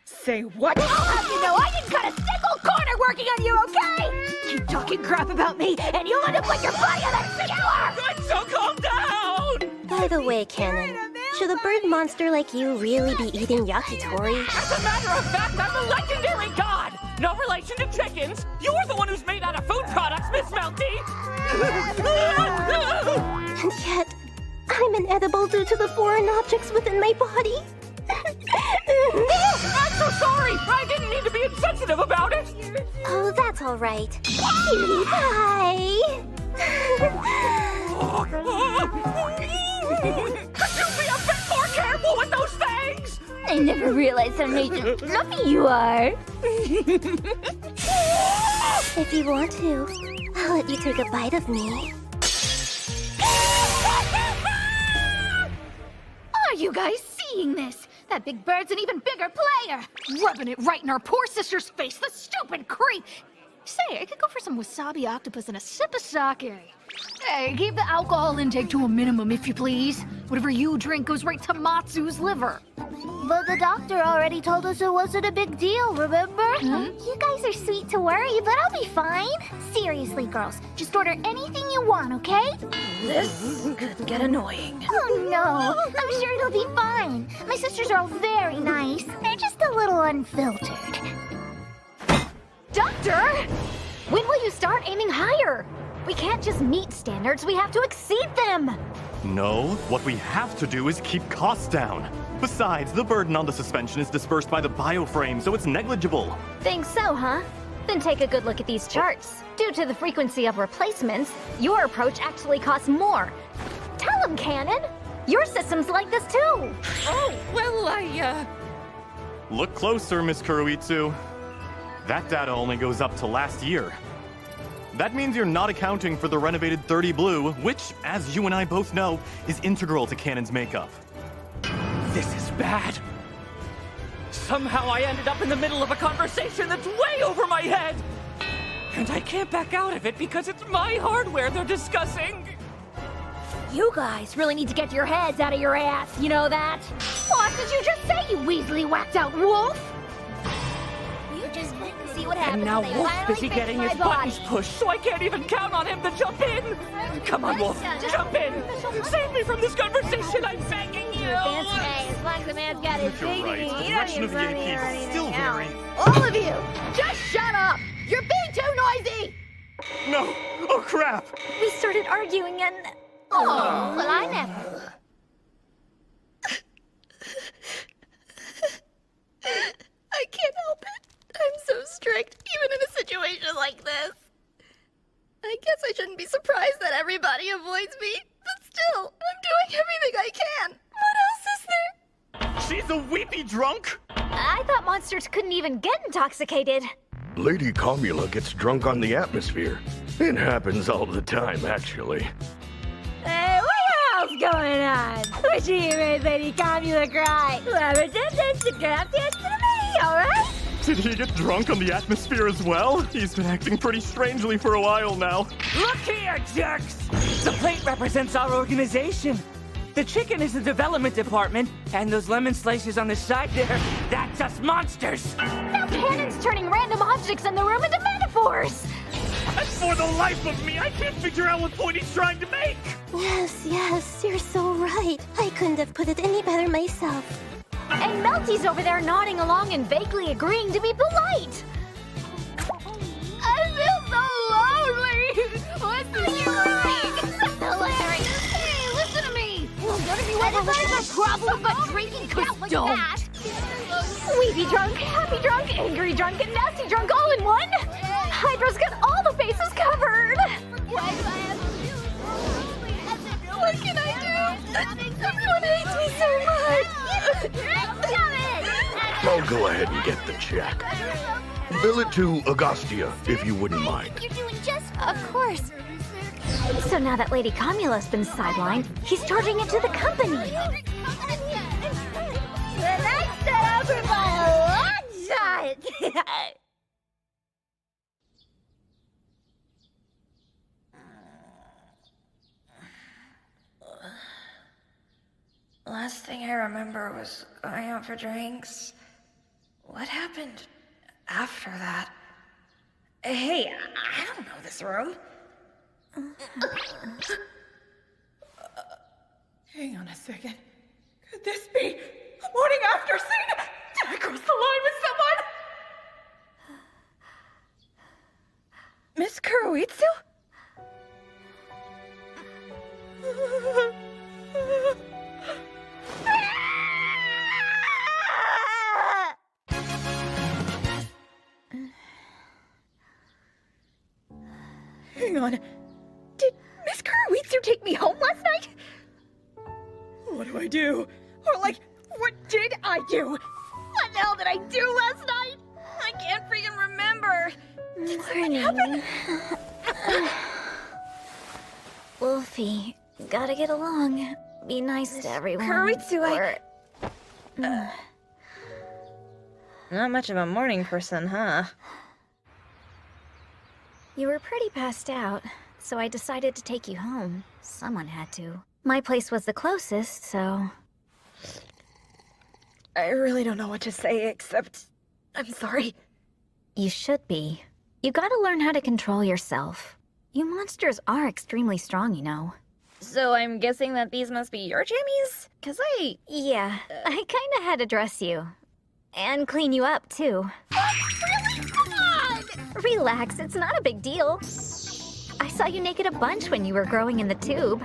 Say what? I'll have you know I didn't cut a single corner working on you, okay? Keep talking crap about me, and you'll end up like your buddy on that skewer! Good, so calm down! By the way, Cannon, should a bird monster like you really be eating yakitori? As a matter of fact, I'm a legendary god! No relation to chickens! You're the one who's made out of food products, Miss Melty! And yet, I'm inedible due to the foreign objects within my body. I'm so sorry! I didn't mean to be insensitive about it! Oh, that's all right. Cutie pie! Could you be a bit more careful with those things? I never realized how nice and fluffy you are. If you want to, I'll let you take a bite of me. Are you guys seeing this? That big bird's an even bigger player! Rubbing it right in our poor sister's face, the stupid creep! Say, I could go for some wasabi octopus and a sip of sake. Hey, keep the alcohol intake to a minimum, if you please. Whatever you drink goes right to Matsu's liver. But the doctor already told us it wasn't a big deal, remember? You guys are sweet to worry, but I'll be fine. Seriously, girls, just order anything you want, okay? This could get annoying. Oh no, I'm sure it'll be fine. My sisters are all very nice. They're just a little unfiltered. Doctor! When will you start aiming higher? We can't just meet standards, we have to exceed them! No, what we have to do is keep costs down. Besides, the burden on the suspension is dispersed by the bioframe, so it's negligible. Think so, huh? Then take a good look at these charts. Due to the frequency of replacements, your approach actually costs more. Tell him, Cannon! Your system's like this too! Oh, well, Look closer, Miss Kuroitsu. That data only goes up to last year. That means you're not accounting for the renovated 30 Blue, which, as you and I both know, is integral to Cannon's makeup. This is bad. Somehow I ended up in the middle of a conversation that's way over my head. And I can't back out of it because it's my hardware they're discussing. You guys really need to get your heads out of your ass, you know that? What did you just say, you Weasley whacked-out wolf? You just wait and see what happens. And now when they Wolf's finally busy fix getting my his body. buttons pushed, so I can't even count on him to jump in. Come on, Wolf, jump in. Save me from this conversation, I'm begging you. Hey, as long as the man's got his You're dignity, right. The he don't direction need of the money or AP is anything still very... else. All of you, just shut up! You're being too noisy! No! Oh, crap! We started arguing and... Oh, well, I never... I can't help it. I'm so strict, even in a situation like this. I guess I shouldn't be surprised that everybody avoids me, but still, I'm doing everything I can. What else is there? She's a weepy drunk? I thought monsters couldn't even get intoxicated. Lady Comula gets drunk on the atmosphere. It happens all the time, actually. Hey, what else going on? Wishing you made Lady Comula cry. Whoever did this, the draft is to me, alright? Did he get drunk on the atmosphere as well? He's been acting pretty strangely for a while now. Look here, jerks! The plate represents our organization. The chicken is the development department, and those lemon slices on the side there, that's us monsters! Now Cannon's turning random objects in the room into metaphors! And for the life of me, I can't figure out what point he's trying to make! Yes, you're so right. I couldn't have put it any better myself. And Melty's over there nodding along and vaguely agreeing to be polite! I feel so lonely! What's the That's hilarious! Hey, listen to me! None of you ever had a problem but drinking, cause don't! Weepy drunk, happy drunk, angry drunk, and nasty drunk all in one! Hydra's got all the bases covered! What can I do? Everyone hates me so much! I'll go ahead and get the check. Bill it to Agastia, if you wouldn't mind. You're doing just... Of course. So now that Lady Comula's been sidelined, he's charging it to the company. Then I set up for my long shot! Last thing I remember was going out for drinks. What happened after that? Hey, I don't know this room. Hang on a second. Could this be a morning after scene? Did I cross the line with someone? Miss Kuroitsu? Hang on. Did Miss Kuroitsu take me home last night? What do I do? Or like, what did I do? What the hell did I do last night? I can't freaking remember. Did something happen? Wolfie, gotta get along. Be nice to everyone. Kuroitsu, Not much of a morning person, huh? You were pretty passed out, so I decided to take you home. Someone had to. My place was the closest, so... I really don't know what to say, except... I'm sorry. You should be. You gotta learn how to control yourself. You monsters are extremely strong, you know. So I'm guessing that these must be your jammies? 'Cause Yeah, I kinda had to dress you. And clean you up, too. Really? Come on! Relax, it's not a big deal. I saw you naked a bunch when you were growing in the tube.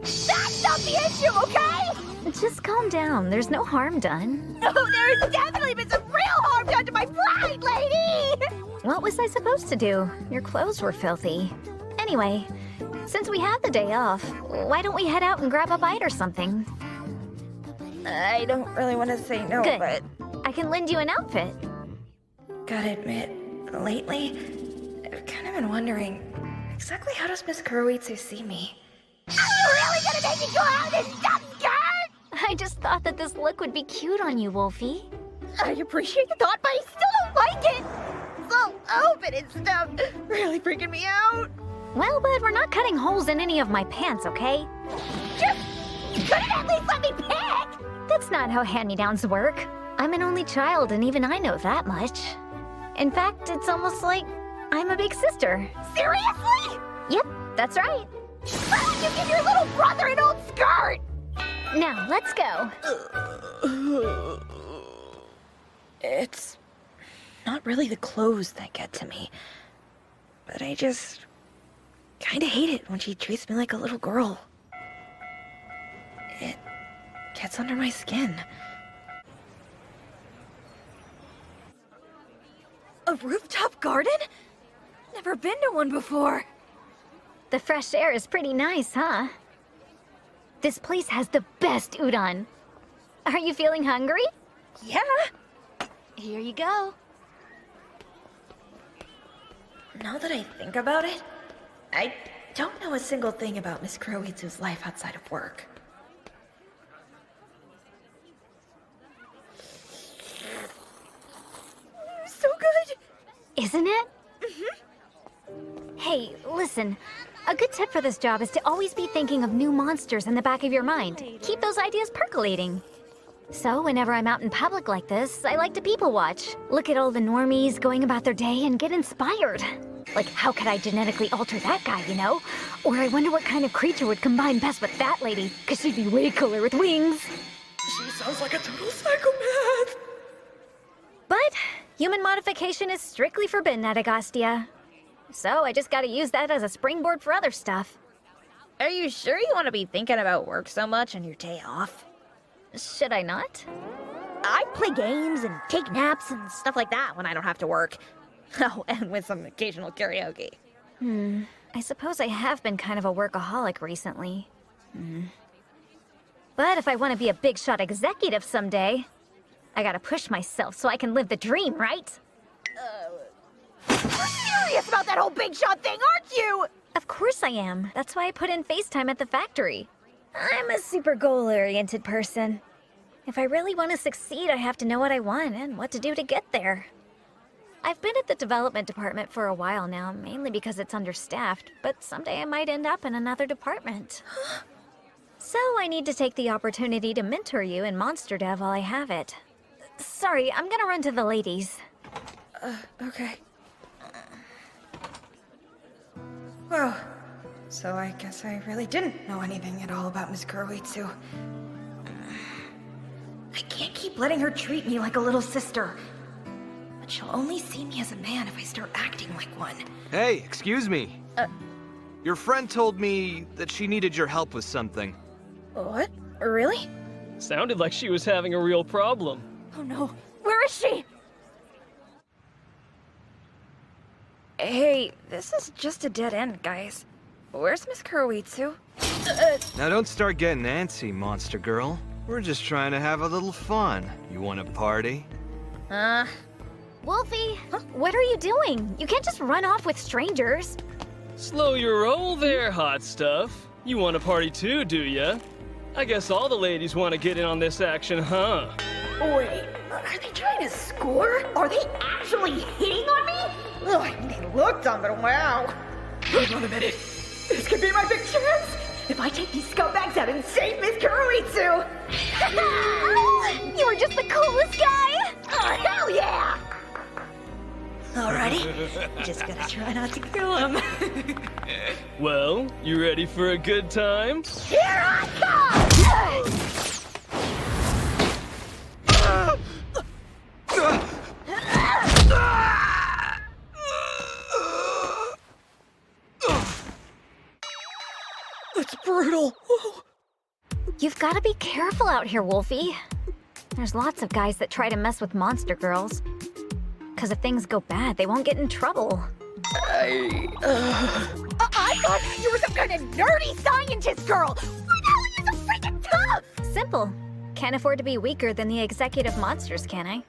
That's not the issue, okay? Just calm down, there's no harm done. No, there's definitely been some real harm done to my pride, lady! What was I supposed to do? Your clothes were filthy. Anyway, since we have the day off, why don't we head out and grab a bite or something? I don't really want to say no, Good. But... I can lend you an outfit. Gotta admit, lately, I've kind of been wondering, exactly how does Miss Kuroitsu see me? Are you really gonna make me go out in this dumb skirt? I just thought that this look would be cute on you, Wolfie. I appreciate the thought, but I still don't like it! It's all open and stuff, really freaking me out. Well, but we're not cutting holes in any of my pants, okay? You couldn't at least let me pick! That's not how hand-me-downs work. I'm an only child, and even I know that much. In fact, it's almost like I'm a big sister. Seriously? Yep, that's right. Why would you give your little brother an old skirt? Now, let's go. It's not really the clothes that get to me, but I just kind of hate it when she treats me like a little girl. It gets under my skin. A rooftop garden? Never been to one before. The fresh air is pretty nice, huh? This place has the best udon. Are you feeling hungry? Yeah. Here you go. Now that I think about it, I don't know a single thing about Miss Kuroitsu's life outside of work. So good! Isn't it? Hey, listen. A good tip for this job is to always be thinking of new monsters in the back of your mind. Keep those ideas percolating. So, whenever I'm out in public like this, I like to people watch. Look at all the normies going about their day and get inspired. Like, how could I genetically alter that guy, you know? Or I wonder what kind of creature would combine best with that lady, because she'd be way cooler with wings. She sounds like a total psychopath. But human modification is strictly forbidden at Agastia. So I just gotta use that as a springboard for other stuff. Are you sure you want to be thinking about work so much on your day off? Should I not? I play games and take naps and stuff like that when I don't have to work. Oh, and with some occasional karaoke. I suppose I have been kind of a workaholic recently. But if I want to be a big shot executive someday, I gotta push myself so I can live the dream, right? You're serious about that whole big shot thing, aren't you? Of course I am. That's why I put in FaceTime at the factory. I'm a super goal-oriented person. If I really want to succeed, I have to know what I want and what to do to get there. I've been at the development department for a while now, mainly because it's understaffed, but someday I might end up in another department. So I need to take the opportunity to mentor you in monster dev while I have it. Sorry, I'm gonna run to the ladies. Okay. Well, so I guess I really didn't know anything at all about Miss Kuroitsu. I can't keep letting her treat me like a little sister. But she'll only see me as a man if I start acting like one. Hey, excuse me. Your friend told me that she needed your help with something. What? Really? Sounded like she was having a real problem. Oh no. Where is she? Hey, this is just a dead end, guys. Where's Miss Kuroitsu? Now don't start getting antsy, monster girl. We're just trying to have a little fun. You want to party? Wolfie, what are you doing? You can't just run off with strangers. Slow your roll there, hot stuff. You want to party too, do ya? I guess all the ladies want to get in on this action, huh? Wait, are they trying to score? Are they actually hitting on me? looked on, but wow. Hold on a minute. This could be my big chance. If I take these scumbags out and save Miss Kuroitsu. You were just the coolest guy! Oh, hell yeah! Alrighty, just gotta try not to kill him. Well, you ready for a good time? Here I come! That's brutal. You've got to be careful out here, Wolfie. There's lots of guys that try to mess with monster girls. Because if things go bad, they won't get in trouble. I thought you were some kind of nerdy scientist girl! Why the hell are you so freaking tough? Simple. Can't afford to be weaker than the executive monsters, can I?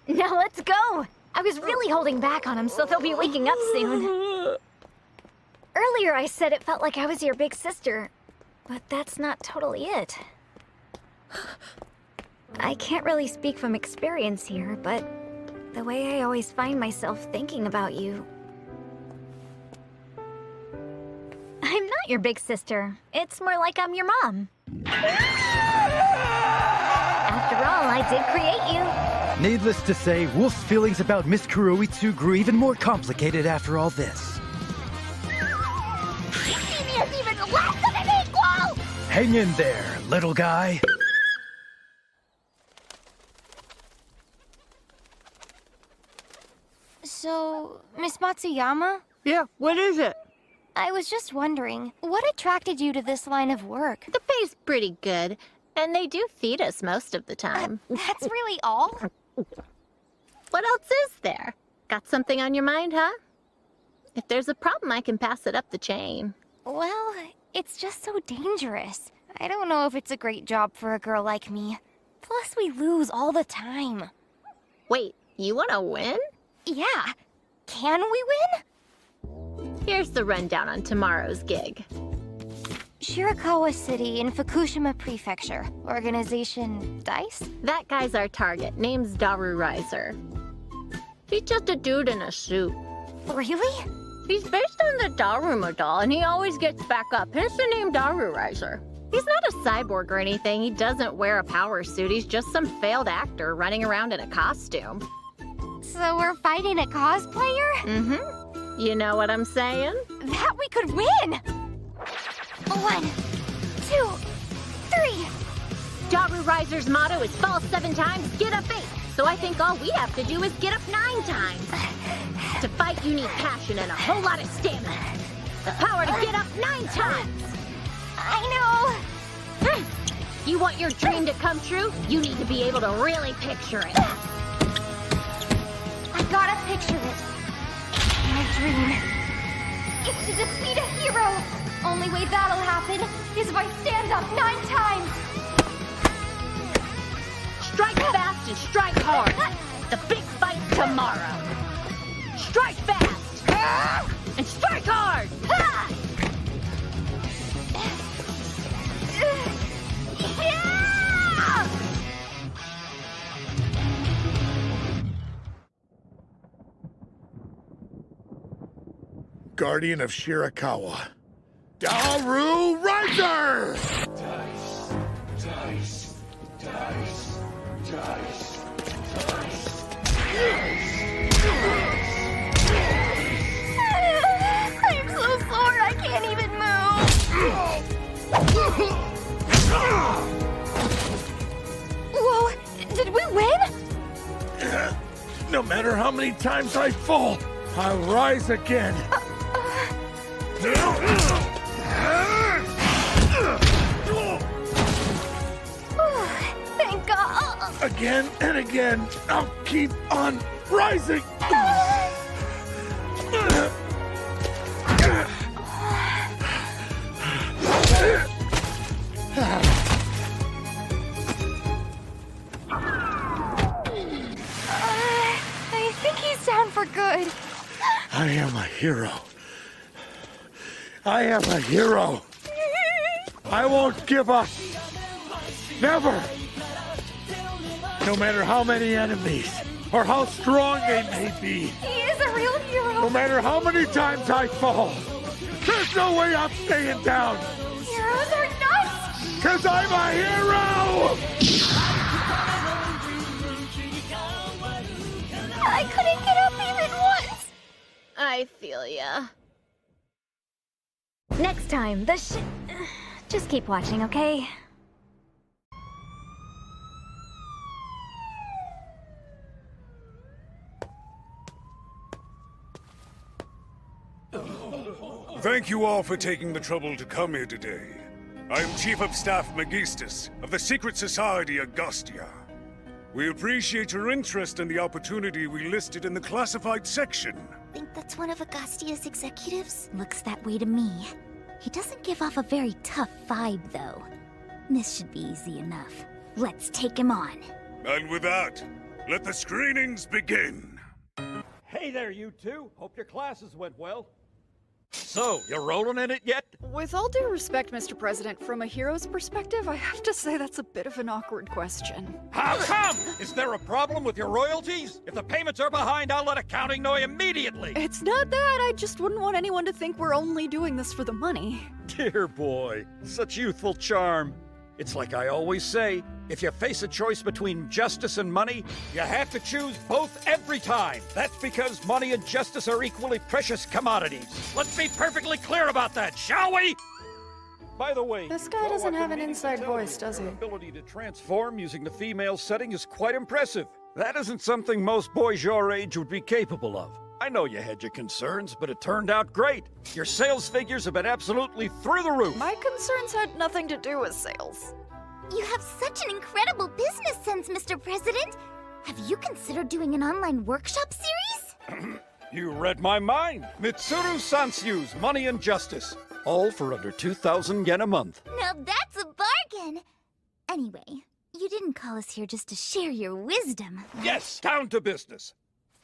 Now let's go! I was really holding back on them, so they'll be waking up soon. Earlier I said it felt like I was your big sister, but that's not totally it. I can't really speak from experience here, but the way I always find myself thinking about you... I'm not your big sister. It's more like I'm your mom. After all, I did create you. Needless to say, Wolf's feelings about Miss Kuroitsu grew even more complicated after all this. You see me as even less than an equal! Hang in there, little guy. So, Miss Matsuyama? Yeah, what is it? I was just wondering, what attracted you to this line of work? The pay's pretty good, and they do feed us most of the time. That's really all? What else is there? Got something on your mind, huh? If there's a problem, I can pass it up the chain. Well, it's just so dangerous. I don't know if it's a great job for a girl like me. Plus, we lose all the time. Wait, you want to win? Yeah. Can we win? Here's the rundown on tomorrow's gig. Shirakawa City in Fukushima Prefecture. Organization DICE? That guy's our target. Name's Daru Riser. He's just a dude in a suit. Really? He's based on the Daruma doll, and he always gets back up, hence the name Daru Riser. He's not a cyborg or anything. He doesn't wear a power suit. He's just some failed actor running around in a costume. So we're fighting a cosplayer? Mm-hmm. You know what I'm saying? That we could win! 1, 2, 3. Daru Riser's motto is fall 7 times, get up 8. So I think all we have to do is get up 9 times. To fight, you need passion and a whole lot of stamina. The power to get up 9 times. I know. You want your dream to come true? You need to be able to really picture it. I gotta picture it. My dream. It's to defeat a hero. Only way that'll happen is if I stand up 9 times. Strike fast and strike hard. The big fight tomorrow. Strike fast and strike hard. Yeah! Guardian of Shirakawa. Daru Riser! Dice, dice, dice, dice, dice, I'm so sore, I can't even move. Whoa, did we win? No matter how many times I fall, I'll rise again. Thank God. Again and again, I'll keep on rising. I think he's down for good. I am a hero. I am a hero. I won't give up. Never. No matter how many enemies or how strong they may be. He is a real hero. No matter how many times I fall, there's no way I'm staying down. Heroes are nuts! 'Cause I'm a hero! I couldn't get up even once! I feel ya. Next time, just keep watching, okay? Thank you all for taking the trouble to come here today. I am Chief of Staff Megistus of the secret society Agastia. We appreciate your interest in the opportunity we listed in the classified section. Think that's one of Agastia's executives? Looks that way to me. He doesn't give off a very tough vibe, though. This should be easy enough. Let's take him on. And with that, let the screenings begin. Hey there, you two. Hope your classes went well. So, you rolling in it yet? With all due respect, Mr. President, from a hero's perspective, I have to say that's a bit of an awkward question. How come? Is there a problem with your royalties? If the payments are behind, I'll let accounting know immediately. It's not that. I just wouldn't want anyone to think we're only doing this for the money. Dear boy, such youthful charm. It's like I always say, if you face a choice between justice and money, you have to choose both every time. That's because money and justice are equally precious commodities. Let's be perfectly clear about that, shall we? By the way, This guy doesn't have an inside voice, does he? Your ability to transform using the female setting is quite impressive. That isn't something most boys your age would be capable of. I know you had your concerns, but it turned out great. Your sales figures have been absolutely through the roof. My concerns had nothing to do with sales. You have such an incredible business sense, Mr. President. Have you considered doing an online workshop series? You read my mind. Mitsuru Sansyu's Money and Justice. All for under 2,000 yen a month. Now that's a bargain. Anyway, you didn't call us here just to share your wisdom, right? Yes, down to business.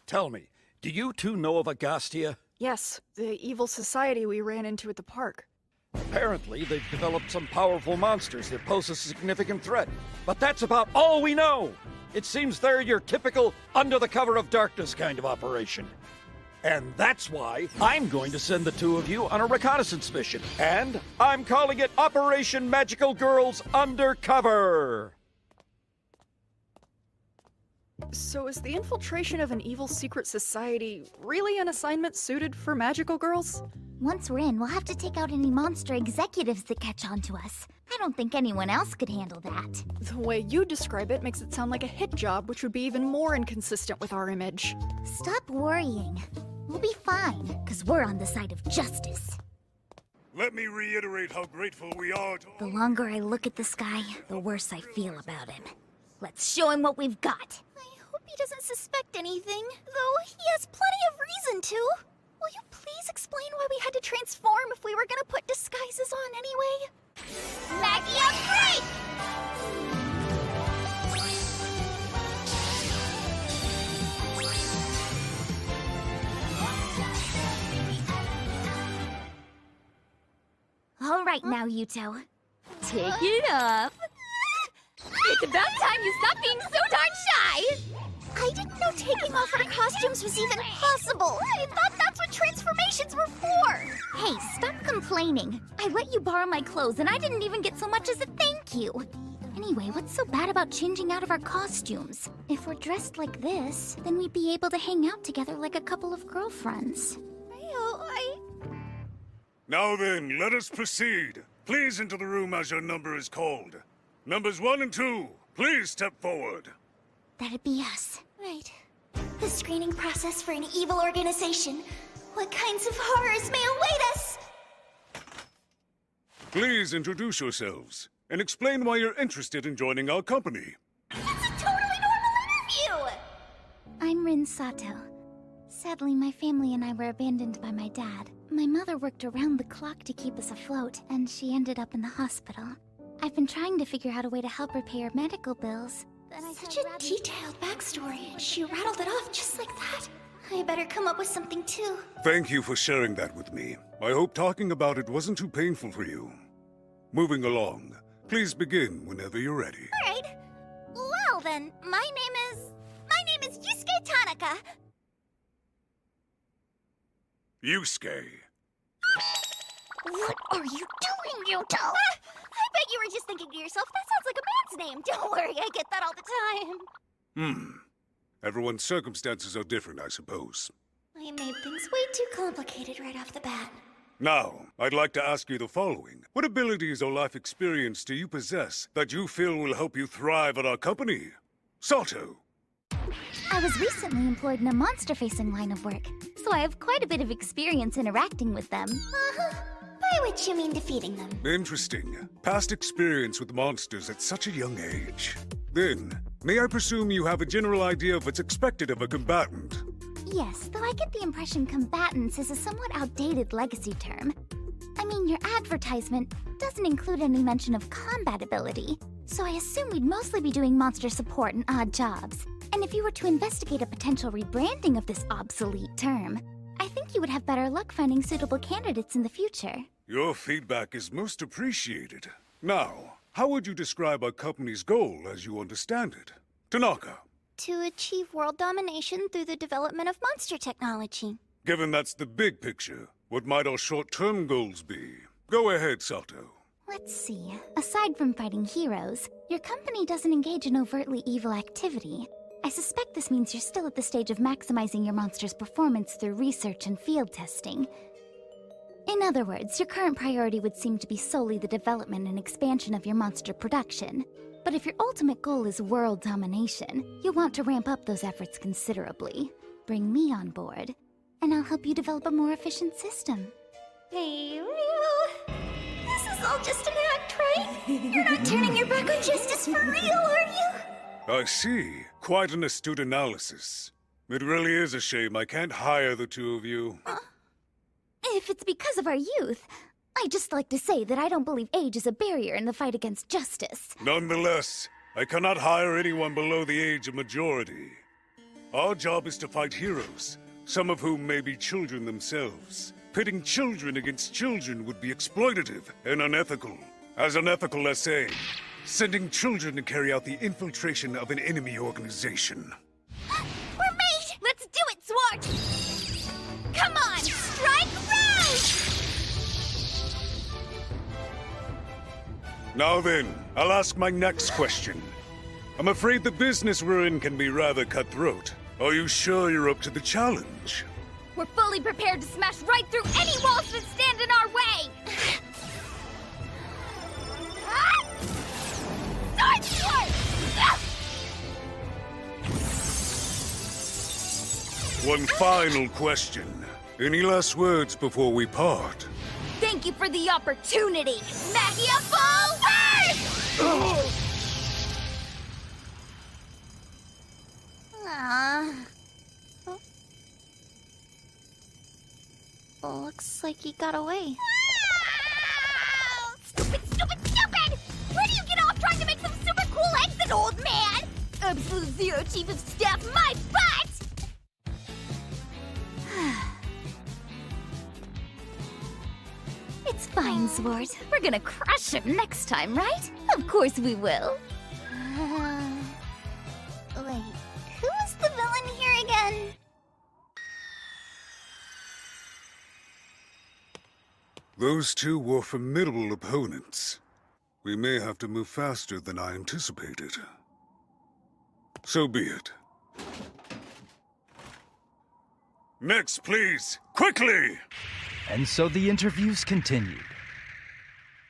Tell me, do you two know of Agastia? Yes, the evil society we ran into at the park. Apparently, they've developed some powerful monsters that pose a significant threat. But that's about all we know. It seems they're your typical under-the-cover-of-darkness kind of operation. And that's why I'm going to send the two of you on a reconnaissance mission. And I'm calling it Operation Magical Girls Undercover. So is the infiltration of an evil secret society really an assignment suited for magical girls? Once we're in, we'll have to take out any monster executives that catch on to us. I don't think anyone else could handle that. The way you describe it makes it sound like a hit job, which would be even more inconsistent with our image. Stop worrying. We'll be fine, because we're on the side of justice. Let me reiterate how grateful we are to... The longer I look at this guy, the worse I feel about him. Let's show him what we've got. I hope he doesn't suspect anything, though he has plenty of reason to. Will you please explain why we had to transform if we were gonna put disguises on anyway? Maggie up break! All right now, Yuto. Take it off. It's about time you stop being so darn shy! I didn't know taking off our costumes was even possible. I thought that's what transformations were for. Hey, stop complaining. I let you borrow my clothes and I didn't even get so much as a thank you. Anyway, what's so bad about changing out of our costumes? If we're dressed like this, then we'd be able to hang out together like a couple of girlfriends. Now then, let us proceed. Please enter the room as your number is called. Numbers 1 and 2, please step forward. That'd be us. Right. The screening process for an evil organization. What kinds of horrors may await us? Please introduce yourselves and explain why you're interested in joining our company. It's a totally normal interview! I'm Rin Sato. Sadly, my family and I were abandoned by my dad. My mother worked around the clock to keep us afloat, and she ended up in the hospital. I've been trying to figure out a way to help her pay her medical bills. Such a detailed backstory. She rattled it off just like that. I better come up with something too. Thank you for sharing that with me. I hope talking about it wasn't too painful for you. Moving along, please begin whenever you're ready. All right. Well then, my name is Yusuke Tanaka. Yusuke. What are you doing, Yuto? I bet you were just thinking to yourself, that sounds like a man's name. Don't worry, I get that all the time. Everyone's circumstances are different, I suppose. I made things way too complicated right off the bat. Now, I'd like to ask you the following. What abilities or life experience do you possess that you feel will help you thrive at our company? Sato. I was recently employed in a monster-facing line of work, so I have quite a bit of experience interacting with them. By which you mean defeating them. Interesting. Past experience with monsters at such a young age. Then, may I presume you have a general idea of what's expected of a combatant? Yes, though I get the impression combatants is a somewhat outdated legacy term. I mean, your advertisement doesn't include any mention of combat ability, so I assume we'd mostly be doing monster support and odd jobs. And if you were to investigate a potential rebranding of this obsolete term, I think you would have better luck finding suitable candidates in the future. Your feedback is most appreciated. Now, how would you describe our company's goal as you understand it? Tanaka. To achieve world domination through the development of monster technology. Given that's the big picture, what might our short-term goals be? Go ahead, Sato. Let's see. Aside from fighting heroes, your company doesn't engage in overtly evil activity. I suspect this means you're still at the stage of maximizing your monster's performance through research and field testing. In other words, your current priority would seem to be solely the development and expansion of your monster production. But if your ultimate goal is world domination, you'll want to ramp up those efforts considerably. Bring me on board, and I'll help you develop a more efficient system. Hey, Ryu. This is all just an act, right? You're not turning your back on justice for real, are you? I see. Quite an astute analysis. It really is a shame I can't hire the two of you. If it's because of our youth, I'd just like to say that I don't believe age is a barrier in the fight against justice. Nonetheless, I cannot hire anyone below the age of majority. Our job is to fight heroes, some of whom may be children themselves. Pitting children against children would be exploitative and unethical. As unethical as, say, sending children to carry out the infiltration of an enemy organization. We're mate! Let's do it, Swart! Come on, strike rouse! Now then, I'll ask my next question. I'm afraid the business we're in can be rather cutthroat. Are you sure you're up to the challenge? We're fully prepared to smash right through any walls that stand in our way! One final question. Any last words before we part? Thank you for the opportunity! Magia forward! Looks like he got away. Stupid, stupid, stupid! Where do you get off trying to make some super cool exit, old man? Absolute Zero Chief of Staff, my butt! It's fine, Swart. We're gonna crush him next time, right? Of course we will. Wait, who was the villain here again? Those two were formidable opponents. We may have to move faster than I anticipated. So be it. Next, please! Quickly! And so the interviews continued.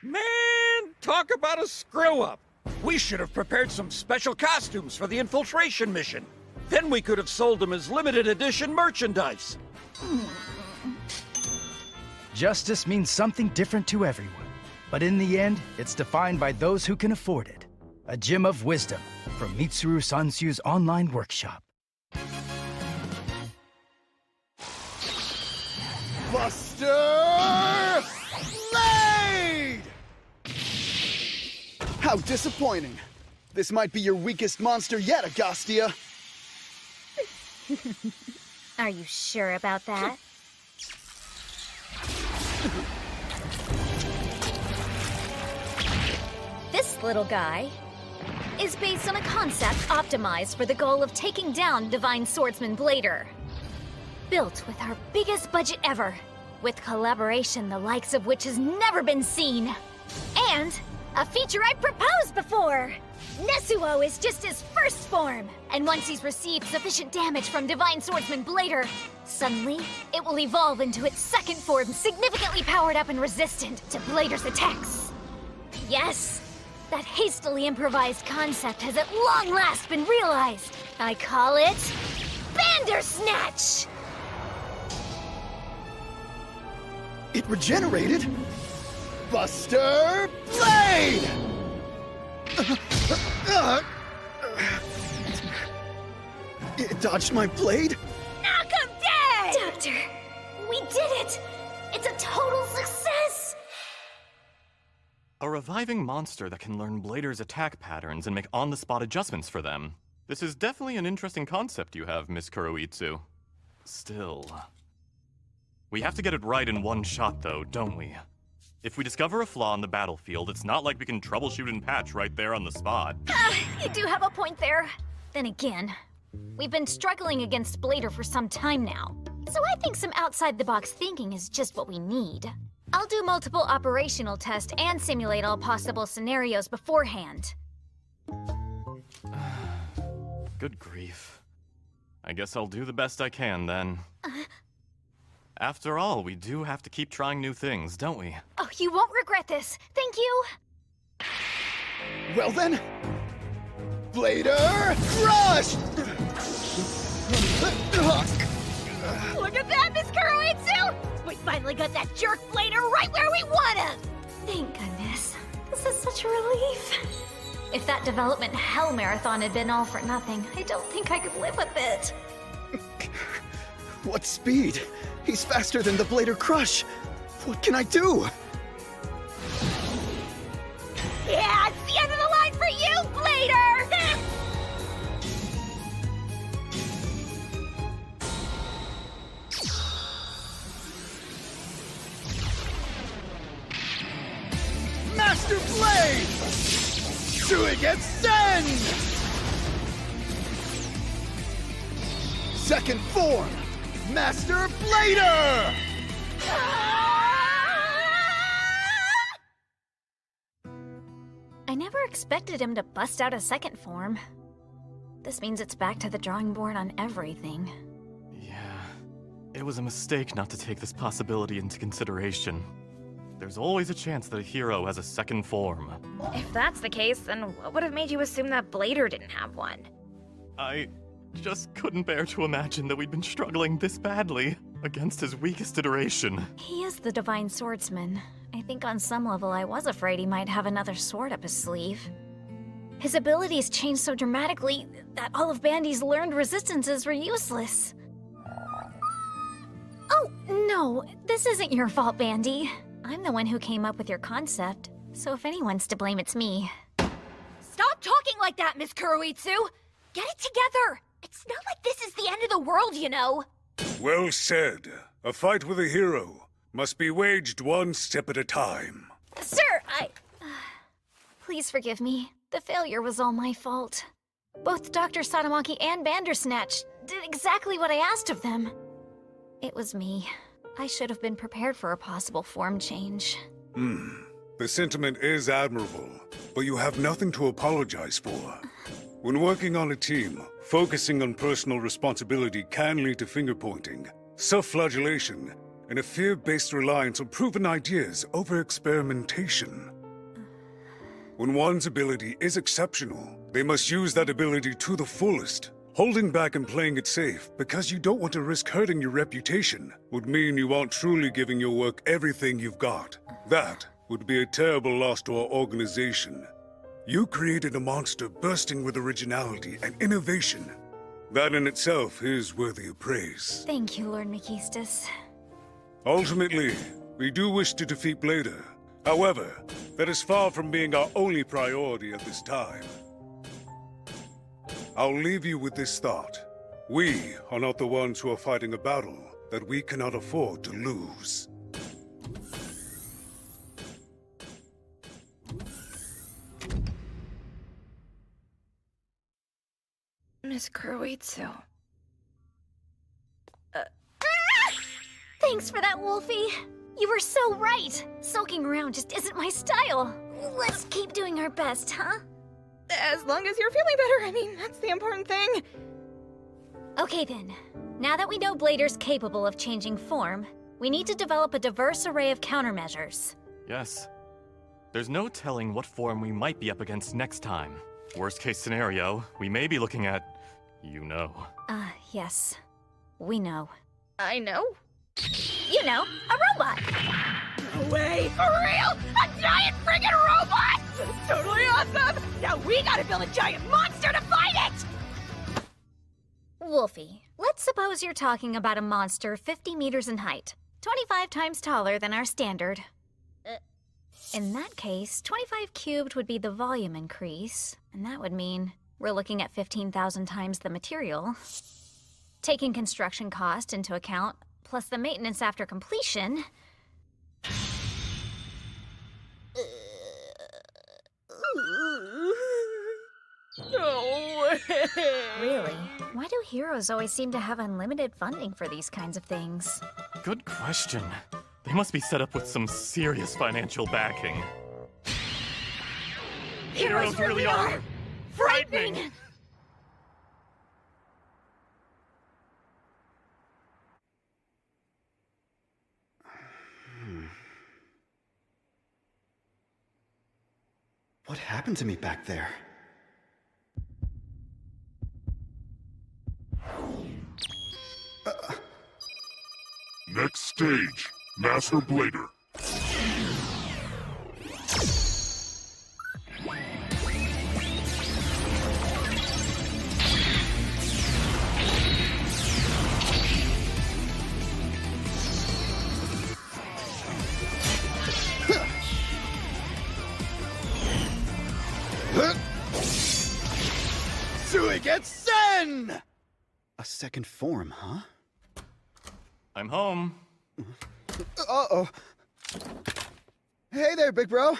Man, talk about a screw-up! We should have prepared some special costumes for the infiltration mission. Then we could have sold them as limited edition merchandise. Justice means something different to everyone. But in the end, it's defined by those who can afford it. A gem of wisdom from Mitsuru Sansu's online workshop. Buster Blade! How disappointing. This might be your weakest monster yet, Agastia. Are you sure about that? This little guy is based on a concept optimized for the goal of taking down Divine Swordsman Blader. built with our biggest budget ever, with collaboration the likes of which has never been seen. And a feature I've proposed before! Nesuo is just his first form, and once he's received sufficient damage from Divine Swordsman Blader, suddenly it will evolve into its second form, significantly powered up and resistant to Blader's attacks. Yes, that hastily improvised concept has at long last been realized. I call it Bandersnatch! It regenerated? Buster Blade! It dodged my blade? Knock him dead! Doctor, we did it! It's a total success! A reviving monster that can learn Blader's attack patterns and make on-the-spot adjustments for them. This is definitely an interesting concept you have, Miss Kuroitsu. Still... we have to get it right in one shot, though, don't we? If we discover a flaw on the battlefield, it's not like we can troubleshoot and patch right there on the spot. You do have a point there. Then again, we've been struggling against Blader for some time now, so I think some outside-the-box thinking is just what we need. I'll do multiple operational tests and simulate all possible scenarios beforehand. Good grief. I guess I'll do the best I can, then. After all, we do have to keep trying new things, don't we? Oh, you won't regret this. Thank you. Well then, Blader Rush! Look at that, Miss Kuroitsu! We finally got that jerk Blader right where we want him! Thank goodness. This is such a relief. If that development hell marathon had been all for nothing, I don't think I could live with it. What speed? He's faster than the Blader Crush! What can I do? Yeah, it's the end of the line for you, Blader! Master Blade! Doing Send! Second form! Master Blader! I never expected him to bust out a second form. This means it's back to the drawing board on everything. Yeah, it was a mistake not to take this possibility into consideration. There's always a chance that a hero has a second form. If that's the case, then what would have made you assume that Blader didn't have one? I just couldn't bear to imagine that we'd been struggling this badly against his weakest iteration. He is the Divine Swordsman. I think on some level I was afraid he might have another sword up his sleeve. His abilities changed so dramatically that all of Bandy's learned resistances were useless. Oh, no, this isn't your fault, Bandy. I'm the one who came up with your concept, so if anyone's to blame, it's me. Stop talking like that, Miss Kuroitsu! Get it together! It's not like this is the end of the world, you know! Well said. A fight with a hero must be waged one step at a time. Sir, please forgive me. The failure was all my fault. Both Dr. Satomaki and Bandersnatch did exactly what I asked of them. It was me. I should have been prepared for a possible form change. The sentiment is admirable, but you have nothing to apologize for. When working on a team, focusing on personal responsibility can lead to finger-pointing, self-flagellation, and a fear-based reliance on proven ideas over experimentation. When one's ability is exceptional, they must use that ability to the fullest. Holding back and playing it safe because you don't want to risk hurting your reputation would mean you aren't truly giving your work everything you've got. That would be a terrible loss to our organization. You created a monster bursting with originality and innovation. That in itself is worthy of praise. Thank you, Lord Makistis. Ultimately, we do wish to defeat Blader. However, that is far from being our only priority at this time. I'll leave you with this thought. We are not the ones who are fighting a battle that we cannot afford to lose. Miss Kuroitsu. Thanks for that, Wolfie. You were so right. Sulking around just isn't my style. Let's keep doing our best, huh? As long as you're feeling better, I mean, that's the important thing. Okay then. Now that we know Blader's capable of changing form, we need to develop a diverse array of countermeasures. Yes. There's no telling what form we might be up against next time. Worst case scenario, we may be looking at... you know. Yes. We know. I know. You know, a robot! No way! For real? A giant friggin' robot? That's totally awesome! Now we gotta build a giant monster to fight it! Wolfie, let's suppose you're talking about a monster 50 meters in height, 25 times taller than our standard. In that case, 25 cubed would be the volume increase, and that would mean we're looking at 15,000 times the material. Taking construction cost into account, plus the maintenance after completion... No way! Really? Why do heroes always seem to have unlimited funding for these kinds of things? Good question. They must be set up with some serious financial backing. Heroes really are frightening! What happened to me back there? Next stage, Master Blader. Suigetsen! A second form, huh? I'm home. Uh-oh. Hey there, big bro.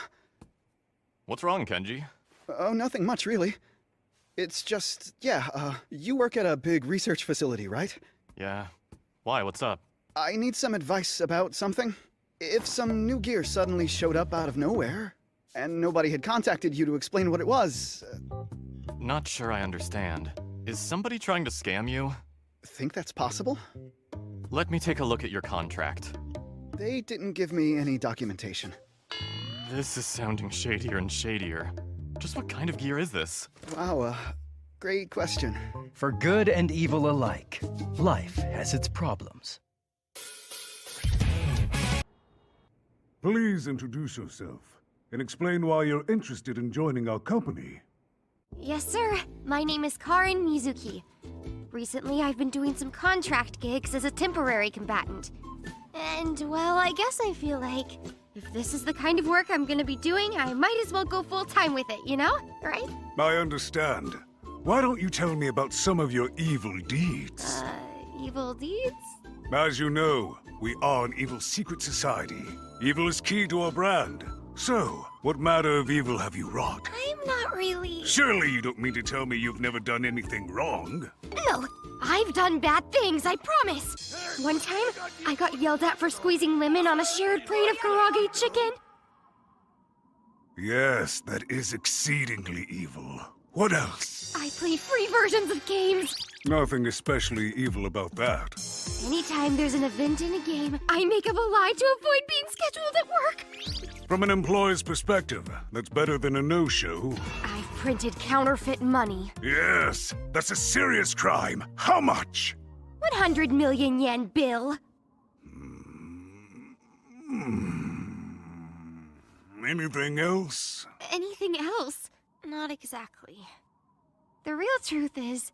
What's wrong, Kenji? Oh, nothing much, really. It's just, you work at a big research facility, right? Yeah. Why? What's up? I need some advice about something. If some new gear suddenly showed up out of nowhere, and nobody had contacted you to explain what it was... Not sure I understand. Is somebody trying to scam you? Think that's possible? Let me take a look at your contract. They didn't give me any documentation. This is sounding shadier and shadier. Just what kind of gear is this? Wow, great question. For good and evil alike, life has its problems. Please introduce yourself and explain why you're interested in joining our company. Yes, sir. My name is Karin Mizuki. Recently, I've been doing some contract gigs as a temporary combatant. And, well, I guess I feel like if this is the kind of work I'm gonna be doing, I might as well go full-time with it, you know? Right? I understand. Why don't you tell me about some of your evil deeds? Evil deeds? As you know, we are an evil secret society. Evil is key to our brand. So, what matter of evil have you wrought? I'm not really... Surely you don't mean to tell me you've never done anything wrong? No, I've done bad things, I promise. One time, I got yelled at for squeezing lemon on a shared plate of karaage chicken. Yes, that is exceedingly evil. What else? I play free versions of games. Nothing especially evil about that. Anytime there's an event in a game, I make up a lie to avoid being scheduled at work. From an employee's perspective, that's better than a no-show. I've printed counterfeit money. Yes, that's a serious crime. How much? 100 million yen bill. Anything else? Anything else? Not exactly. The real truth is,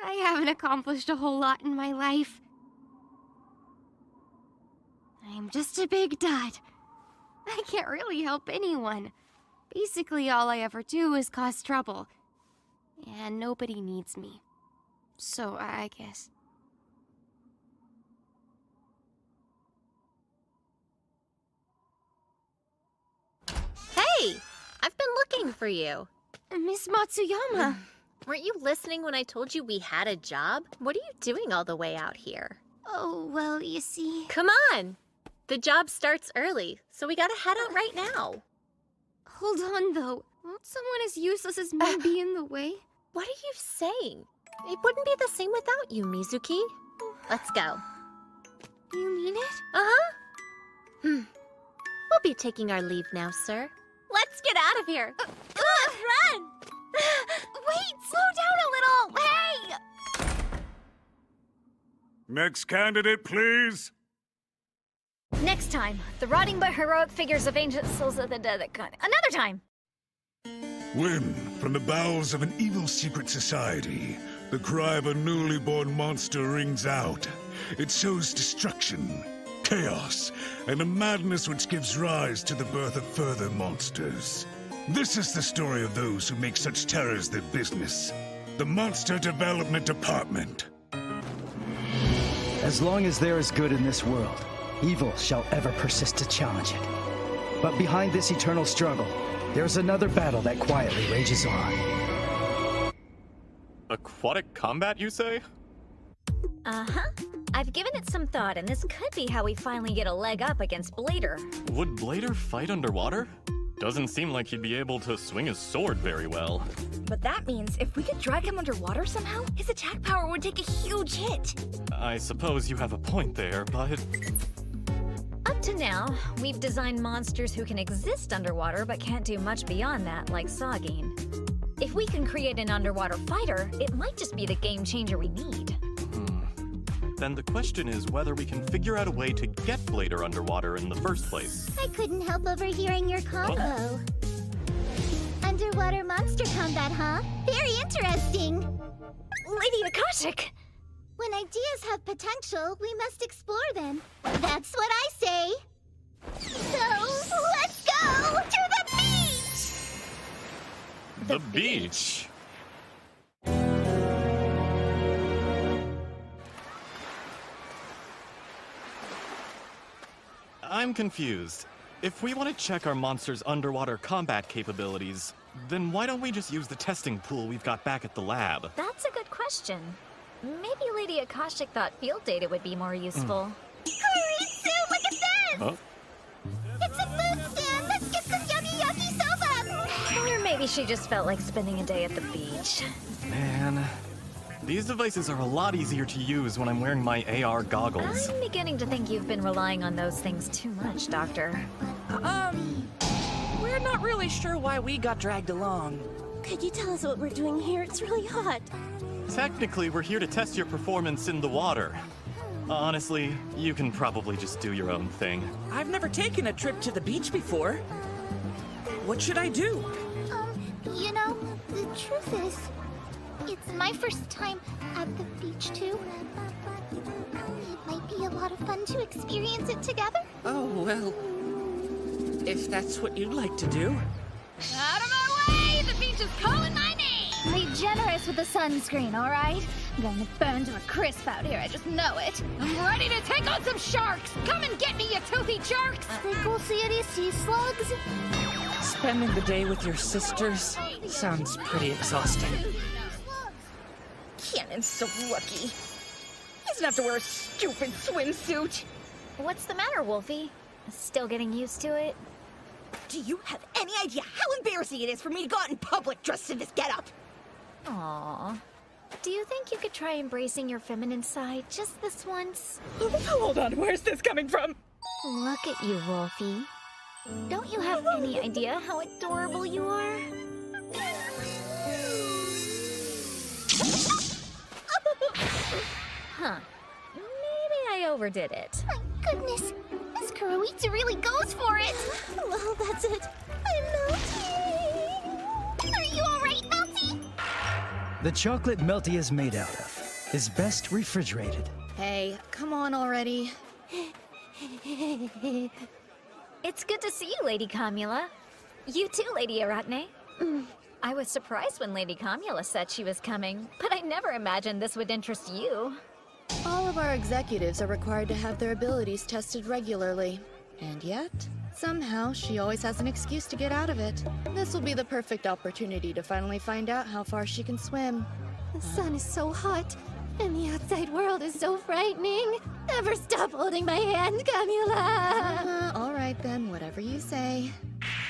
I haven't accomplished a whole lot in my life. I'm just a big dud. I can't really help anyone. Basically, all I ever do is cause trouble. And nobody needs me. So, I guess. Hey! I've been looking for you. Miss Matsuyama. Weren't you listening when I told you we had a job? What are you doing all the way out here? Oh, well, you see... Come on! The job starts early, so we gotta head out right now. Hold on, though. Won't someone as useless as me be in the way? What are you saying? It wouldn't be the same without you, Mizuki. Let's go. You mean it? Uh-huh. We'll be taking our leave now, sir. Let's get out of here. Run! Wait, slow down a little! Hey! Next candidate, please. Next time, the rotting but heroic figures of ancient souls of the dead that kind. Another time! When, from the bowels of an evil secret society, the cry of a newly born monster rings out. It sows destruction, chaos, and a madness which gives rise to the birth of further monsters. This is the story of those who make such terrors their business. The Monster Development Department. As long as there is good in this world, evil shall ever persist to challenge it. But behind this eternal struggle, there's another battle that quietly rages on. Aquatic combat, you say? Uh-huh. I've given it some thought, and this could be how we finally get a leg up against Blader. Would Blader fight underwater? Doesn't seem like he'd be able to swing his sword very well. But that means if we could drag him underwater somehow, his attack power would take a huge hit. I suppose you have a point there, but... Up to now, we've designed monsters who can exist underwater but can't do much beyond that, like Sagine. If we can create an underwater fighter, it might just be the game changer we need. Then the question is whether we can figure out a way to get Blader underwater in the first place. I couldn't help overhearing your combo. Underwater monster combat, huh? Very interesting. Lady Akashic! When ideas have potential, we must explore them. That's what I say. So, let's go to the beach! The beach? I'm confused. If we want to check our monster's underwater combat capabilities, then why don't we just use the testing pool we've got back at the lab? That's a good question. Maybe Lady Akashic thought field data would be more useful. Kuroitsu, look at this! Huh? It's a food stand! Let's get some yummy soba! Or maybe she just felt like spending a day at the beach. Man, these devices are a lot easier to use when I'm wearing my AR goggles. I'm beginning to think you've been relying on those things too much, Doctor. We're not really sure why we got dragged along. Could you tell us what we're doing here? It's really hot. Technically, we're here to test your performance in the water. Honestly, you can probably just do your own thing. I've never taken a trip to the beach before. What should I do? You know, the truth is, it's my first time at the beach, too. It might be a lot of fun to experience it together. Oh, well, if that's what you'd like to do. Out of my way! The beach is calling my name! Be generous with the sunscreen, all right? I'm going to burn to a crisp out here, I just know it. I'm ready to take on some sharks! Come and get me, you toothy jerks! Think we'll see any sea slugs? Spending the day with your sisters sounds pretty exhausting. Cannon's so lucky. He doesn't have to wear a stupid swimsuit. What's the matter, Wolfie? Still getting used to it? Do you have any idea how embarrassing it is for me to go out in public dressed in this getup? Aww. Do you think you could try embracing your feminine side just this once? Hold on, where's this coming from? Look at you, Wolfie. Don't you have any idea how adorable you are? Huh. Maybe I overdid it. My goodness, Miss Kuroitsu really goes for it. Well, that's it. I'm melting. Are you all right, Melty? The chocolate Melty is made out of is best refrigerated. Hey, come on already. It's good to see you, Lady Kamula. You too, Lady Aratne. I was surprised when Lady Kamula said she was coming, but I never imagined this would interest you. All of our executives are required to have their abilities tested regularly. And yet, somehow, she always has an excuse to get out of it. This will be the perfect opportunity to finally find out how far she can swim. The sun is so hot, and the outside world is so frightening. Never stop holding my hand, Camula! Alright then, whatever you say.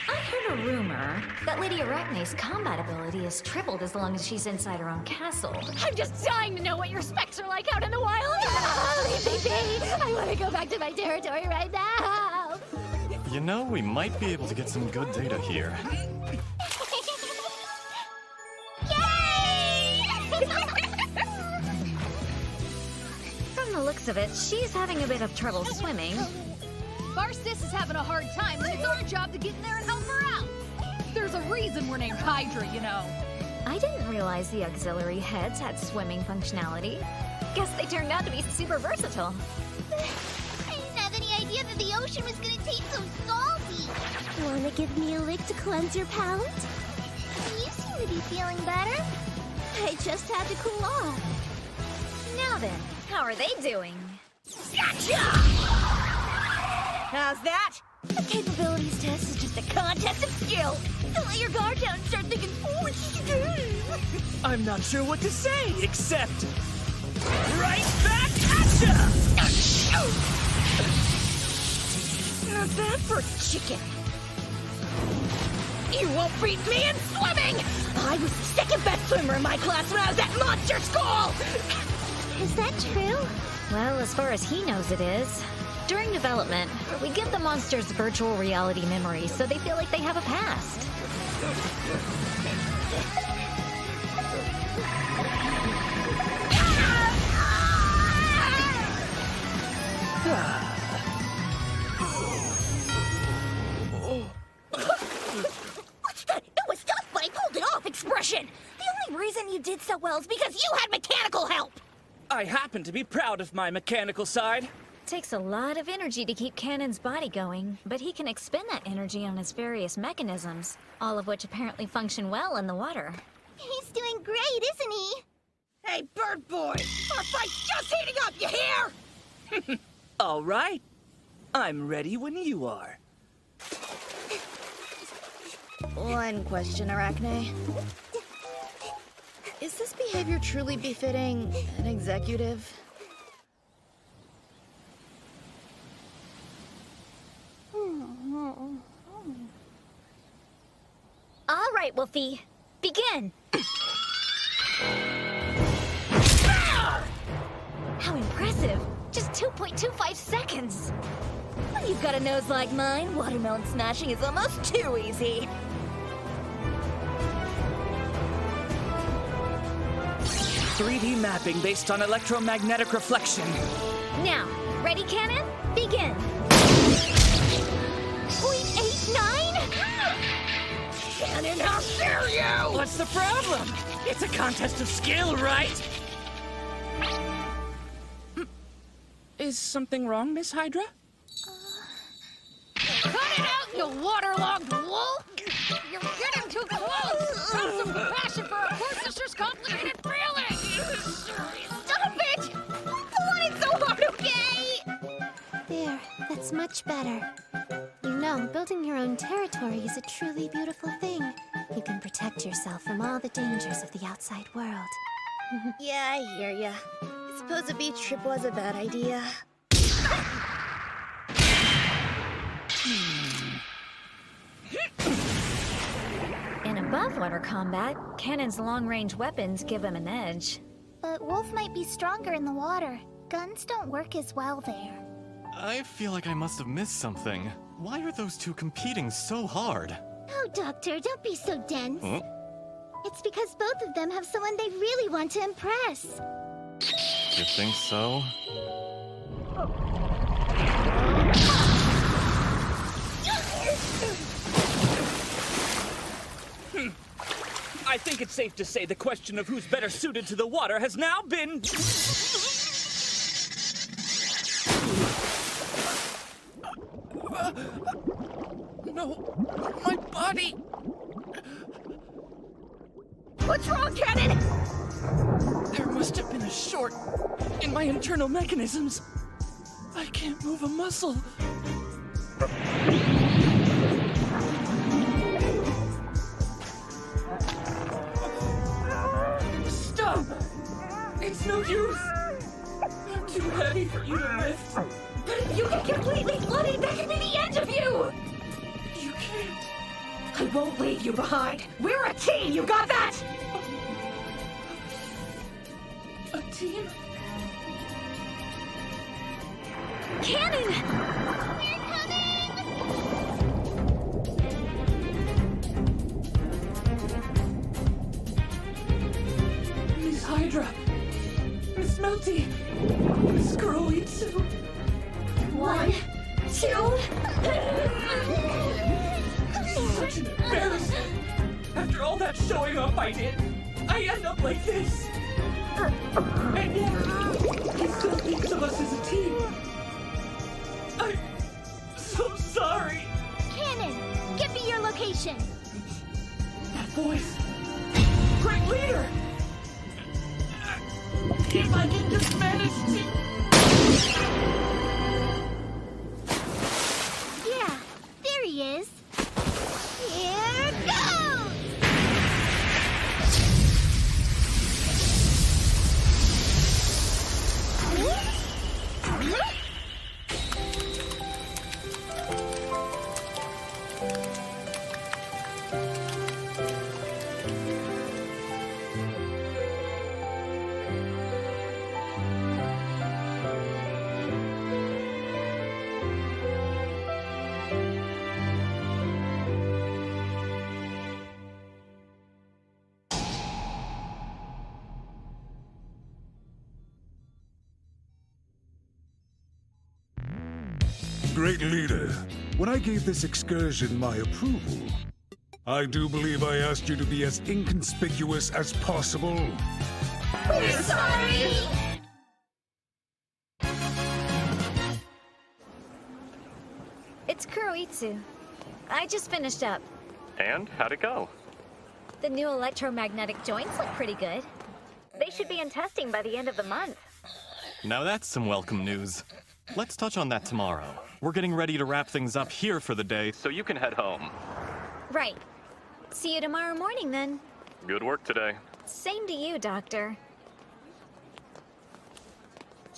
I heard a rumor that Lady Arachne's combat ability is tripled as long as she's inside her own castle. I'm just dying to know what your specs are like out in the wild. Leave me be! I want to go back to my territory right now! You know, we might be able to get some good data here. From the looks of it, she's having a bit of trouble swimming. If our sis is having a hard time, then it's our job to get in there and help her out. There's a reason we're named Hydra, you know. I didn't realize the auxiliary heads had swimming functionality. Guess they turned out to be super versatile. I didn't have any idea that the ocean was gonna taste so salty. Wanna give me a lick to cleanse your palate? You seem to be feeling better. I just had to cool off. Now then, how are they doing? Gotcha! How's that? The capabilities test is just a contest of skill. So let your guard down and start thinking, what did you do? I'm not sure what to say, except... right back at ya! Not bad for a chicken. You won't beat me in swimming! I was the second best swimmer in my class when I was at monster school! Is that true? Well, as far as he knows it is. During development, we give the monsters virtual reality memories so they feel like they have a past. What's that? It was tough, but I pulled it off expression! The only reason you did so well is because you had mechanical help! I happen to be proud of my mechanical side. Takes a lot of energy to keep Cannon's body going, but he can expend that energy on his various mechanisms, all of which apparently function well in the water. He's doing great, isn't he? Hey, bird boy! Our fight's just heating up, you hear? All right. I'm ready when you are. One question, Arachne. Is this behavior truly befitting an executive? All right, Wolfie. Begin! How impressive! Just 2.25 seconds! When you've got a nose like mine, watermelon smashing is almost too easy. "3D mapping based on electromagnetic reflection." Now, ready, Cannon? Begin! 0.89? Cannon, how dare you! What's the problem? It's a contest of skill, right? Is something wrong, Miss Hydra? Cut it out, you waterlogged wolf! You're getting too close! Have some compassion for our poor sister's complicated feelings! Stop it! What is so hard, okay? There, that's much better. You know, building your own territory is a truly beautiful thing. You can protect yourself from all the dangers of the outside world. Yeah, I hear ya. I suppose a beach trip was a bad idea. In above-water combat, Cannon's long-range weapons give him an edge. But Wolf might be stronger in the water. Guns don't work as well there. I feel like I must have missed something. Why are those two competing so hard? Oh, Doctor, don't be so dense. Huh? It's because both of them have someone they really want to impress. You think so? I think it's safe to say the question of who's better suited to the water has now been... No, my body! What's wrong, Cannon? There must have been a short in my internal mechanisms. I can't move a muscle. Stop! It's no use! I'm too heavy for you to lift. But if you get completely flooded, that could be the end of you! You can't. I won't leave you behind. We're a team, you got that? A team? Cannon! We're coming! Miss Hydra. Miss Melty. Miss Kuroitsu. 1, 2... Such an embarrassment. After all that showing off I did, I end up like this. And yet, he still thinks of us as a team. I'm so sorry. Cannon, give me your location. That voice. Great leader. If I can just manage to... Yeah, there he is. Here goes! Great leader, when I gave this excursion my approval, I do believe I asked you to be as inconspicuous as possible. We're sorry! It's Kuroitsu. I just finished up. And how'd it go? The new electromagnetic joints look pretty good. They should be in testing by the end of the month. Now that's some welcome news. Let's touch on that tomorrow. We're getting ready to wrap things up here for the day, so you can head home. Right. See you tomorrow morning, then. Good work today. Same to you, Doctor.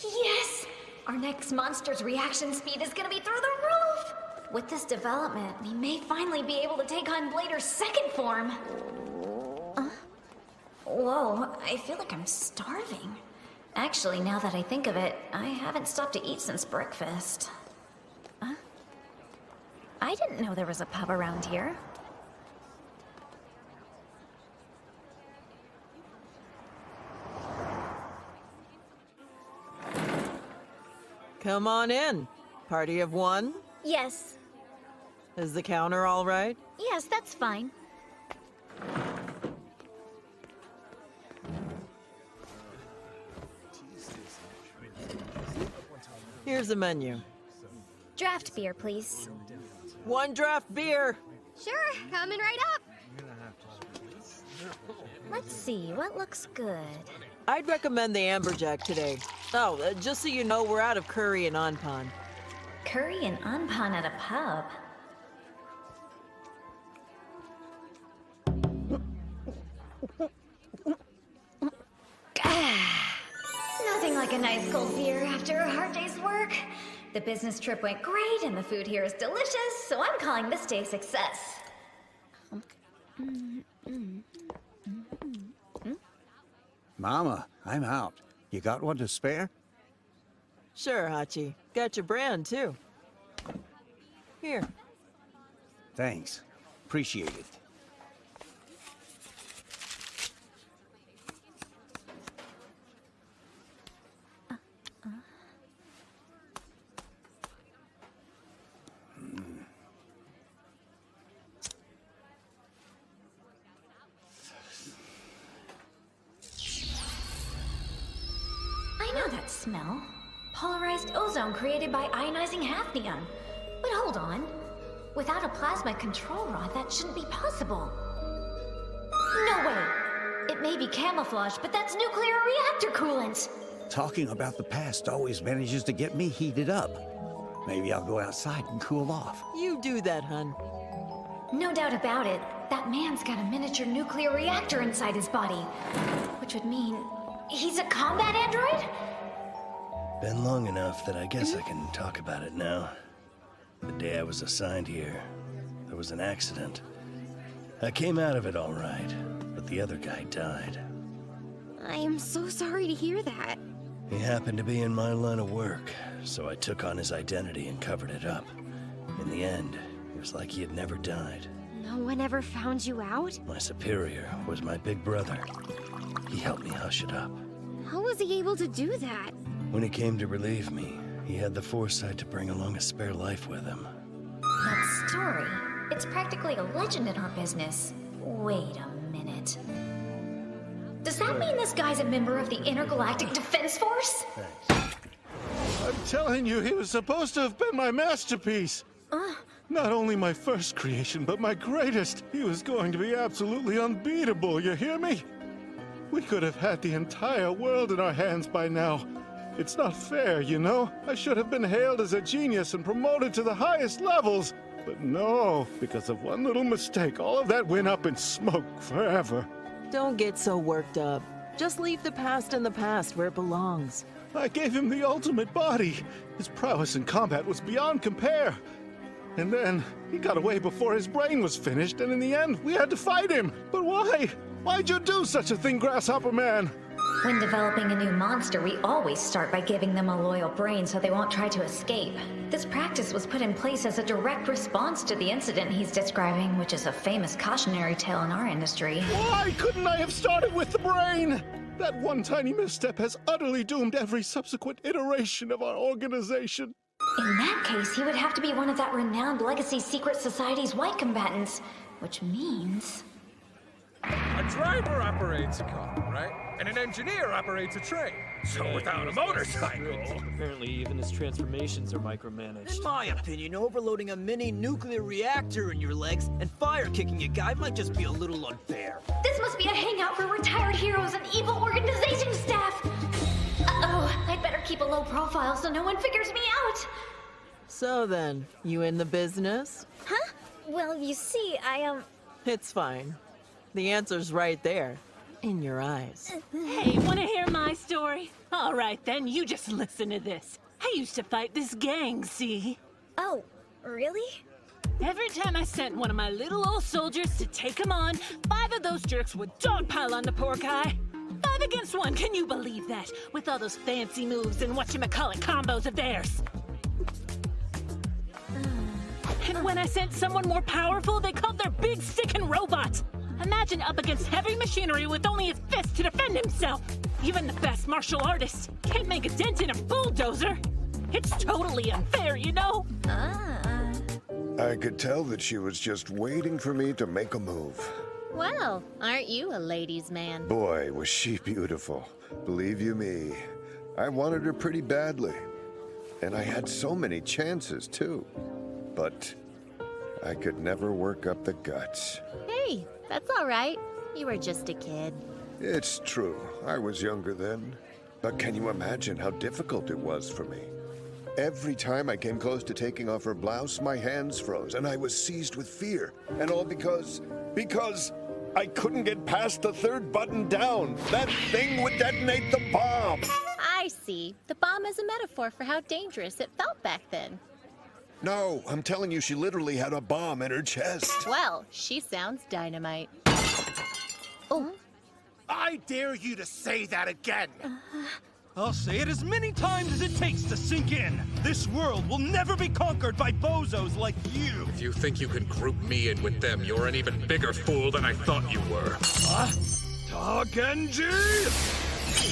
Yes! Our next monster's reaction speed is gonna be through the roof! With this development, we may finally be able to take on Blader's second form. Whoa, I feel like I'm starving. Actually, now that I think of it, I haven't stopped to eat since breakfast. I didn't know there was a pub around here. Come on in. Party of one? Yes. Is the counter all right? Yes, that's fine. Here's the menu. Draft beer, please. One draft beer. Sure, coming right up. Let's see, what looks good? I'd recommend the Amberjack today. Oh, just so you know, we're out of curry and anpan. Curry and anpan at a pub. Nothing like a nice cold beer after a hard day's work. The business trip went great and the food here is delicious, so I'm calling this day a success. Mama, I'm out. You got one to spare? Sure, Hachi. Got your brand, too. Here. Thanks. Appreciate it. I know that smell. Polarized ozone created by ionizing hafnium. But hold on. Without a plasma control rod, that shouldn't be possible. No way! It may be camouflage, but that's nuclear reactor coolant! Talking about the past always manages to get me heated up. Maybe I'll go outside and cool off. You do that, hun. No doubt about it. That man's got a miniature nuclear reactor inside his body. Which would mean... he's a combat android? Been long enough that I guess I can talk about it now. The day I was assigned here, there was an accident. I came out of it all right, but the other guy died. I am so sorry to hear that. He happened to be in my line of work, so I took on his identity and covered it up. In the end, it was like he had never died. No one ever found you out? My superior was my big brother. He helped me hush it up. How was he able to do that? When he came to relieve me, he had the foresight to bring along a spare life with him. That story, it's practically a legend in our business. Wait a minute. Does that mean this guy's a member of the Intergalactic Defense Force? I'm telling you, he was supposed to have been my masterpiece. Not only my first creation, but my greatest. He was going to be absolutely unbeatable, you hear me? We could have had the entire world in our hands by now. It's not fair, you know? I should have been hailed as a genius and promoted to the highest levels. But no, because of one little mistake, all of that went up in smoke forever. Don't get so worked up. Just leave the past in the past where it belongs. I gave him the ultimate body. His prowess in combat was beyond compare. And then, he got away before his brain was finished, and in the end, we had to fight him. But why? Why'd you do such a thing, Grasshopper Man? When developing a new monster, we always start by giving them a loyal brain so they won't try to escape. This practice was put in place as a direct response to the incident he's describing, which is a famous cautionary tale in our industry. Why couldn't I have started with the brain? That one tiny misstep has utterly doomed every subsequent iteration of our organization. In that case, he would have to be one of that renowned Legacy Secret Society's white combatants, which means... A driver operates a car, right? And an engineer operates a train. So without a motorcycle... Apparently even his transformations are micromanaged. In my opinion, overloading a mini nuclear reactor in your legs and fire-kicking a guy might just be a little unfair. This must be a hangout for retired heroes and evil organization staff! Uh-oh, I'd better keep a low profile so no one figures me out! So then, you in the business? Huh? Well, you see, It's fine. The answer's right there, in your eyes. Hey, wanna hear my story? All right then, you just listen to this. I used to fight this gang, see? Oh, really? Every time I sent one of my little old soldiers to take him on, 5 of those jerks would dogpile on the poor guy. 5 against 1, can you believe that? With all those fancy moves and whatchamacallit combos of theirs. And when I sent someone more powerful, they called their big stickin' robot. Imagine up against heavy machinery with only his fist to defend himself. Even the best martial artist can't make a dent in a bulldozer. It's totally unfair, you know? I could tell that she was just waiting for me to make a move. Well, aren't you a ladies' man? Boy, was she beautiful. Believe you me, I wanted her pretty badly. And I had so many chances, too. But I could never work up the guts. Hey, that's all right. You were just a kid. It's true. I was younger then. But can you imagine how difficult it was for me? Every time I came close to taking off her blouse, my hands froze, and I was seized with fear. And all because I couldn't get past the 3rd button down. That thing would detonate the bomb. I see. The bomb is a metaphor for how dangerous it felt back then. No, I'm telling you, she literally had a bomb in her chest. Well, she sounds dynamite. Oh. I dare you to say that again! I'll say it as many times as it takes to sink in. This world will never be conquered by bozos like you. If you think you can group me in with them, you're an even bigger fool than I thought you were. Genji!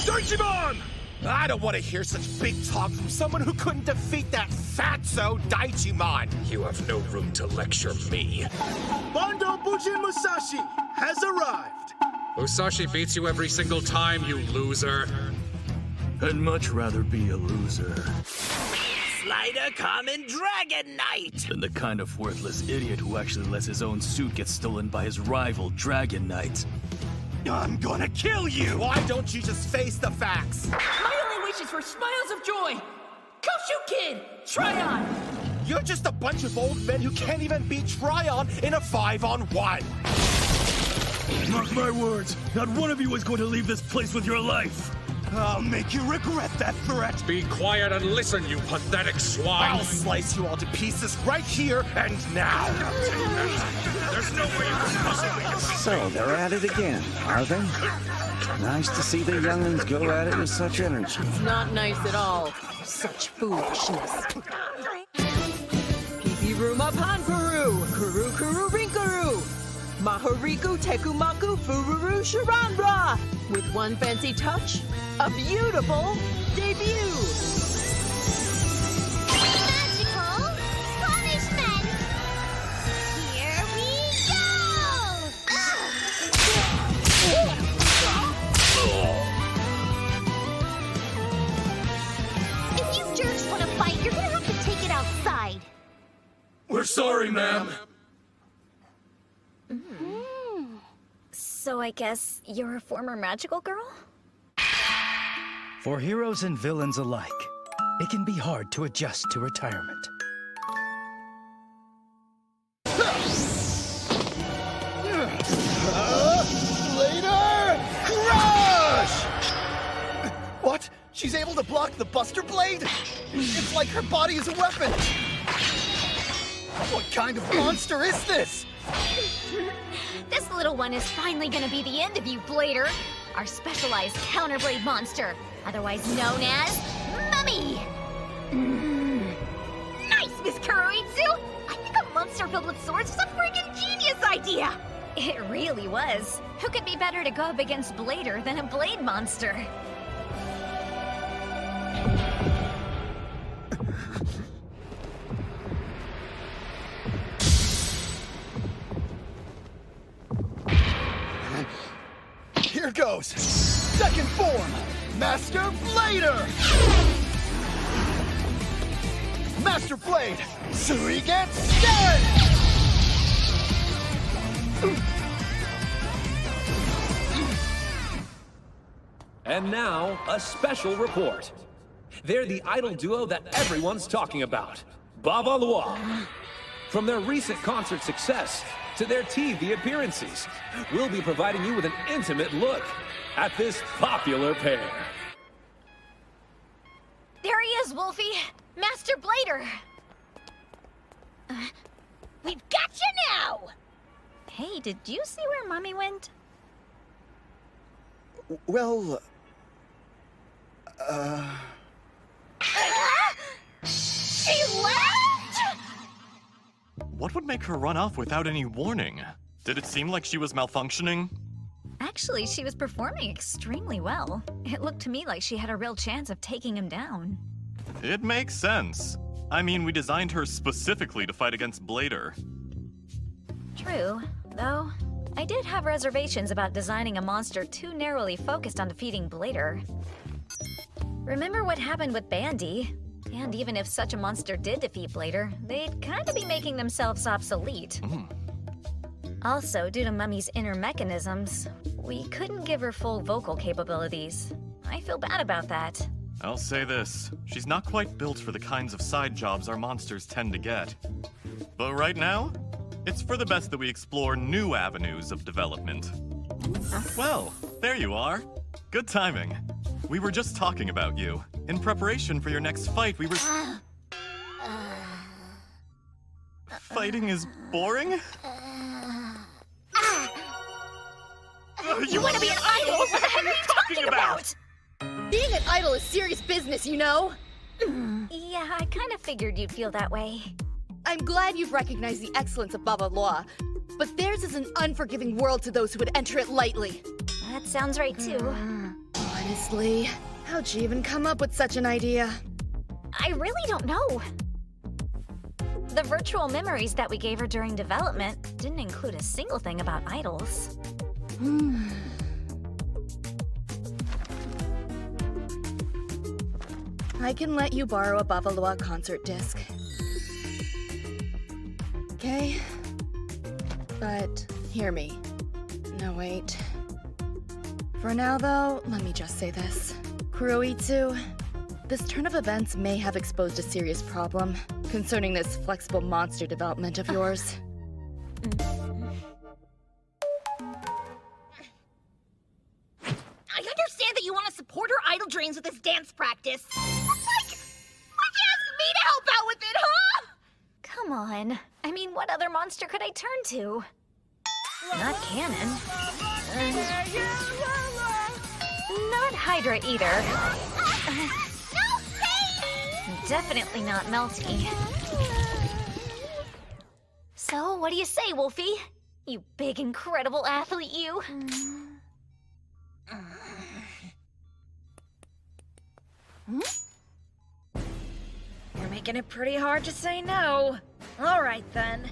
Daichiman! I don't want to hear such big talk from someone who couldn't defeat that fatso Daichiman. You have no room to lecture me. Bando Bujin Musashi has arrived. Musashi beats you every single time, you loser. I'd much rather be a loser Slider Common Dragon Knight than the kind of worthless idiot who actually lets his own suit get stolen by his rival, Dragon Knight. I'm gonna kill you! Why don't you just face the facts? My only wish is for smiles of joy! Go shoot, kid! Tryon! You're just a bunch of old men who can't even beat Tryon in a 5-on-1! Mark my words, not one of you is going to leave this place with your life! I'll make you regret that threat! Be quiet and listen, you pathetic swine! I'll slice you all to pieces right here and now! There's no way you can possibly... So, they're at it again, are they? Nice to see the young'uns go at it with such energy. It's not nice at all. Such foolishness. Pipiruma Panpuru, Kuru Kuru Rinkaru, Mahariku Tekumaku Fururu Sharandra. With one fancy touch, a beautiful debut. Magical punishment! Here we go! If you jerks want to fight, you're gonna have to take it outside. We're sorry, ma'am. So I guess you're a former magical girl? For heroes and villains alike, it can be hard to adjust to retirement. Later! Crush! What? She's able to block the Buster Blade? It's like her body is a weapon! What kind of monster is this? This little one is finally gonna be the end of you, Blader. Our specialized counterblade monster, otherwise known as Mummy! Nice, Miss Kuroitsu! I think a monster filled with swords was a friggin' genius idea! It really was. Who could be better to go up against Blader than a blade monster? Here goes! Second form! Master Blader! Master Blade! Surigan Stand! And now, a special report. They're the idol duo that everyone's talking about. Baba Loi. From their recent concert success to their TV appearances, we'll be providing you with an intimate look at this popular pair. There he is, Wolfie! Master Blader! We've got you now! Hey, did you see where Mommy went? Well, She left?! What would make her run off without any warning? Did it seem like she was malfunctioning? Actually, she was performing extremely well. It looked to me like she had a real chance of taking him down. It makes sense. I mean, we designed her specifically to fight against Blader. True, though I did have reservations about designing a monster too narrowly focused on defeating Blader. Remember what happened with Bandy? And even if such a monster did defeat Blader, they'd kinda be making themselves obsolete. Also, due to Mummy's inner mechanisms, we couldn't give her full vocal capabilities. I feel bad about that. I'll say this, she's not quite built for the kinds of side jobs our monsters tend to get. But right now, it's for the best that we explore new avenues of development. Well, there you are. Good timing. We were just talking about you. In preparation for your next fight, we were... Fighting is boring? You want to be an idol? What the heck are you talking about? Being an idol is serious business, you know? Yeah, I kind of figured you'd feel that way. I'm glad you've recognized the excellence of Baba Loi, but theirs is an unforgiving world to those who would enter it lightly. That sounds right, too. Honestly, how'd she even come up with such an idea? I really don't know. The virtual memories that we gave her during development didn't include a single thing about idols. I can let you borrow a Baba Loi concert disc. Okay? But hear me. No, wait. For now, though, let me just say this. Kuroitsu, this turn of events may have exposed a serious problem concerning this flexible monster development of yours. I understand that you want to support her idle dreams with this dance practice. Like, why'd you ask me to help out with it, huh? Come on. I mean, what other monster could I turn to? Not Canon. Not Hydra either. Definitely not Melty. So, what do you say, Wolfie? You big, incredible athlete, you. You're making it pretty hard to say no. All right, then.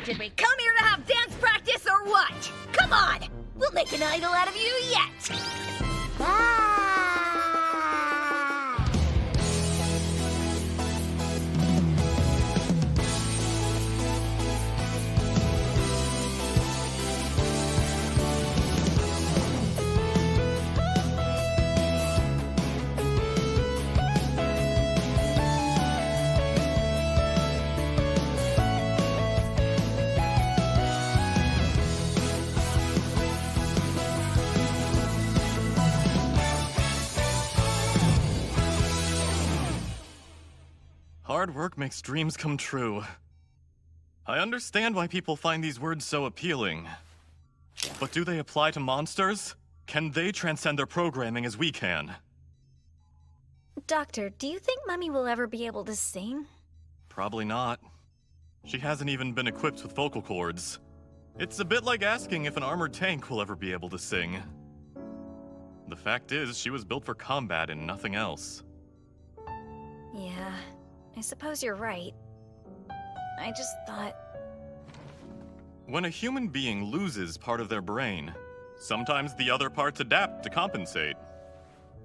Did we come here to have dance practice or what? Come on! We'll make an idol out of you yet! Hard work makes dreams come true. I understand why people find these words so appealing. But do they apply to monsters? Can they transcend their programming as we can? Doctor, do you think Mummy will ever be able to sing? Probably not. She hasn't even been equipped with vocal cords. It's a bit like asking if an armored tank will ever be able to sing. The fact is, she was built for combat and nothing else. Yeah, I suppose you're right. I just thought... When a human being loses part of their brain, sometimes the other parts adapt to compensate.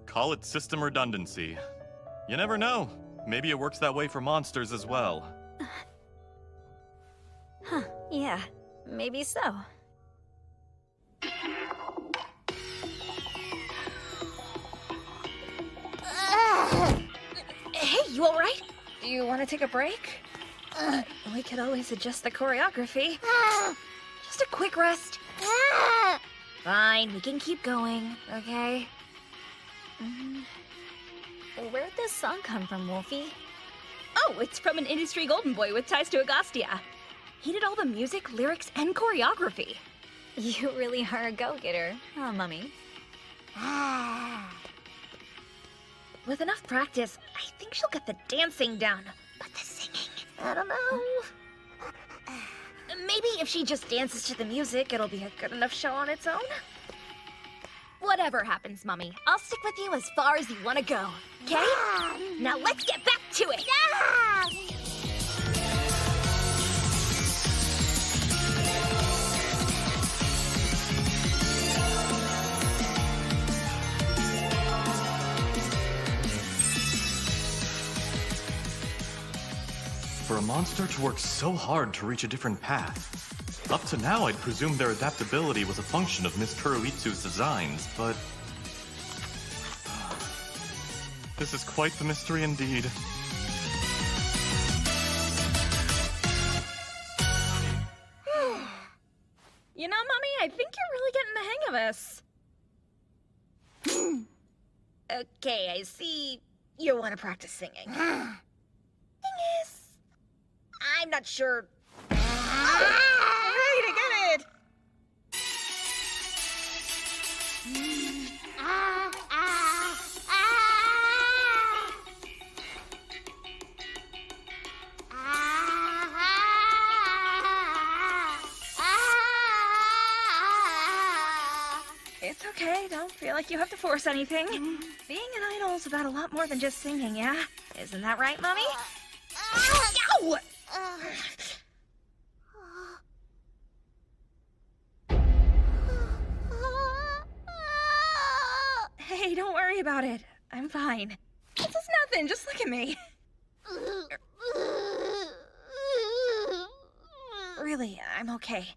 Call it system redundancy. You never know. Maybe it works that way for monsters as well. Huh, yeah, maybe so. Hey, you alright? Do you want to take a break? We could always adjust the choreography. Just a quick rest. Fine, we can keep going, okay? Where'd this song come from, Wolfie? Oh, it's from an industry golden boy with ties to Agastia. He did all the music, lyrics, and choreography. You really are a go-getter, huh, Mummy? With enough practice, I think she'll get the dancing down. But the singing, I don't know. Maybe if she just dances to the music, it'll be a good enough show on its own. Whatever happens, Mummy, I'll stick with you as far as you want to go, okay? Now let's get back to it! For a monster to work so hard to reach a different path. Up to now, I'd presumed their adaptability was a function of Miss Kuroitsu's designs, but... This is quite the mystery indeed. You know, Mummy, I think you're really getting the hang of this. Okay, I see you want to practice singing. Thing is, I'm not sure. Ready to get it! It's okay, don't feel like you have to force anything. Being an idol is about a lot more than just singing, yeah? Isn't that right, Mommy? Ow! Hey, don't worry about it. I'm fine. This is nothing, just look at me. Really, I'm okay.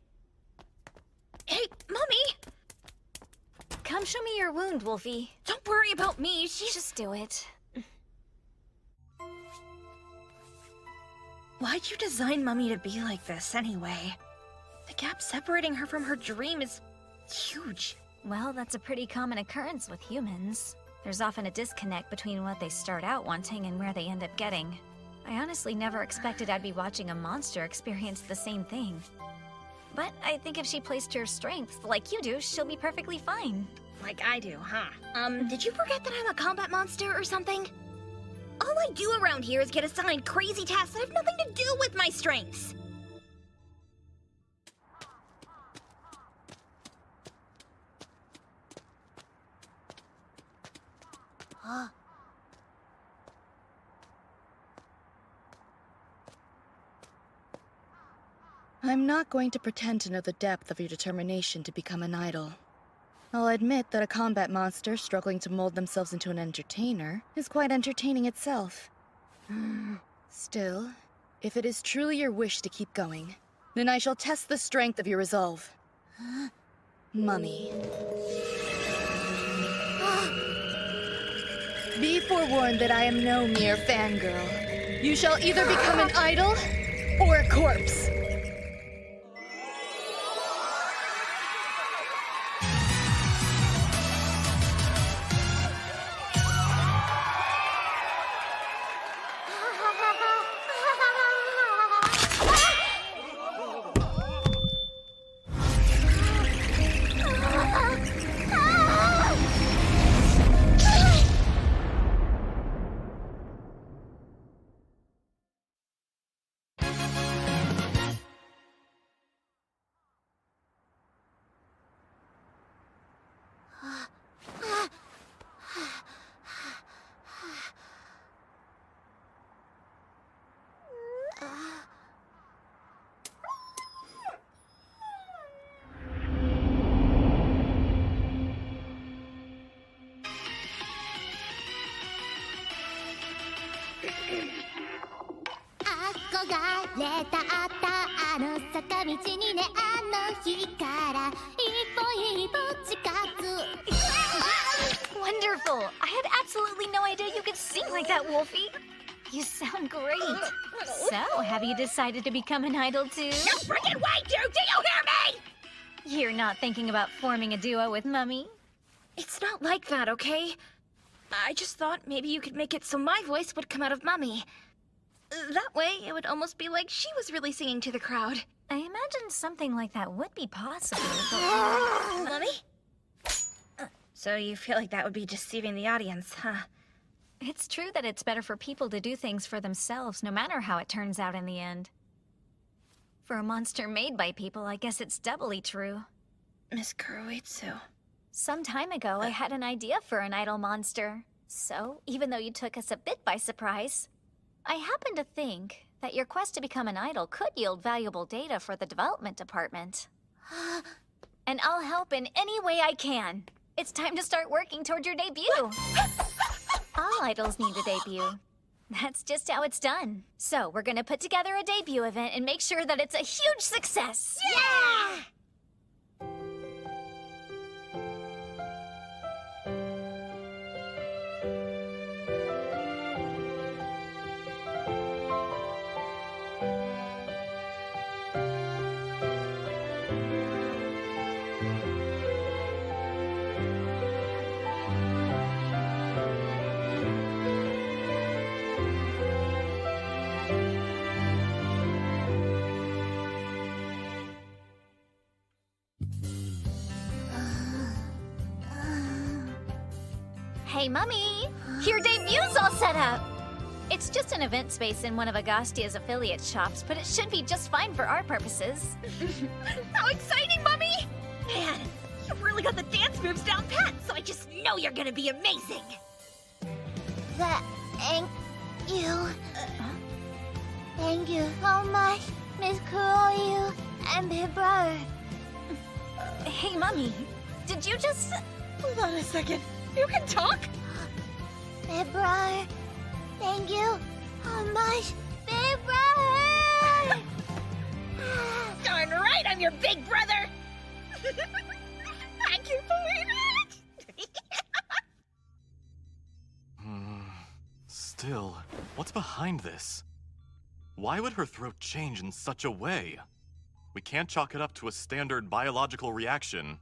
Hey, Mommy! Come show me your wound, Wolfie. Don't worry about me, Just do it. Why'd you design Mummy to be like this, anyway? The gap separating her from her dream is huge. Well, that's a pretty common occurrence with humans. There's often a disconnect between what they start out wanting and where they end up getting. I honestly never expected I'd be watching a monster experience the same thing. But I think if she plays to her strengths, like you do, she'll be perfectly fine. Like I do, huh? Did you forget that I'm a combat monster or something? All I do around here is get assigned crazy tasks that have nothing to do with my strengths. Huh? I'm not going to pretend to know the depth of your determination to become an idol. I'll admit that a combat monster struggling to mold themselves into an entertainer is quite entertaining itself. Still, if it is truly your wish to keep going, then I shall test the strength of your resolve. Mummy. Be forewarned that I am no mere fangirl. You shall either become an idol or a corpse. Wonderful! I had absolutely no idea you could sing like that, Wolfie. You sound great. So, have you decided to become an idol too? No freaking way, dude! Do you hear me? You're not thinking about forming a duo with Mummy? It's not like that, okay? I just thought maybe you could make it so my voice would come out of Mummy. That way, it would almost be like she was really singing to the crowd. I imagine something like that would be possible, but... Mummy? So you feel like that would be deceiving the audience, huh? It's true that it's better for people to do things for themselves, no matter how it turns out in the end. For a monster made by people, I guess it's doubly true. Miss Kuroitsu. Some time ago, I had an idea for an idol monster. So, even though you took us a bit by surprise, I happen to think that your quest to become an idol could yield valuable data for the development department. And I'll help in any way I can. It's time to start working toward your debut. All idols need a debut. That's just how it's done. So, we're gonna put together a debut event and make sure that it's a huge success! Yeah! Hey, Mummy! Your debut's all set up! It's just an event space in one of Agastia's affiliate shops, but it should be just fine for our purposes. How exciting, Mummy! Man, you've really got the dance moves down pat, so I just know you're gonna be amazing! Thank you. Thank you so much, Miss Kuroitsu and Big Brother. Hey, Mummy, did you just... Hold on a second. You can talk? Big Brother, thank you so much, Big Brother! Darn right I'm your big brother! I can't believe it! Still, what's behind this? Why would her throat change in such a way? We can't chalk it up to a standard biological reaction.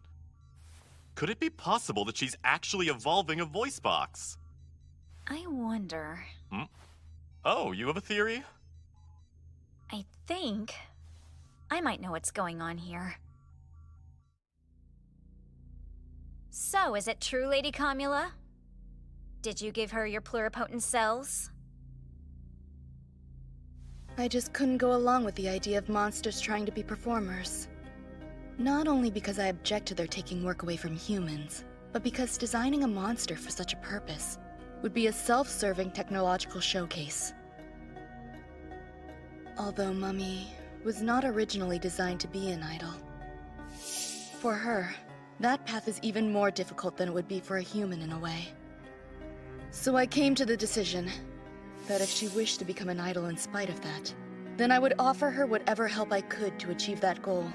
Could it be possible that she's actually evolving a voice box? I wonder... Oh, you have a theory? I think... I might know what's going on here. So, is it true, Lady Comula? Did you give her your pluripotent cells? I just couldn't go along with the idea of monsters trying to be performers. Not only because I object to their taking work away from humans, but because designing a monster for such a purpose would be a self-serving technological showcase. Although Mummy was not originally designed to be an idol. For her, that path is even more difficult than it would be for a human in a way. So I came to the decision that if she wished to become an idol in spite of that, then I would offer her whatever help I could to achieve that goal.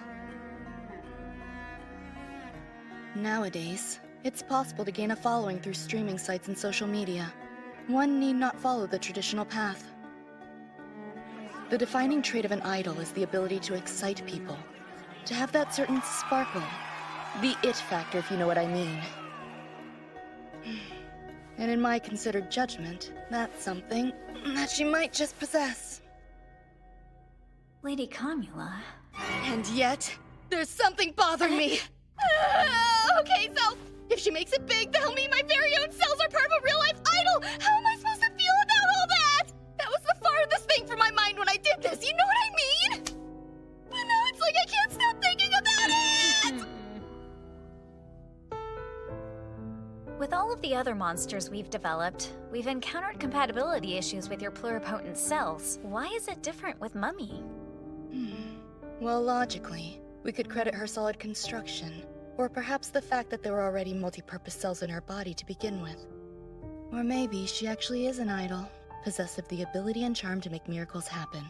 Nowadays, it's possible to gain a following through streaming sites and social media. One need not follow the traditional path. The defining trait of an idol is the ability to excite people, to have that certain sparkle, the it factor if you know what I mean. And in my considered judgment, that's something that she might just possess. Lady Comula... And yet, there's something bothering me! Okay, so, if she makes it big, that'll mean my very own cells are part of a real-life idol! How am I supposed to feel about all that? That was the farthest thing from my mind when I did this, you know what I mean? But now it's like I can't stop thinking about it! With all of the other monsters we've developed, we've encountered compatibility issues with your pluripotent cells. Why is it different with Mummy? Well, logically, we could credit her solid construction, or perhaps the fact that there were already multi-purpose cells in her body to begin with. Or maybe she actually is an idol, possessed of the ability and charm to make miracles happen.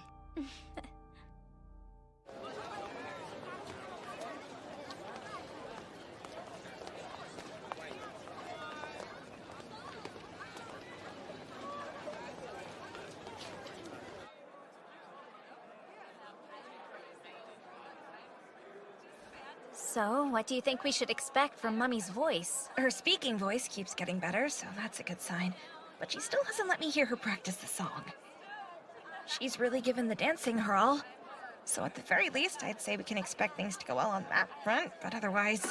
So, what do you think we should expect from Mummy's voice? Her speaking voice keeps getting better, so that's a good sign. But she still hasn't let me hear her practice the song. She's really given the dancing her all. So at the very least, I'd say we can expect things to go well on that front, but otherwise...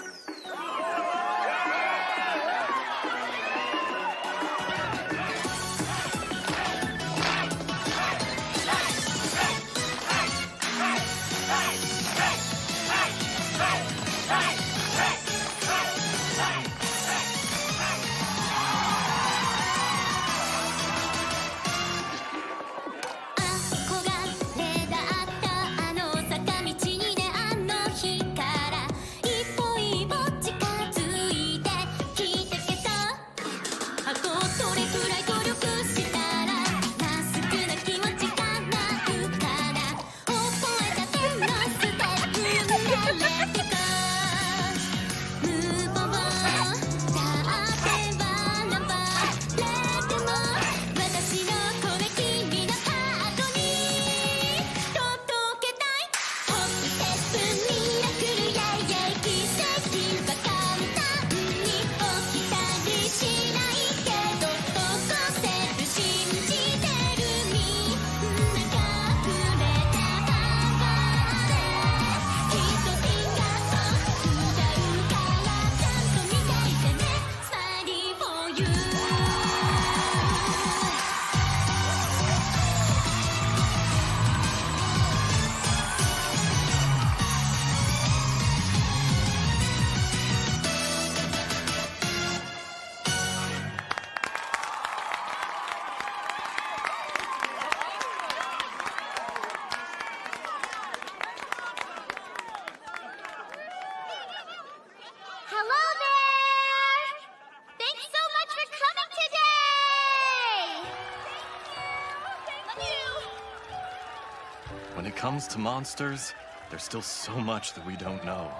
When it comes to monsters, there's still so much that we don't know.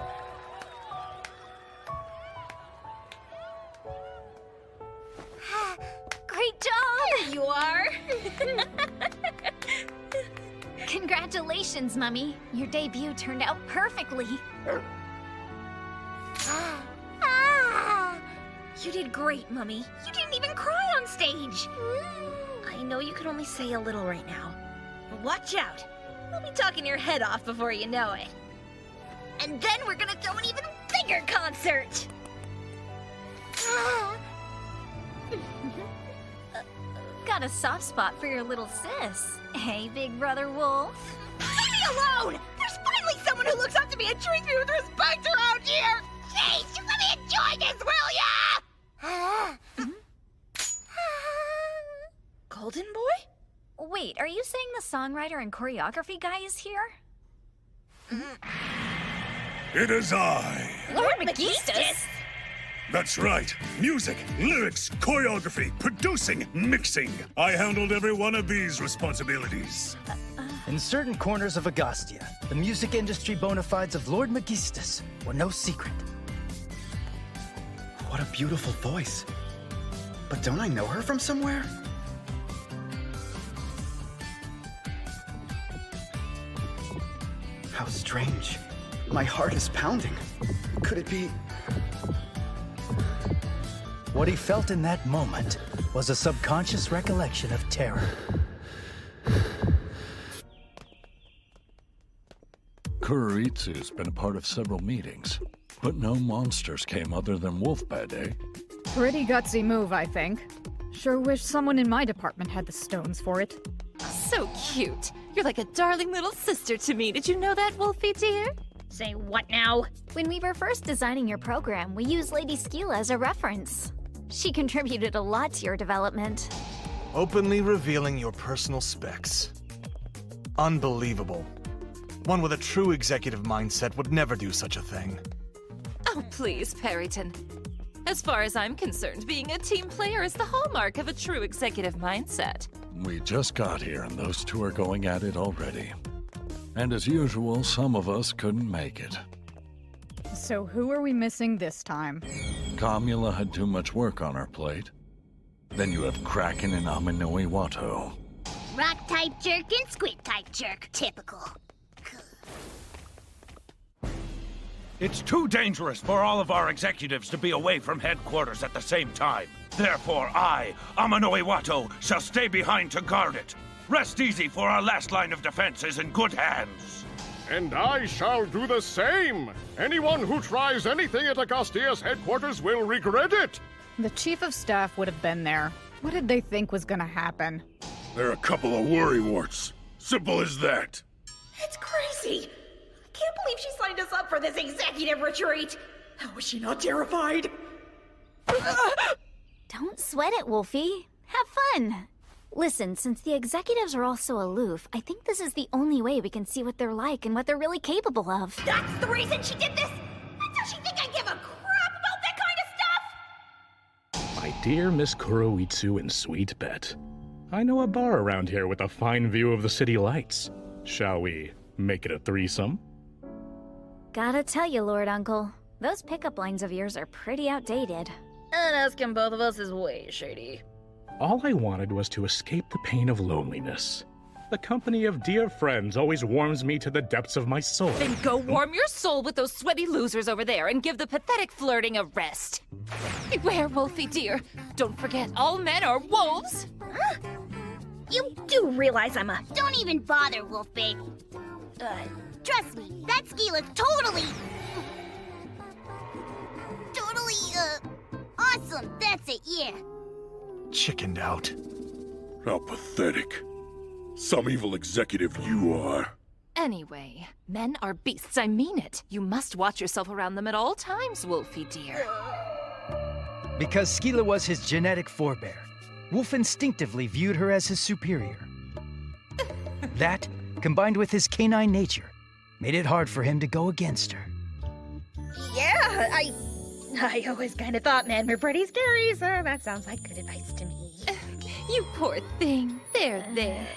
Great job! There you are! Congratulations, Mummy. Your debut turned out perfectly. Ah! You did great, Mummy. You didn't even cry on stage. I know you can only say a little right now, but watch out. We'll be talking your head off before you know it. And then we're gonna throw an even bigger concert! Got a soft spot for your little sis. Hey, Big Brother Wolf. Leave me alone! There's finally someone who looks up to me and treats me with respect around here! Jeez, just let me enjoy this, will ya? Golden Boy? Wait, are you saying the songwriter and choreography guy is here? It is I. Lord Megistus? That's right. Music, lyrics, choreography, producing, mixing. I handled every one of these responsibilities. In certain corners of Agastia, the music industry bona fides of Lord Megistus were no secret. What a beautiful voice. But don't I know her from somewhere? How strange. My heart is pounding. Could it be... What he felt in that moment was a subconscious recollection of terror. Kuroitsu's been a part of several meetings, but no monsters came other than Wolfbed, eh? Pretty gutsy move, I think. Sure wish someone in my department had the stones for it. So cute. You're like a darling little sister to me. Did you know that, Wolfie dear? Say what now? When we were first designing your program, we used Lady Skila as a reference. She contributed a lot to your development. Openly revealing your personal specs. Unbelievable. One with a true executive mindset would never do such a thing. Oh, please, Perryton. As far as I'm concerned, being a team player is the hallmark of a true executive mindset. We just got here and those two are going at it already. And as usual, some of us couldn't make it. So who are we missing this time? Kamula had too much work on her plate. Then you have Kraken and Aminoi Watto. Rock-type jerk and squid-type jerk. Typical. It's too dangerous for all of our executives to be away from headquarters at the same time. Therefore, I, Aminoi Watto, shall stay behind to guard it. Rest easy, for our last line of defense is in good hands. And I shall do the same. Anyone who tries anything at Agastia's headquarters will regret it. The chief of staff would have been there. What did they think was gonna happen? They're a couple of worrywarts. Simple as that. It's crazy. I can't believe she signed us up for this executive retreat. How is she not terrified? Don't sweat it, Wolfie. Have fun. Listen, since the executives are all so aloof, I think this is the only way we can see what they're like and what they're really capable of. That's the reason she did this? Does she think I give a crap about that kind of stuff? My dear Miss Kuroitsu and sweet Bet, I know a bar around here with a fine view of the city lights. Shall we make it a threesome? Gotta tell you, Lord Uncle, those pickup lines of yours are pretty outdated. And asking both of us is way shady. All I wanted was to escape the pain of loneliness. The company of dear friends always warms me to the depths of my soul. Then go warm your soul with those sweaty losers over there and give the pathetic flirting a rest. Beware, Wolfie dear. Don't forget, all men are wolves. Huh? You do realize I'm a... Don't even bother, Wolfbait. Trust me, that Skila's totally... awesome. That's it, yeah. Chickened out. How pathetic. Some evil executive you are. Anyway, men are beasts, I mean it. You must watch yourself around them at all times, Wolfie dear. Because Skila was his genetic forebear, Wolf instinctively viewed her as his superior. That, combined with his canine nature, made it hard for him to go against her. Yeah, I always kind of thought men were pretty scary, so that sounds like good advice to me. You poor thing. There.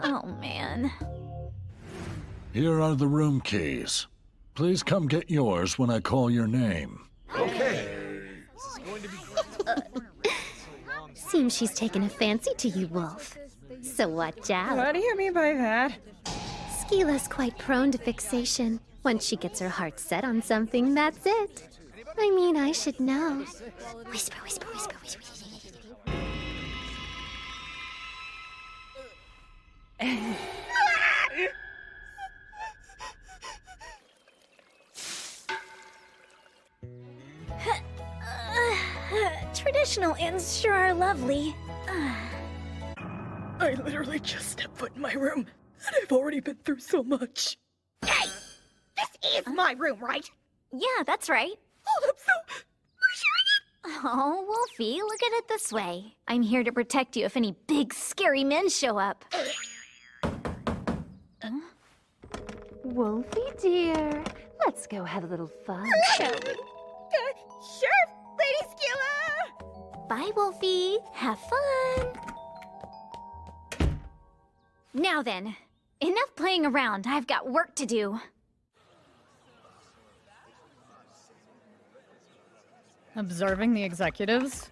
Oh, man. Here are the room keys. Please come get yours when I call your name. Okay. Seems she's taken a fancy to you, Wolf. So watch out. What do you mean by that? Skila's quite prone to fixation. Once she gets her heart set on something, that's it. I mean, I should know. Whisper, whisper, whisper, whisper. Traditional inns sure are lovely. I literally just stepped foot in my room, and I've already been through so much. Hey! This is my room, right? Yeah, that's right. Hold up, so we're sharing it? Oh, Wolfie, look at it this way. I'm here to protect you if any big, scary men show up. Wolfie dear, let's go have a little fun, shall we? Sure, Lady Skilla! Bye, Wolfie. Have fun. Now then, enough playing around. I've got work to do. Observing the executives?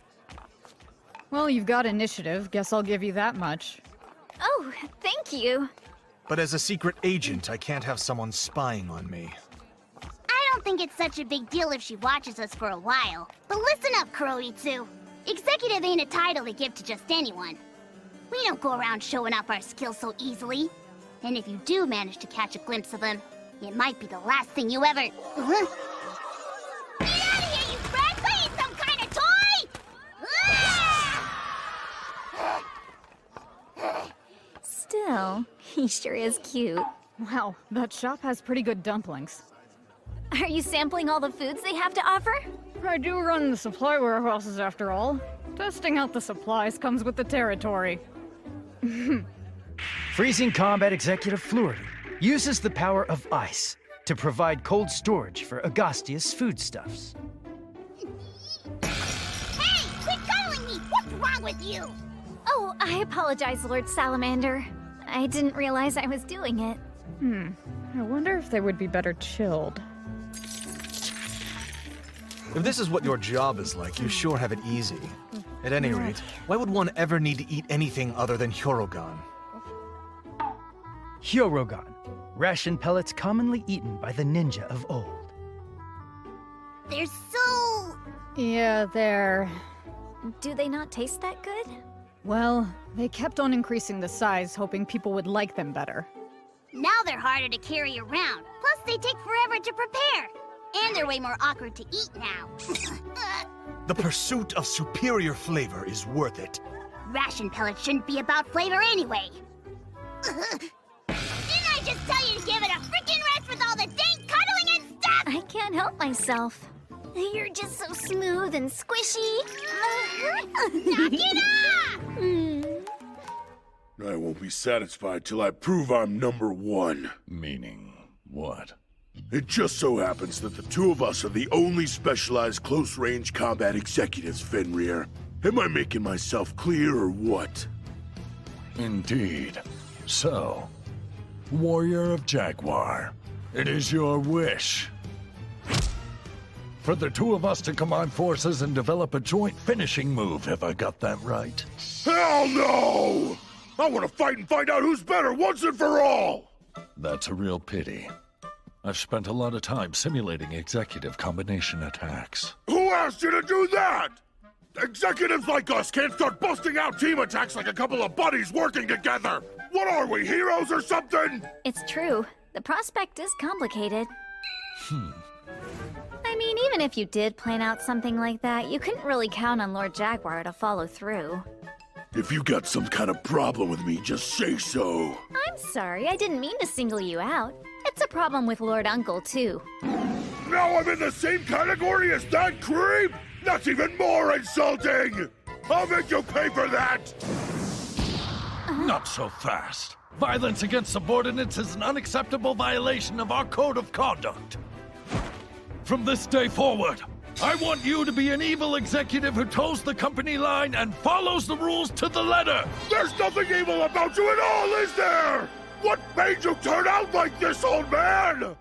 Well, you've got initiative. Guess I'll give you that much. Oh, thank you. But as a secret agent, I can't have someone spying on me. I don't think it's such a big deal if she watches us for a while. But listen up, Kuroitsu. Executive ain't a title to give to just anyone. We don't go around showing off our skills so easily. And if you do manage to catch a glimpse of them, it might be the last thing you ever... Get out of here, you brats! I ain't some kind of toy! Still, he sure is cute. Wow, that shop has pretty good dumplings. Are you sampling all the foods they have to offer? I do run the supply warehouses after all. Testing out the supplies comes with the territory. Freezing Combat Executive Flurry uses the power of ice to provide cold storage for Agastia's foodstuffs. Hey! Quit cuddling me! What's wrong with you? Oh, I apologize, Lord Salamander. I didn't realize I was doing it. I wonder if they would be better chilled. If this is what your job is like, you sure have it easy. At any rate, why would one ever need to eat anything other than Hyorogan? Hyorogan, ration pellets commonly eaten by the ninja of old. They're so... Yeah, they're... Do they not taste that good? Well, they kept on increasing the size, hoping people would like them better. Now they're harder to carry around. Plus, they take forever to prepare. And they're way more awkward to eat now. The pursuit of superior flavor is worth it. Ration pellets shouldn't be about flavor anyway. Didn't I just tell you to give it a freaking rest with all the dang cuddling and stuff? I can't help myself. You're just so smooth and squishy. Knock it off! I won't be satisfied till I prove I'm #1. Meaning what? It just so happens that the two of us are the only specialized close-range combat executives, Fenrir. Am I making myself clear or what? Indeed. So, Warrior of Jaguar, it is your wish for the two of us to combine forces and develop a joint finishing move. Have I got that right? Hell no! I want to fight and find out who's better once and for all! That's a real pity. I've spent a lot of time simulating executive combination attacks. Who asked you to do that? Executives like us can't start busting out team attacks like a couple of buddies working together! What are we, heroes or something? It's true. The prospect is complicated. I mean, even if you did plan out something like that, you couldn't really count on Lord Jaguar to follow through. If you got some kind of problem with me, just say so. I'm sorry, I didn't mean to single you out. It's a problem with Lord Uncle, too. Now I'm in the same category as that creep? That's even more insulting! I'll make you pay for that! Not so fast. Violence against subordinates is an unacceptable violation of our code of conduct. From this day forward, I want you to be an evil executive who toes the company line and follows the rules to the letter! There's nothing evil about you at all, is there? What made you turn out like this, old man?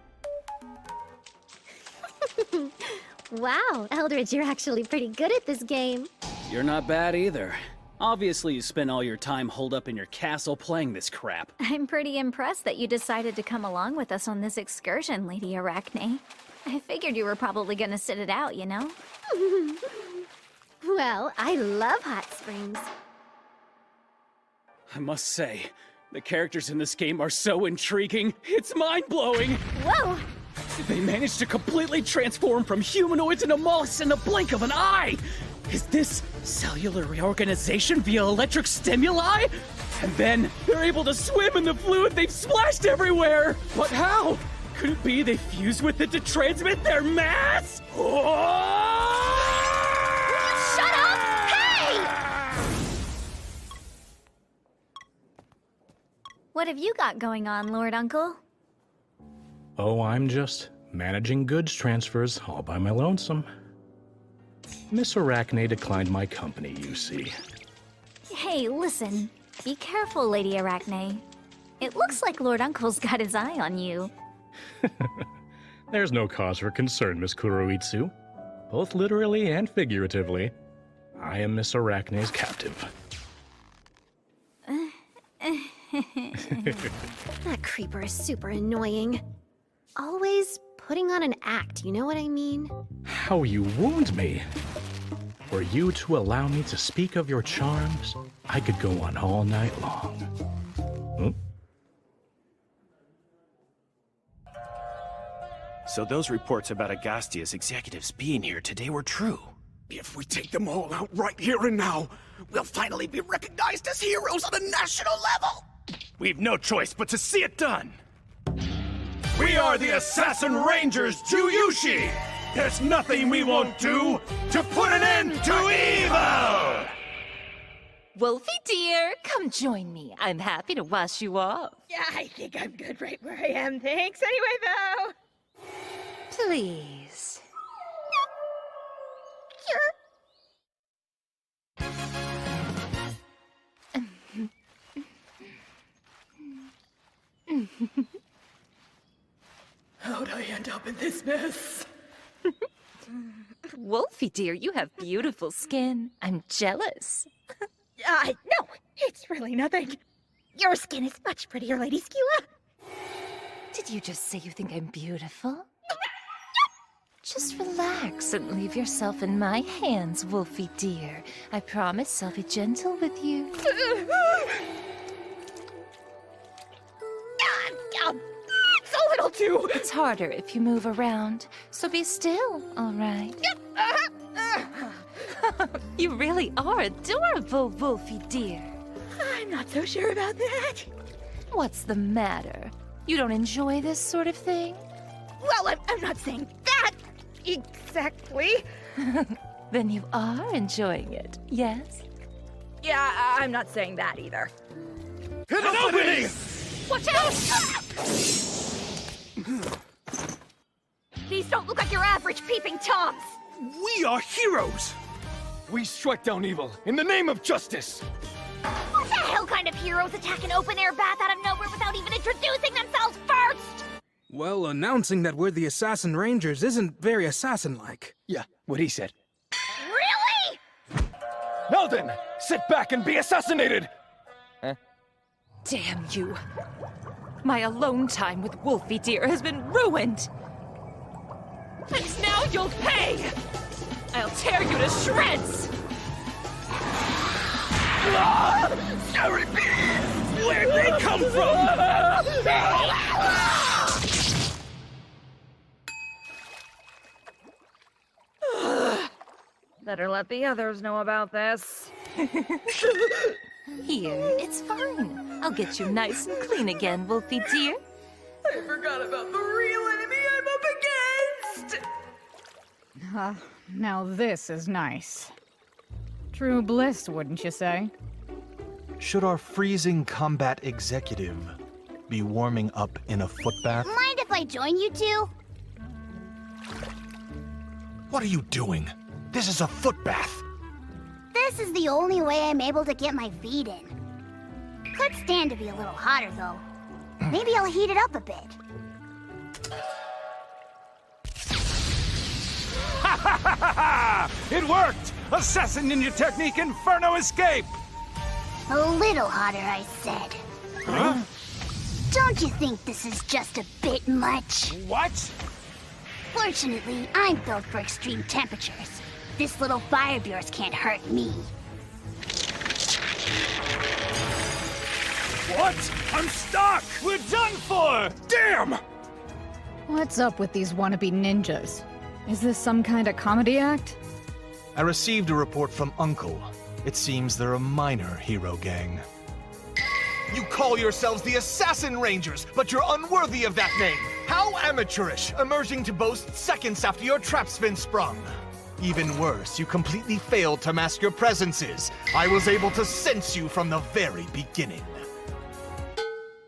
Wow, Eldridge, you're actually pretty good at this game. You're not bad either. Obviously, you spent all your time holed up in your castle playing this crap. I'm pretty impressed that you decided to come along with us on this excursion, Lady Arachne. I figured you were probably gonna sit it out, you know? Well, I love hot springs. I must say, the characters in this game are so intriguing. It's mind-blowing! Whoa! They managed to completely transform from humanoids into mollusks in the blink of an eye! Is this cellular reorganization via electric stimuli? And then they're able to swim in the fluid they've splashed everywhere! But how? Could it be they fused with it to transmit their mass? Oh! Shut up! Hey! What have you got going on, Lord Uncle? Oh, I'm just managing goods transfers all by my lonesome. Miss Arachne declined my company, you see. Hey, listen. Be careful, Lady Arachne. It looks like Lord Uncle's got his eye on you. There's no cause for concern, Miss Kuroitsu. Both literally and figuratively. I am Miss Arachne's captive. That creeper is super annoying. Always putting on an act, you know what I mean? How you wound me! Were you to allow me to speak of your charms, I could go on all night long. Hmm? So those reports about Agastia's executives being here today were true. If we take them all out right here and now, we'll finally be recognized as heroes on a national level! We've no choice but to see it done! We are the Assassin Rangers Juyushi! There's nothing we won't do to put an end to evil! Wolfie dear, come join me. I'm happy to wash you off. Yeah, I think I'm good right where I am. Thanks anyway, though. Please. How'd I end up in this mess? Wolfie dear, you have beautiful skin. I'm jealous. No, it's really nothing. Your skin is much prettier, Lady Skua. Did you just say you think I'm beautiful? Just relax and leave yourself in my hands, Wolfie dear. I promise I'll be gentle with you. It's a little too... It's harder if you move around, so be still, all right? You really are adorable, Wolfie dear. I'm not so sure about that. What's the matter? You don't enjoy this sort of thing? Well, I'm not saying that exactly. Then you are enjoying it, yes? Yeah, I'm not saying that either. An opening! Watch out! These don't look like your average peeping Toms. We are heroes! We strike down evil in the name of justice! What the hell kind of heroes attack an open-air bath out of nowhere without even introducing themselves first? Well, announcing that we're the Assassin Rangers isn't very assassin-like. Yeah, what he said. Really? Now then, sit back and be assassinated! Damn you. My alone time with Wolfie dear has been ruined. And now you'll pay! I'll tear you to shreds! Sorry, where'd they come from? Better let the others know about this. Here, it's fine. I'll get you nice and clean again, Wolfie dear. I forgot about the real enemy I'm up against! Now this is nice. True bliss, wouldn't you say? Should our freezing combat executive be warming up in a foot bath? Mind if I join you two? What are you doing? This is a foot bath. This is the only way I'm able to get my feet in. Could stand to be a little hotter, though. Maybe I'll heat it up a bit. Ha ha ha ha! It worked! Assassin Ninja Technique Inferno Escape! A little hotter, I said. Huh? Don't you think this is just a bit much? What? Fortunately, I'm built for extreme temperatures. This little fire of yours can't hurt me. What? I'm stuck! We're done for! Damn! What's up with these wannabe ninjas? Is this some kind of comedy act? I received a report from Uncle. It seems they're a minor hero gang. You call yourselves the Assassin Rangers, but you're unworthy of that name. How amateurish, emerging to boast seconds after your trap's been sprung. Even worse, you completely failed to mask your presences. I was able to sense you from the very beginning.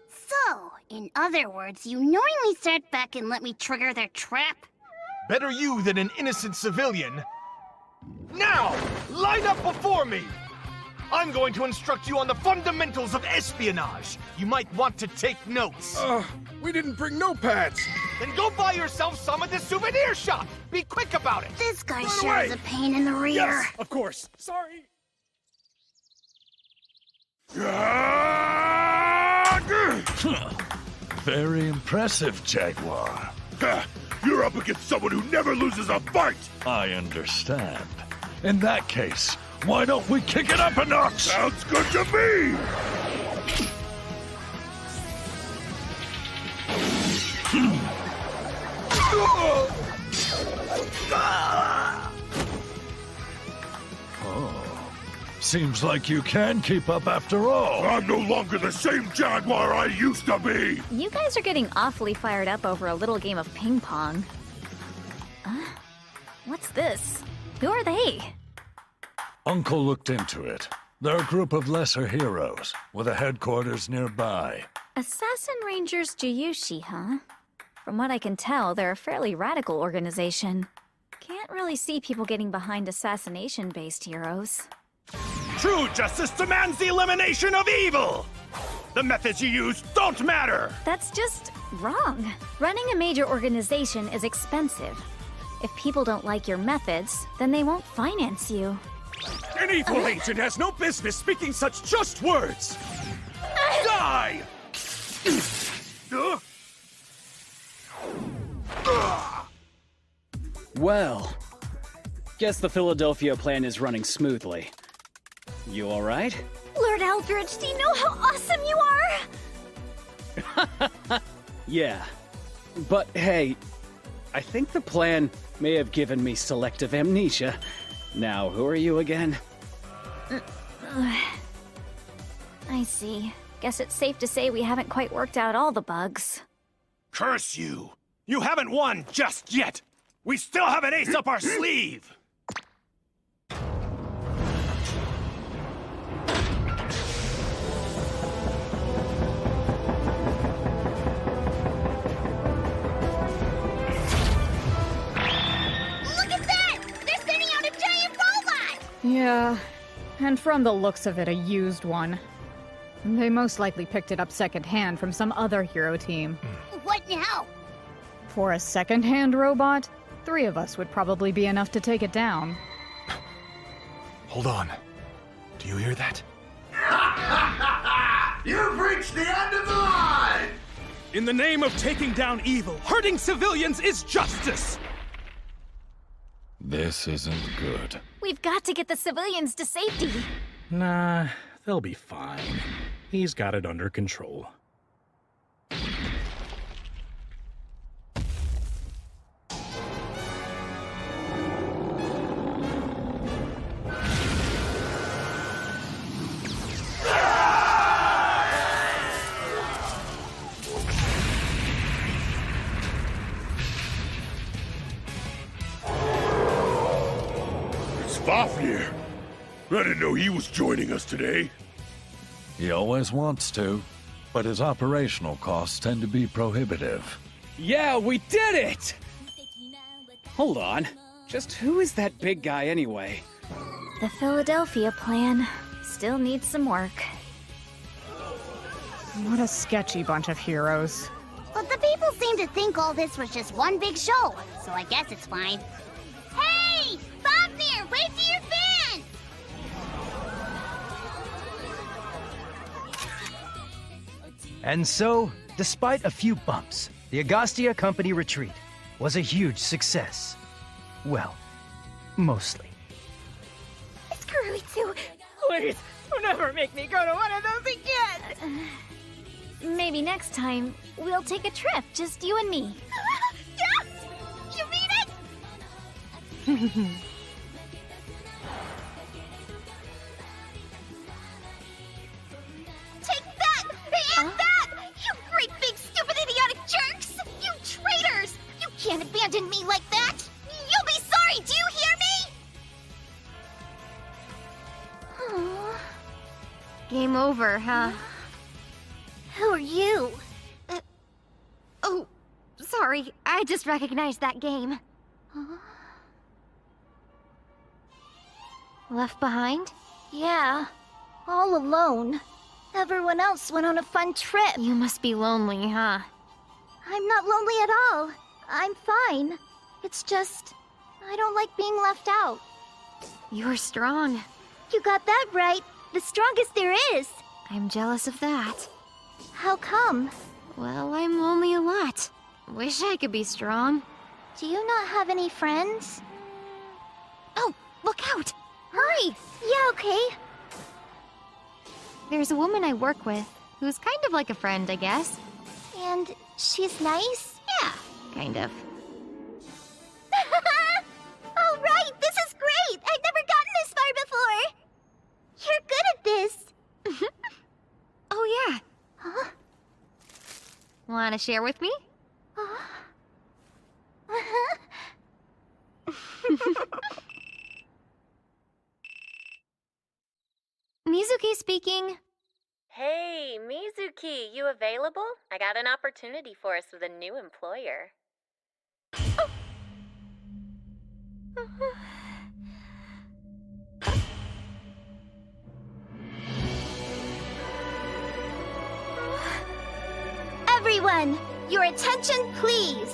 So, in other words, you knowingly sat back and let me trigger their trap? Better you than an innocent civilian. Now, line up before me! I'm going to instruct you on the fundamentals of espionage. You might want to take notes. We didn't bring notepads. Then go buy yourself some at the souvenir shop. Be quick about it. This guy sure is a pain in the rear. Yes, of course. Sorry. Very impressive, Jaguar. You're up against someone who never loses a fight! I understand. In that case, why don't we kick it up a notch? Sounds good to me! Oh, seems like you can keep up after all. I'm no longer the same Jaguar I used to be! You guys are getting awfully fired up over a little game of ping pong. What's this? Who are they? Uncle looked into it. They're a group of lesser heroes, with a headquarters nearby. Assassin Rangers Juyushi, huh? From what I can tell, they're a fairly radical organization. Can't really see people getting behind assassination-based heroes. True justice demands the elimination of evil! The methods you use don't matter! That's just wrong. Running a major organization is expensive. If people don't like your methods, then they won't finance you. An evil agent has no business speaking such just words! Die! Well, guess the Philadelphia plan is running smoothly. You all right? Lord Eldridge, do you know how awesome you are? Yeah. But hey, I think the plan may have given me selective amnesia. Now, who are you again? I see. Guess it's safe to say we haven't quite worked out all the bugs. Curse you! You haven't won just yet! We still have an ace up our sleeve! Yeah, and from the looks of it, a used one. They most likely picked it up secondhand from some other hero team. What now? For a secondhand robot, 3 of us would probably be enough to take it down. Hold on. Do you hear that? You've reached the end of the line! In the name of taking down evil, hurting civilians is justice! This isn't good. We've got to get the civilians to safety. Nah, they'll be fine. He's got it under control. Fafnir! I didn't know he was joining us today. He always wants to, but his operational costs tend to be prohibitive. Yeah, we did it! Hold on. Just who is that big guy anyway? The Philadelphia plan still needs some work. What a sketchy bunch of heroes. But the people seem to think all this was just one big show, so I guess it's fine. Hey! Fafnir, wait for your fans! And so, despite a few bumps, the Agastia company retreat, was a huge success. Well, mostly. Miss Kuroitsu! Please, never make me go to one of those again! Maybe next time, we'll take a trip, just you and me. Yes! You mean it? Take that! And that! You great big stupid idiotic jerks! You traitors! You can't abandon me like that! You'll be sorry, do you hear me? Aww. Game over, huh? Who are you? Oh, sorry. I just recognized that game. Left behind? Yeah, all alone. Everyone else went on a fun trip. You must be lonely, huh? I'm not lonely at all. I'm fine. It's just, I don't like being left out. You're strong. You got that right. The strongest there is. I'm jealous of that. How come? Well, I'm lonely a lot. Wish I could be strong. Do you not have any friends? Oh, look out! Hurry! Yeah, okay. There's a woman I work with, who's kind of like a friend, I guess. And she's nice? Yeah, kind of. All right, this is great! I've never gotten this far before! You're good at this! Oh, yeah. Huh? Wanna share with me? Mizuki speaking. Hey, Mizuki, you available? I got an opportunity for us with a new employer. Everyone, your attention, please.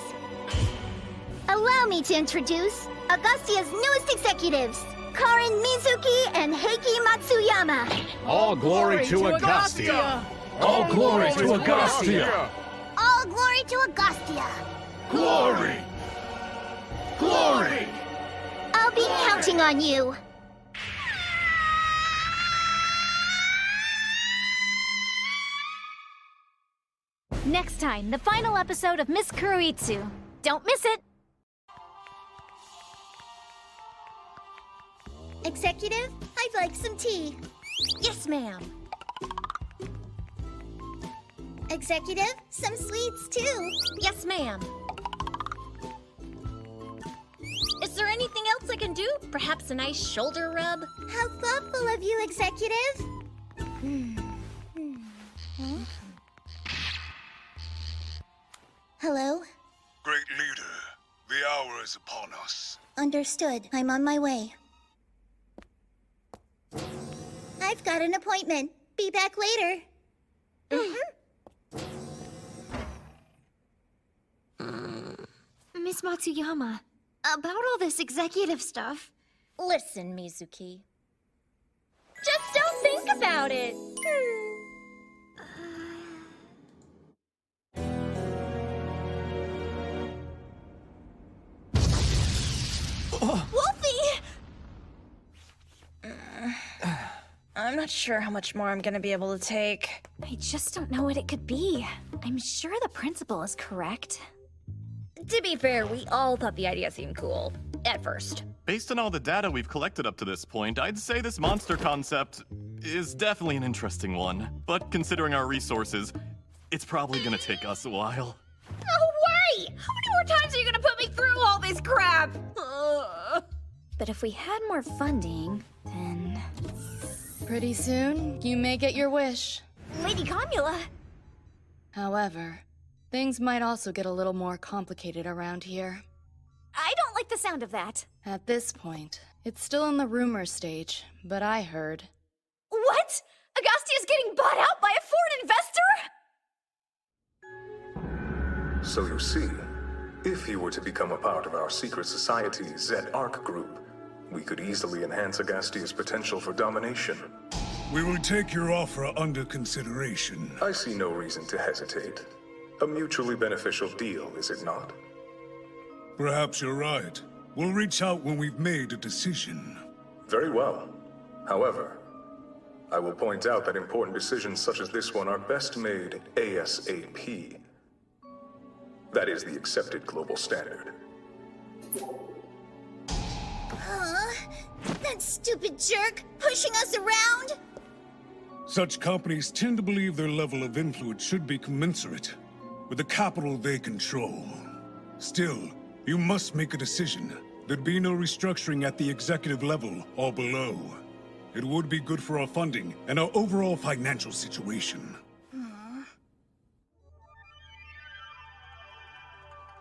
Allow me to introduce Agastia's newest executives, Karin Mizuki and Heiki Matsuyama. All glory to Agastia! All glory to Agastia! All glory to Agastia! Glory! Glory! I'll be counting on you. Next time, the final episode of Miss Kuroitsu. Don't miss it! Executive, I'd like some tea. Yes, ma'am. Executive, some sweets too. Yes, ma'am. Is there anything else I can do? Perhaps a nice shoulder rub? How thoughtful of you, Executive. Hello? Great leader, the hour is upon us. Understood. I'm on my way. I've got an appointment. Be back later. Miss Matsuyama, about all this executive stuff. Listen, Mizuki. Just don't think about it. Wolfie! I'm not sure how much more I'm gonna be able to take. I just don't know what it could be. I'm sure the principal is correct. To be fair, we all thought the idea seemed cool. At first. Based on all the data we've collected up to this point, I'd say this monster concept is definitely an interesting one. But considering our resources, it's probably gonna take us a while. No way! How many more times are you gonna put me through all this crap? But if we had more funding, then... Pretty soon, you may get your wish. Lady Kamula! However, things might also get a little more complicated around here. I don't like the sound of that. At this point, it's still in the rumor stage, but I heard. What? Agastia's getting bought out by a foreign investor? So you see, if you were to become a part of our secret society, Z-Arc Group, we could easily enhance Agastia's potential for domination. We will take your offer under consideration. I see no reason to hesitate. A mutually beneficial deal, is it not? Perhaps you're right. We'll reach out when we've made a decision. Very well. However, I will point out that important decisions such as this one are best made ASAP. That is the accepted global standard. That stupid jerk pushing us around? Such companies tend to believe their level of influence should be commensurate with the capital they control. Still, you must make a decision. There'd be no restructuring at the executive level or below. It would be good for our funding and our overall financial situation.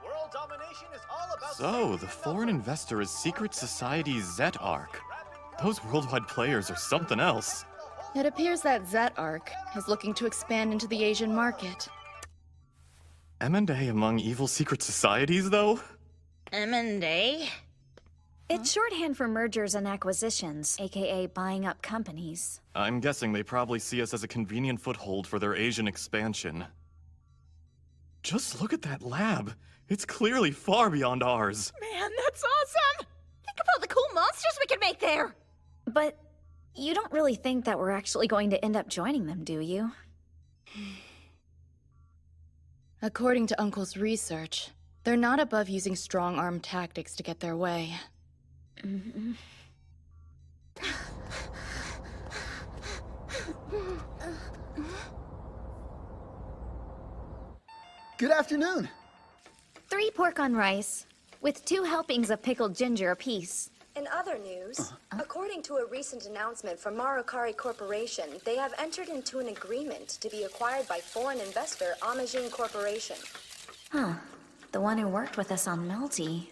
World domination is all about... So, the foreign investor is secret society Zet-Arc. Those worldwide players are something else. It appears that Zet-Arc is looking to expand into the Asian market. M&A among evil secret societies, though? M&A? It's shorthand for mergers and acquisitions, aka buying up companies. I'm guessing they probably see us as a convenient foothold for their Asian expansion. Just look at that lab. It's clearly far beyond ours. Man, that's awesome! Think of all the cool monsters we could make there! But you don't really think that we're actually going to end up joining them, do you? According to Uncle's research, they're not above using strong-arm tactics to get their way. Good afternoon. 3 pork on rice, with 2 helpings of pickled ginger apiece. In other news, according to a recent announcement from Marukari Corporation, they have entered into an agreement to be acquired by foreign investor Amajin Corporation. Huh. The one who worked with us on Melty.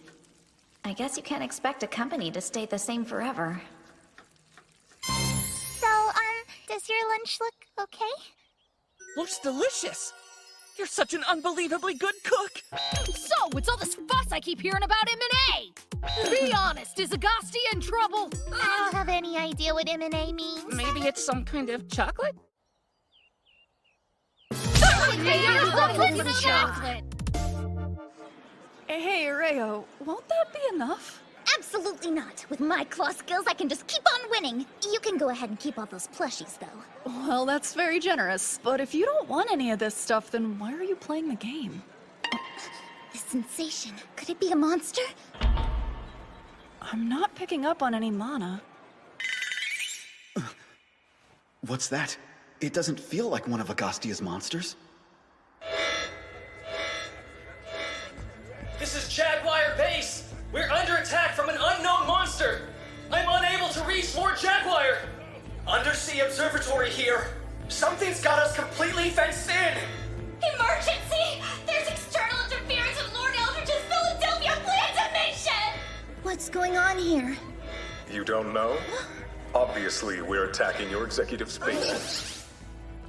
I guess you can't expect a company to stay the same forever. So, does your lunch look okay? Looks delicious. You're such an unbelievably good cook. So, it's all this fuss I keep hearing about M&A! Be honest, is Agastia in trouble? I don't have any idea what M&A means. Maybe it's some kind of chocolate? Chocolate! Hey, Areo, won't that be enough? Absolutely not. With my claw skills, I can just keep on winning. You can go ahead and keep all those plushies, though. Well, that's very generous. But if you don't want any of this stuff, then why are you playing the game? The sensation. Could it be a monster? I'm not picking up on any mana. What's that? It doesn't feel like one of Agastia's monsters. This is Jaguar Base! We're under attack from an unknown monster! I'm unable to reach Lord Jaguar! Undersea Observatory here! Something's got us completely fenced in! Emergency! There's external interference with Lord Eldridge's Philadelphia plantation! What's going on here? You don't know? Obviously, we're attacking your executive space.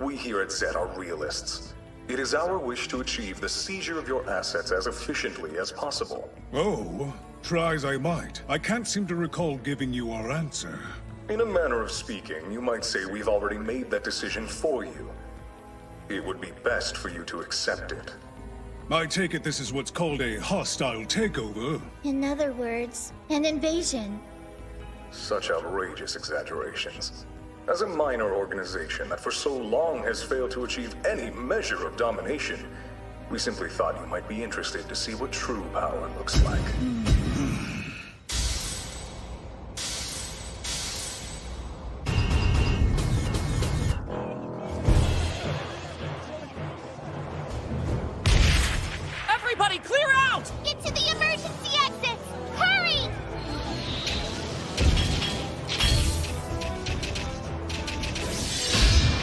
We here at Zet are realists. It is our wish to achieve the seizure of your assets as efficiently as possible. Oh, try as I might, I can't seem to recall giving you our answer. In a manner of speaking, you might say we've already made that decision for you. It would be best for you to accept it. I take it this is what's called a hostile takeover. In other words, an invasion. Such outrageous exaggerations. As a minor organization that for so long has failed to achieve any measure of domination, we simply thought you might be interested to see what true power looks like. Everybody clear out! Get to the emergency exits! Hurry!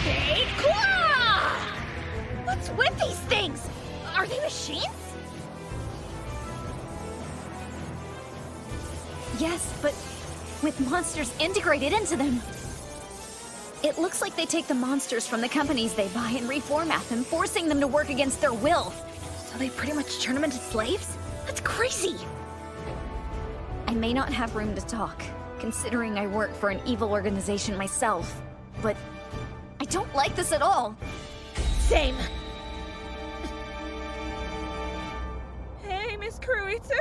Big claw! What's with these things? Are they machines? Yes, but with monsters integrated into them. It looks like they take the monsters from the companies they buy and reformat them, forcing them to work against their will. So they pretty much turn them into slaves? That's crazy! I may not have room to talk, considering I work for an evil organization myself, but I don't like this at all. Same. Hey, Miss Kuroitsu.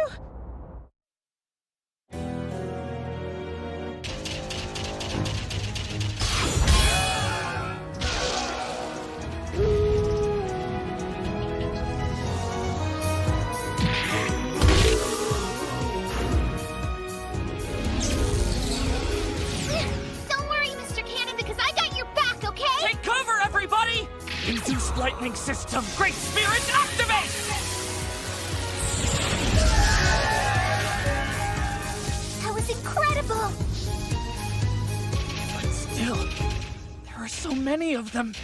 Quantum Great Spirit activate! That was incredible! But still, there are so many of them.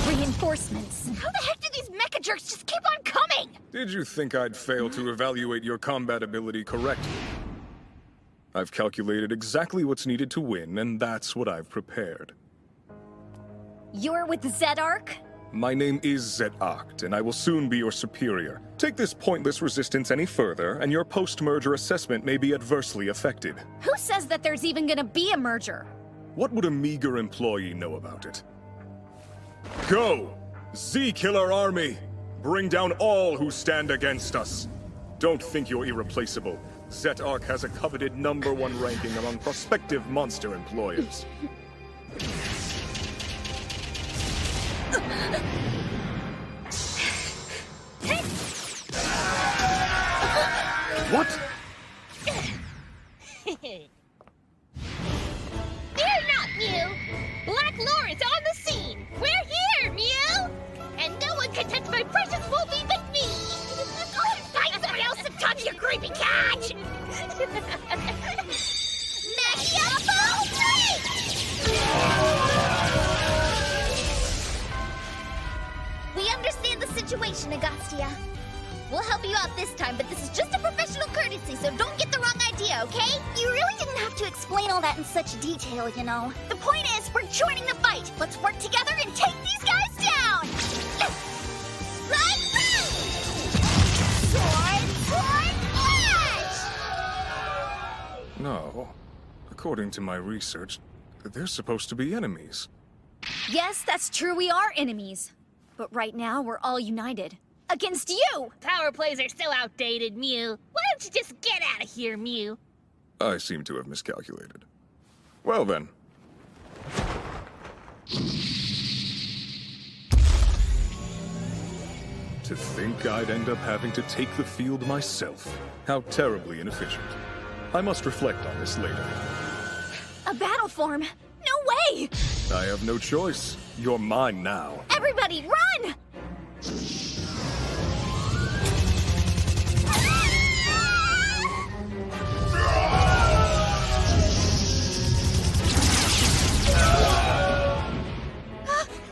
Reinforcements. How the heck do these mecha jerks just keep on coming? Did you think I'd fail to evaluate your combat ability correctly? I've calculated exactly what's needed to win, and that's what I've prepared. You're with the Z-Arc? My name is Zet-Arct, and I will soon be your superior. Take this pointless resistance any further, and your post-merger assessment may be adversely affected. Who says that there's even gonna be a merger? What would a meager employee know about it? Go! Z-Killer Army! Bring down all who stand against us! Don't think you're irreplaceable. Zet-Arc has a coveted #1 ranking among prospective monster employers. What? Fear not, Mew! Black Lawrence on the scene! We're here, Mew! And no one can touch my precious Wolfie but me! Find somebody else to touch, you creepy cat! Magnificent! We understand the situation, Agastia. We'll help you out this time, but this is just a professional courtesy, so don't get the wrong idea, okay? You really didn't have to explain all that in such detail, you know. The point is, we're joining the fight. Let's work together and take these guys down! Right, Sword, flash! No. According to my research, they're supposed to be enemies. Yes, that's true, we are enemies. But right now, we're all united. Against you! Power plays are so outdated, Mew. Why don't you just get out of here, Mew? I seem to have miscalculated. Well then. To think I'd end up having to take the field myself. How terribly inefficient. I must reflect on this later. A battle form? No way! I have no choice. You're mine now. Everybody, run!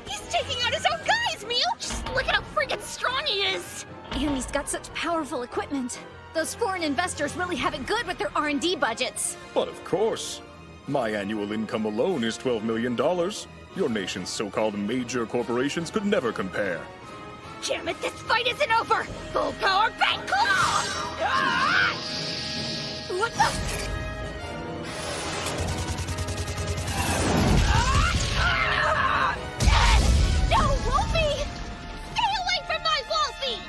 He's taking out his own guys, Mew! Just look at how friggin' strong he is! And he's got such powerful equipment. Those foreign investors really have it good with their R&D budgets. But of course. My annual income alone is $12 million. Your nation's so-called major corporations could never compare. Damn it, this fight isn't over! Full power bank claw! Ah! What the? No, Wolfie! Stay away from my Wolfie!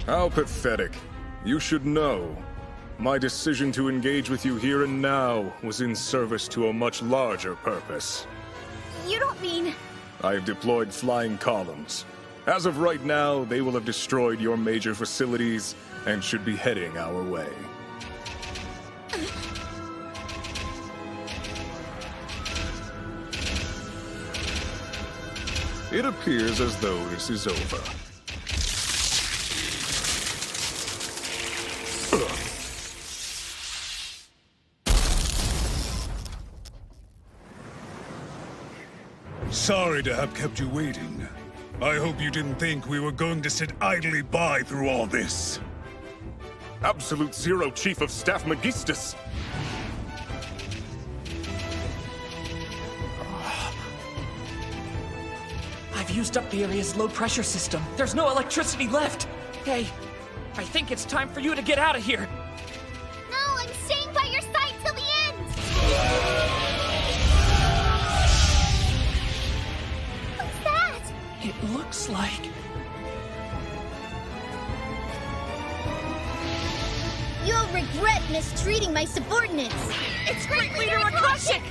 How pathetic. You should know. My decision to engage with you here and now was in service to a much larger purpose. You don't mean... I've deployed flying columns. As of right now, they will have destroyed your major facilities and should be heading our way. It appears as though this is over. Sorry to have kept you waiting. I hope you didn't think we were going to sit idly by through all this. Absolute Zero Chief of Staff Magistus! I've used up the area's low-pressure system. There's no electricity left. Hey, I think it's time for you to get out of here. No, I'm staying by your side till the end! What's that? It looks like... You'll regret mistreating my subordinates! It's Great Leader Akashic!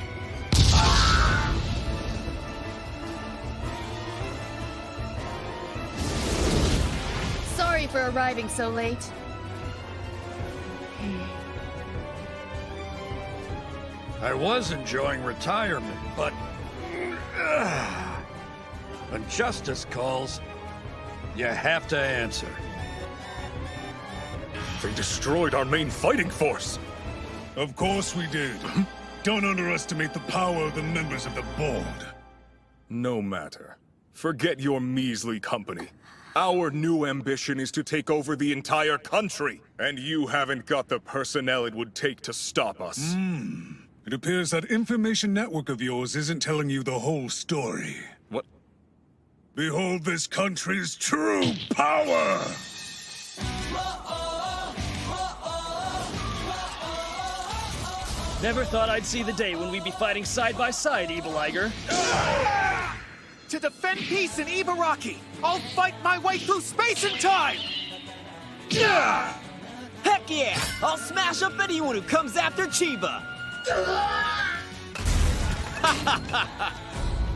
Sorry for arriving so late. I was enjoying retirement, but... when justice calls, you have to answer. They destroyed our main fighting force. Of course we did. Don't underestimate the power of the members of the board. No matter. Forget your measly company. Our new ambition is to take over the entire country, and you haven't got the personnel it would take to stop us. It appears that information network of yours isn't telling you the whole story. What? Behold this country's true power! Never thought I'd see the day when we'd be fighting side by side, Evil Iger. To defend peace in Ibaraki, I'll fight my way through space and time! Heck yeah! I'll smash up anyone who comes after Chiba!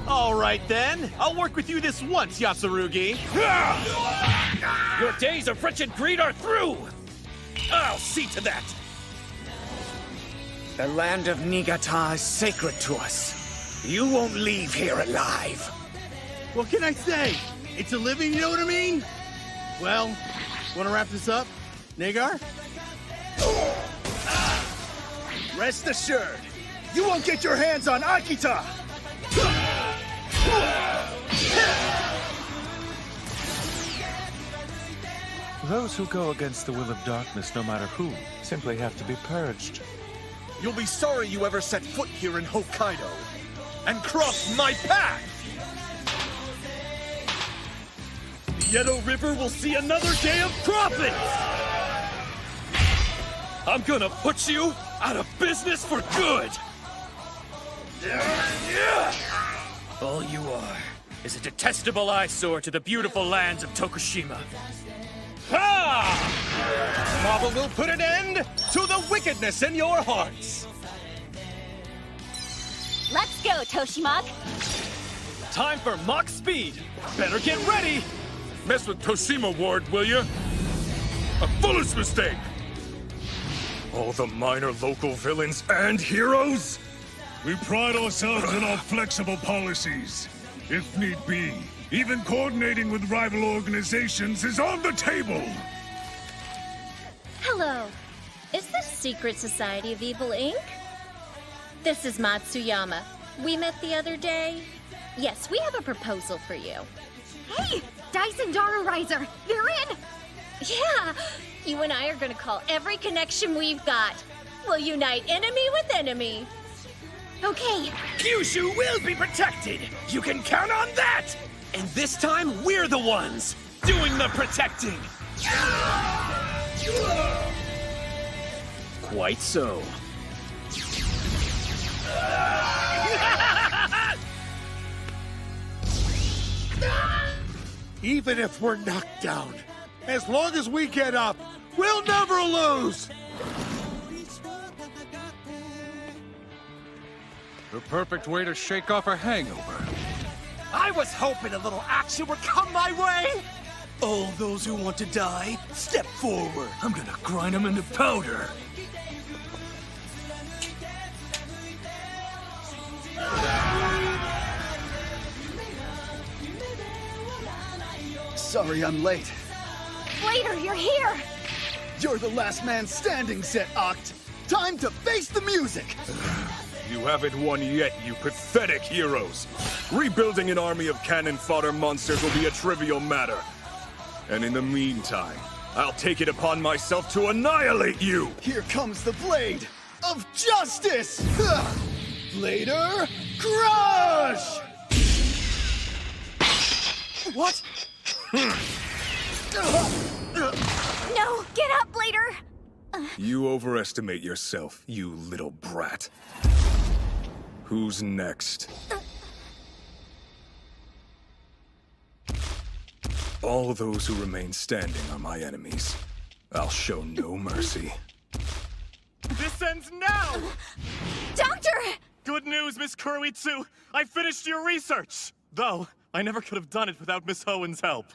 All right then, I'll work with you this once, Yasurugi. Your days of wretched greed are through! I'll see to that! The land of Niigata is sacred to us. You won't leave here alive. What can I say? It's a living, you know what I mean? Well, wanna wrap this up, Nagar? Rest assured, you won't get your hands on Akita! Those who go against the will of darkness, no matter who, simply have to be purged. You'll be sorry you ever set foot here in Hokkaido and crossed my path! The Yedo River will see another day of profits! I'm gonna put you out of business for good! All you are is a detestable eyesore to the beautiful lands of Tokushima. Ha! Marvel will put an end to the wickedness in your hearts! Let's go, Toshimak! Time for Mach Speed! Better get ready! Mess with Toshima Ward, will you? A foolish mistake! All the minor local villains and heroes? We pride ourselves in our flexible policies. If need be, even coordinating with rival organizations is on the table! Hello. Is this Secret Society of Evil, Inc.? This is Matsuyama. We met the other day. Yes, we have a proposal for you. Hey! Dyson Daru Riser! You're in! Yeah! You and I are gonna call every connection we've got. We'll unite enemy with enemy. Okay. Kyushu will be protected! You can count on that! And this time, we're the ones doing the protecting! Quite so. Even if we're knocked down, as long as we get up, we'll never lose! The perfect way to shake off a hangover. I was hoping a little action would come my way! All those who want to die, step forward. I'm gonna grind them into powder. Sorry I'm late. Later, you're here! You're the last man standing, Zet Oct. Time to face the music! You haven't won yet, you pathetic heroes. Rebuilding an army of cannon fodder monsters will be a trivial matter. And in the meantime, I'll take it upon myself to annihilate you! Here comes the blade of justice! Blader, crush! What? No, get up, Blader! You overestimate yourself, you little brat. Who's next? All those who remain standing are my enemies. I'll show no mercy. This ends now! Doctor! Good news, Miss Kuroitsu! I finished your research! Though, I never could have done it without Miss Hoen's help.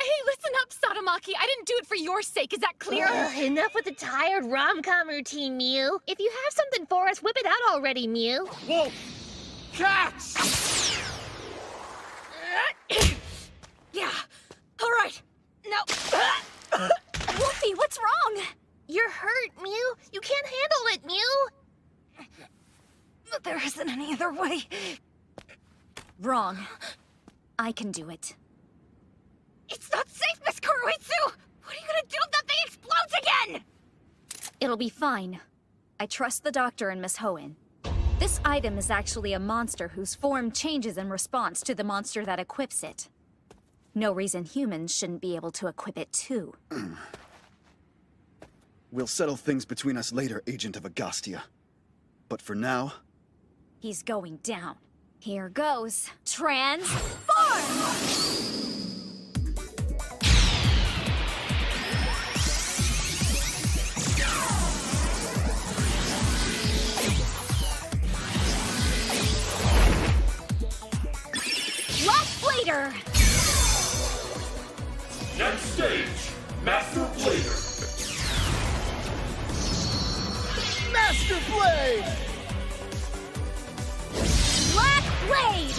Hey, listen up, Sotomaki. I didn't do it for your sake. Is that clear? Enough with the tired rom-com routine, Mew. If you have something for us, whip it out already, Mew. Whoa! Cats! Yeah. All right. Now. Wolfie, what's wrong? You're hurt, Mew. You can't handle it, Mew. There isn't any other way. Wrong. I can do it. It's not safe, Miss Kuroitsu! What are you gonna do if that thing explodes again? It'll be fine. I trust the doctor and Miss Hoenn. This item is actually a monster whose form changes in response to the monster that equips it. No reason humans shouldn't be able to equip it too. We'll settle things between us later, Agent of Agastia. But for now... He's going down. Here goes. Transform! Blader! Next stage, Master Blader. Master Blade! Black Blade!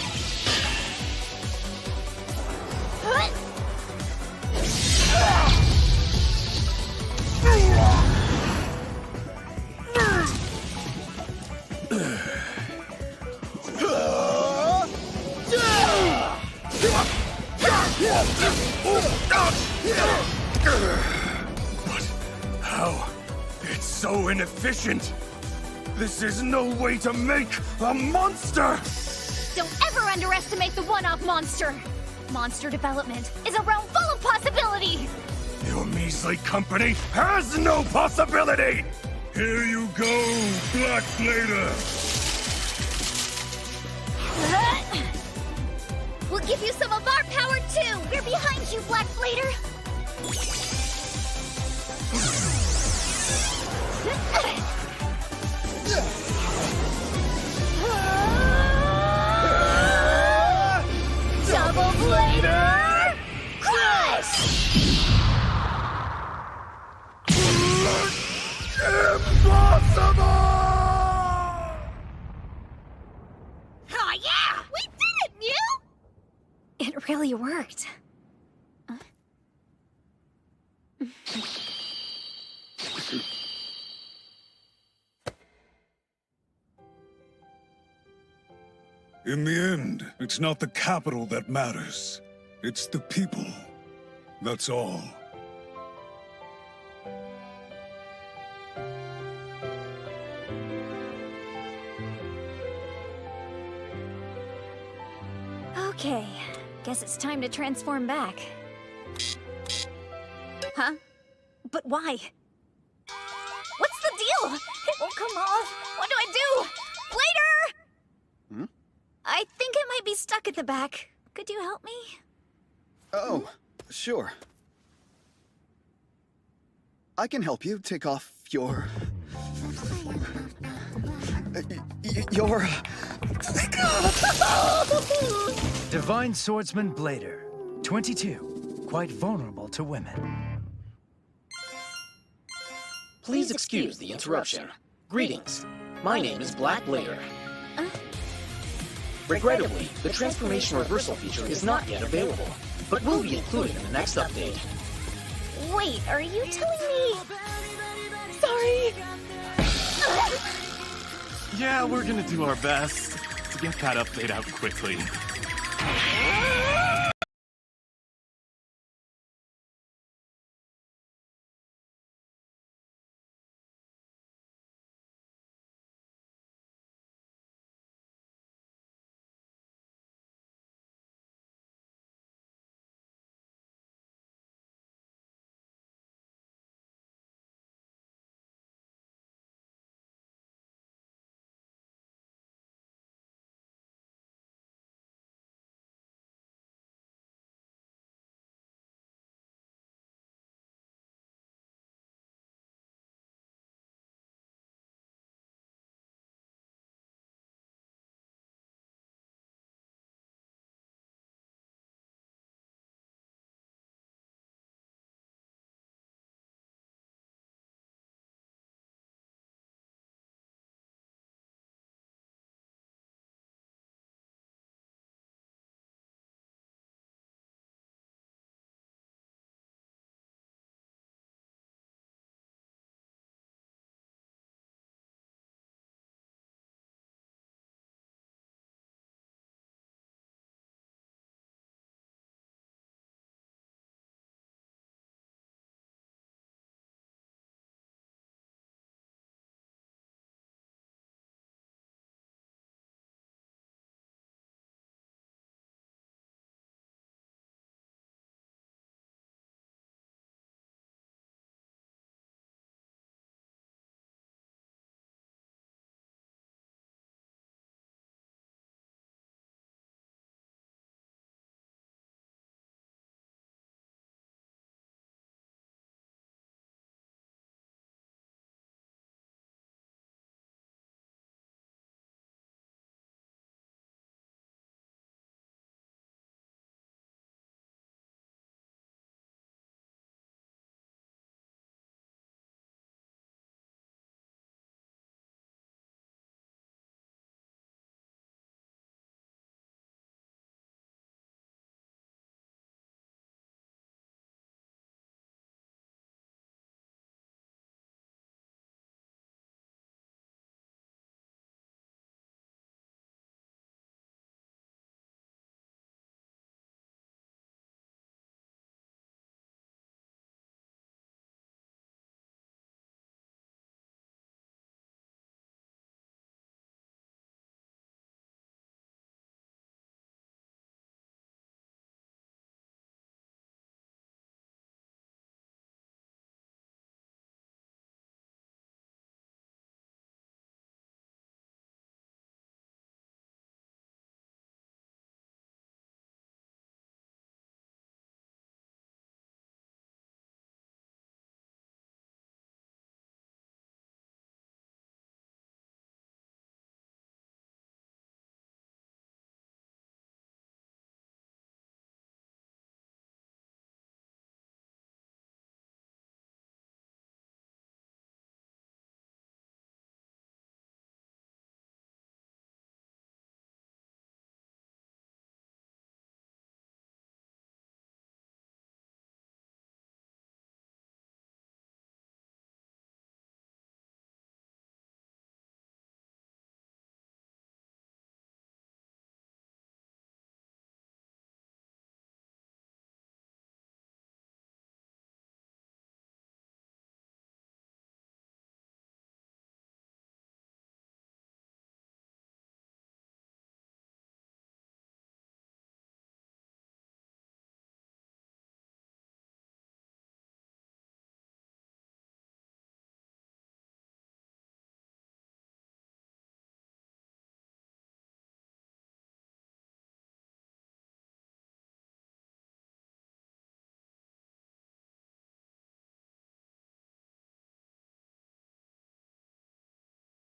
But how? It's so inefficient. This is no way to make a monster! Don't ever underestimate the one-off monster! Monster development is a realm full of possibility! Your measly company has no possibility! Here you go, Black Blader! We'll give you some of our power, too! We're behind you, Black Blader! Double Blader! Crush! Impossible! Oh yeah! We did it, Mew! It really worked. In the end, it's not the capital that matters. It's the people. That's all. Okay, guess it's time to transform back. Huh? But why? What's the deal? It won't come off. What do I do? Blader! I think it might be stuck at the back. Could you help me? Oh, sure. I can help you take off your... your... Divine Swordsman Blader, 22, quite vulnerable to women. Please excuse the interruption. Greetings. My name is Black Blader. Regrettably, the transformation reversal feature is not yet available, but will be included in the next update. Wait, are you telling me... Sorry! Yeah, we're gonna do our best to get that update out quickly.